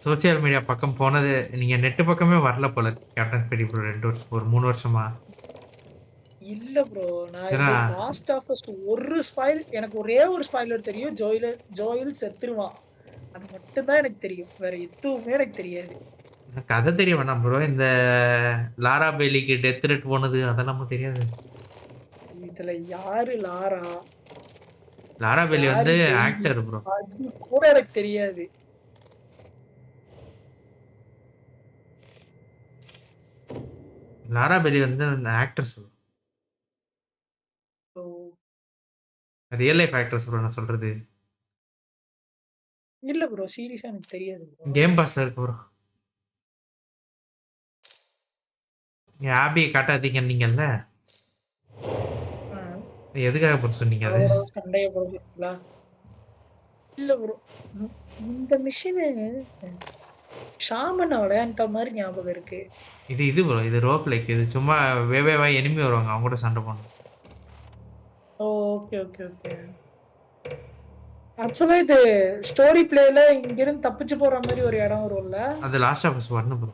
சோசியல் மீடியா பக்கம் போனது நீங்கள் நெட்டு பக்கமே வரல போல கேப்டன் ஸ்பெடி ப்ரோ 2 வருஷம் ஒரு 3 வருஷமா இல்ல ப்ரோ நான் லாஸ்ட் ஆஃப் அஸ் ஒரு ஸ்பாயில் எனக்கு ஒரே ஒரு ஸ்பாயிலர் தெரியும் ஜோயல் செத்துருவான் அது மட்டும் தான் எனக்கு தெரியும் வேற எதுவுமே எனக்கு தெரியாது கதை தெரிய வேணாம் ப்ரோ இந்த லாரா பேலிக்கு டெத் ரெட் போனது அதெல்லாம் தெரியாது இதுல யாரு லாரா பேலி வந்து ஆக்டர் ப்ரோ அது கூட எனக்கு தெரியாது லாரா பேலி வந்து அந்த actress real life actress bro நான் சொல்றது இல்ல ப்ரோ சீரியஸா எனக்கு தெரியாது கேம் பாஸ்ல இருக்கு ப்ரோ ஆபி காட்டாதீங்க நீங்கல்ல எதுக்காக ப்ரோ சொன்னீங்க அது சண்டைய போடுறீங்களா இல்ல ப்ரோ இந்த மிஷின் ஷாமன் விளையாண்ட மாதிரி ஞாபகம் இருக்கு இது ப்ரோ இது ரோப் லைக் இது சும்மா வேவேவா எனிமி வருவாங்க அவங்க கூட சண்டை போடணும் ஓகே ஆக்சுவலா இது ஸ்டோரி பிளேல இங்க இருந்து தப்பிச்சு போற மாதிரி ஒரு இடம் வரும்ல அது லாஸ்ட் ஆஃப் அஸ் 1 ப்ரோ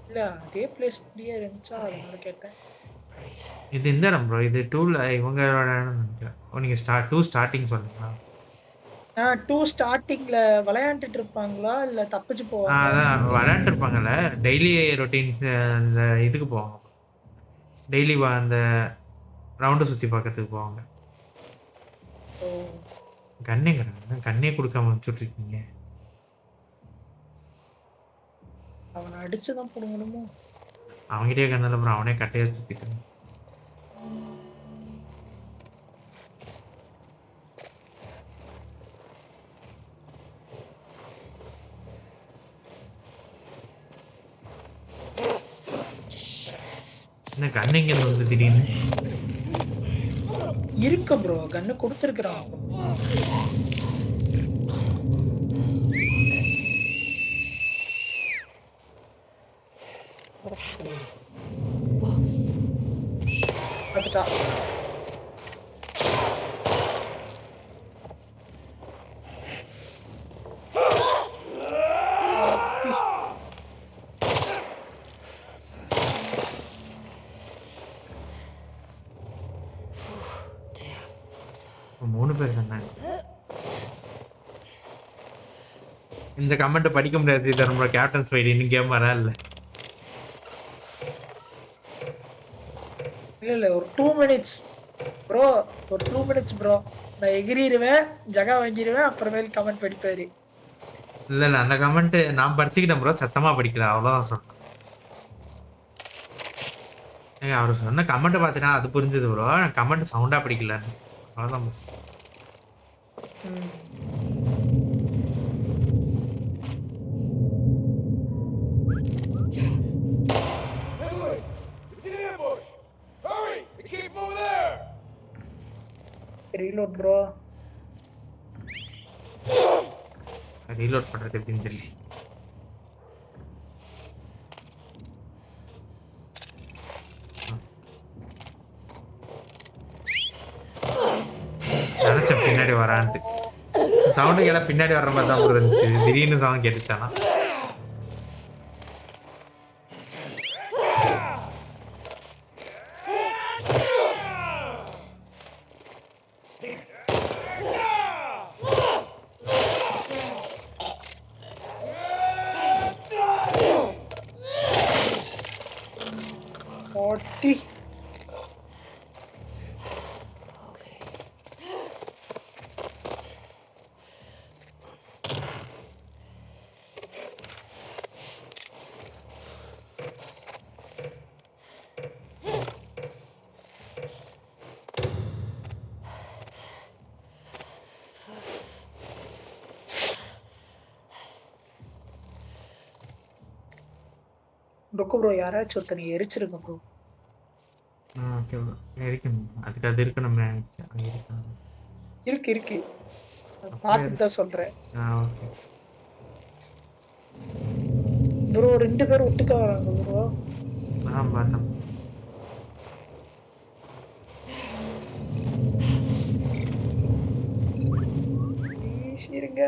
இல்ல அதே பிளேஸ் அப்படியே இருந்துச்சா அதனால கேட்டேன் இது இந்த இடம் ப்ரோ இது 2ல இவங்களோட நினைக்கிறேன் நீங்க 2 ஸ்டார்டிங் சொல்லுங்க 2 ஸ்டார்டிங்ல விளையாண்டுட்டு இருப்பாங்களா இல்ல தப்பிச்சு போவாங்க அதான் விளையாண்டு இருப்பாங்கல்ல டெய்லி ரொட்டீன் அந்த இதுக்கு போவாங்க டெய்லி அந்த ரவுண்டு சுற்றி பார்க்கறதுக்கு போவாங்க கண்ணே கிடையாது கண்ணே கொடுக்காம வச்சுட்ருக்கீங்க அவனை அடிச்சுதான் போடணுமோ அவங்ககிட்டயே கண்ணில் அப்புறம் அவனே கட்டையை சுற்றிட்டு என்ன கண்ணு இங்கே வந்து திடீர்னு இருக்கு ப்ரோ கண்ணு கொடுத்துருக்குறான் அதுடா மூணு பேர் தானே இந்த கமெண்ட் படிக்க முடியாது நம்மளோட கேப்டன் ஸ்பைடி இன்னும் கேம் வரா இல்லை இல்ல ஒரு 2 மினிட்ஸ் ப்ரோ, ஒரு 2 மினிட்ஸ் ப்ரோ. நான் எகிறிடுவேன், ஜகா வாங்கிடுவேன், அப்புறமேல் கமெண்ட் படிப்பாரு. இல்ல அந்த கமெண்ட் நான் படிச்சுக்கிட்டேன் ப்ரோ, சத்தமா படிக்கல அவ்வளவுதான் சொல்றேன். ஏங்க அவர் சொன்ன கமெண்ட் பார்த்தீங்கன்னா அது புரிஞ்சுது ப்ரோ, கமெண்ட் சவுண்டா படிக்கலன்னு அவ்வளவுதான். Reload bro. ரீலோட் பண்றது எப்படின்னு தெரியல. நினைச்சேன் பின்னாடி வரான்ட்டு. சவுண்டு கேட்டா பின்னாடி வர்ற மாதிரி தான் இருந்துச்சு, திடீர்னு தான் கேட்டுச்சானா. ப்ரோ யாராச்சும் ஒருத்தனை எரிச்சிருங்க ப்ரோ. ஓகே ப்ரோ, இருக்கணும் அதுக்கு அது இருக்கணுமே. இருக்கு பார்த்து தான் சொல்றேன். ஓகே ப்ரோ 2 பேர் ஒட்டுக்கா வராங்க ப்ரோ. பார்த்தேன். இருங்க.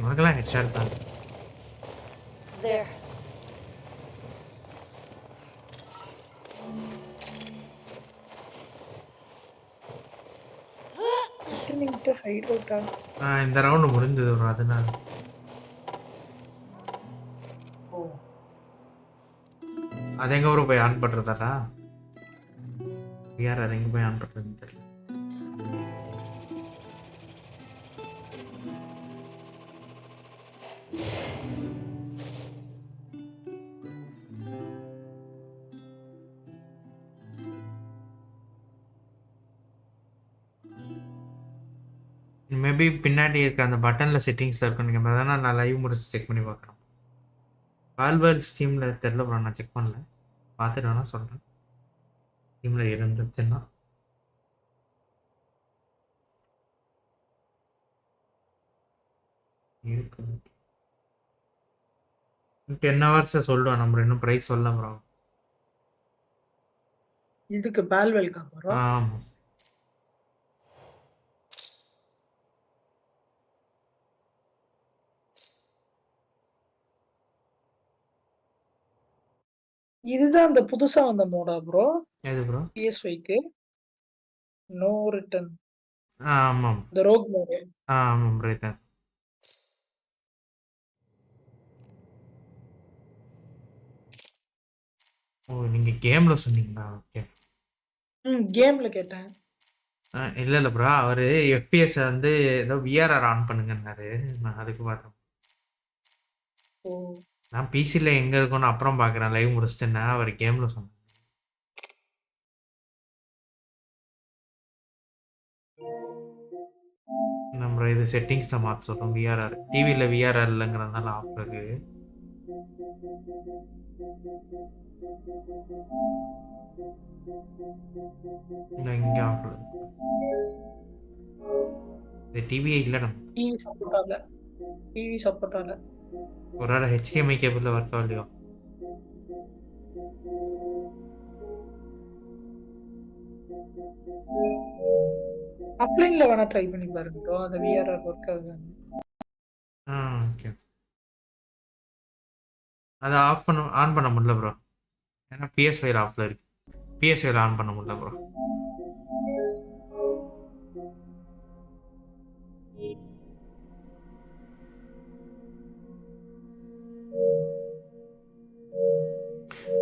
உனக்கெல்லாம் ஹெட்ஷாட் தான். There. இந்த ரவுண்ட் முடிஞ்சது ப்ரோ, அதனால. அது எங்க ப்ரோ போய் ஆன் பண்றதாடா? யார் எங்க போய் ஆன் பண்றதுன்னு தெரியல. மேபி பின்னாடி இருக்க அந்த பட்டனில் செட்டிங்ஸ் இருக்கும் நீங்கள், அதனால் நான் லைவ் முடிச்சு செக் பண்ணி பார்க்குறேன். வால்வேல் ஸ்டீமில் தெரில ப்ரோ, நான் செக் பண்ணல, பார்த்துட்டு வேணா சொல்கிறேன். ஸ்டீமில் இருந்துச்சுன்னா இருக்கு. 10 hours சொல்லுவேன், நம்ம இன்னும் ப்ரைஸ் சொல்ல ப்ரோ. இதுக்கு பால்வெல்கா ப்ரோ? ஆமாம். இதுதான் அந்த புதுசா வந்த மோடா ப்ரோ? எது ப்ரோ? PS5க்கு நோ ரிட்டர்ன். ஆமாம். The rogue mode. ஆமாம் ப்ரோ இதான். ஓ நீங்க கேம்ல சொன்னீங்களா? ஓகே. கேம்ல கேட்டேன். இல்ல ப்ரோ, அவரு FPS வந்து ஏதோ VRR ஆன் பண்ணுங்கன்னாரு, நான் அதுக்கு பார்த்தேன். ஓ. நான் பிசியில் எங்கே இருக்கும்னு அப்புறம் பார்க்குறேன், லைவ் முடிச்சுட்டேன்னா அவர் கேமில் சொன்னார். நம்ம இது செட்டிங்ஸ் தான் மாற்ற சொல்கிறோம். விஆர்ஆர் டிவியில் விஆர்ஆர் இல்லைங்கிறதுனால ஆஃப் இருக்கு. இங்கே ஆஃப் இது டிவியே இல்லை. நம்ம டிவி சப்போர்ட் ஆகல. ஒரு வேளை HDMI கேபிளில் ஒர்க் ஆகலையோ? அப்ளைன்ல வேணா ட்ரை பண்ணி பாருங்க ப்ரோ, அந்த VRR ஒர்க் ஆகுது. ஓகே. அதை ஆன் பண்ண முடியல ப்ரோ. ஏன்னா PS5 ஆஃப்ல இருக்கு. PS5 ஆன் பண்ண முடியல ப்ரோ.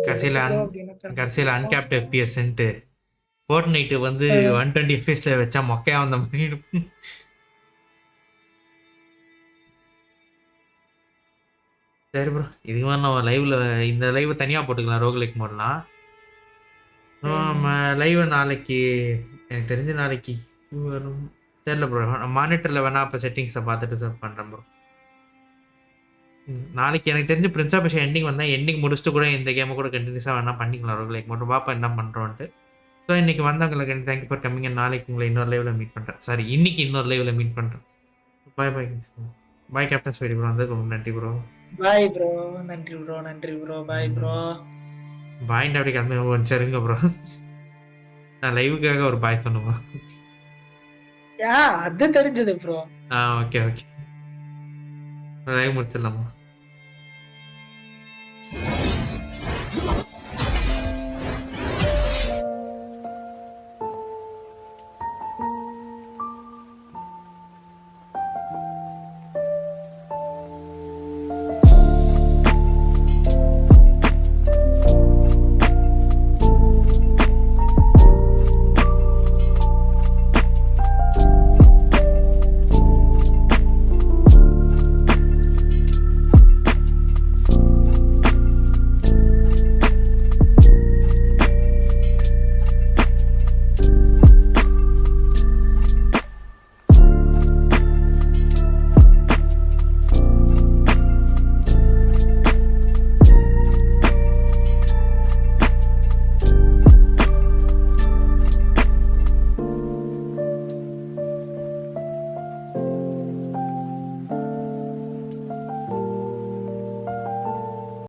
கடைசியில் அன்கேப்ட் FPS ஃபோர்ட்நைட் வந்து 120 FPSல வச்சா மொக்கையா வந்த மாதிரி இருக்கும். சரி ப்ரோ, இதுக்கு மாதிரி நம்ம லைவ்ல இந்த லைவ் தனியாக போட்டுக்கலாம். ரோகுலைக் மோடலாம். நம்ம லைவ் நாளைக்கு எனக்கு தெரிஞ்ச நாளைக்கு வரும் தெரியல ப்ரோ. மானிட்டரில் வேணா அப்போ செட்டிங்ஸை பார்த்துட்டு செட் பண்ணுறேன் ப்ரோ. நாளைக்கு எனக்கு தெரிஞ்சு பிரின்ஸ் ஆஃப் பெர்சியா எண்டிங் வந்தால் எண்டிங் முடிச்சுட்டு கூட இந்த கேமை கூட கண்டினியூஸாக வேணா பண்ணிக்கலாம். ரோகுலைக் மட்டும் பாப்பா என்ன பண்ணுறோன்ட்டு. ஸோ இன்றைக்கி வந்தவங்களுக்கு தேங்க்யூ ஃபார் கம்மிங். நாளைக்கு உங்களை இன்னொரு லைவில் மீட் பண்ணுறேன். சாரி, இன்னைக்கு இன்னொரு லைவில் மீட் பண்ணுறேன். பாய் பாய் பாய் கேப்டன் ஸ்வைடி ப்ரோ. வந்ததுக்கு நன்றி ப்ரோ. Bye bro. நன்றி ப்ரோ. நன்றி ப்ரோ. Bye bro. பாயிண்ட் அப்படி கிளம்பி சரிங்க ப்ரோ. நான் லைவுக்காக ஒரு பாய் சொன்னேன். அது தெரிஞ்சது ப்ரோ. Okay okay. லைவ் முடிச்சிடலாமா?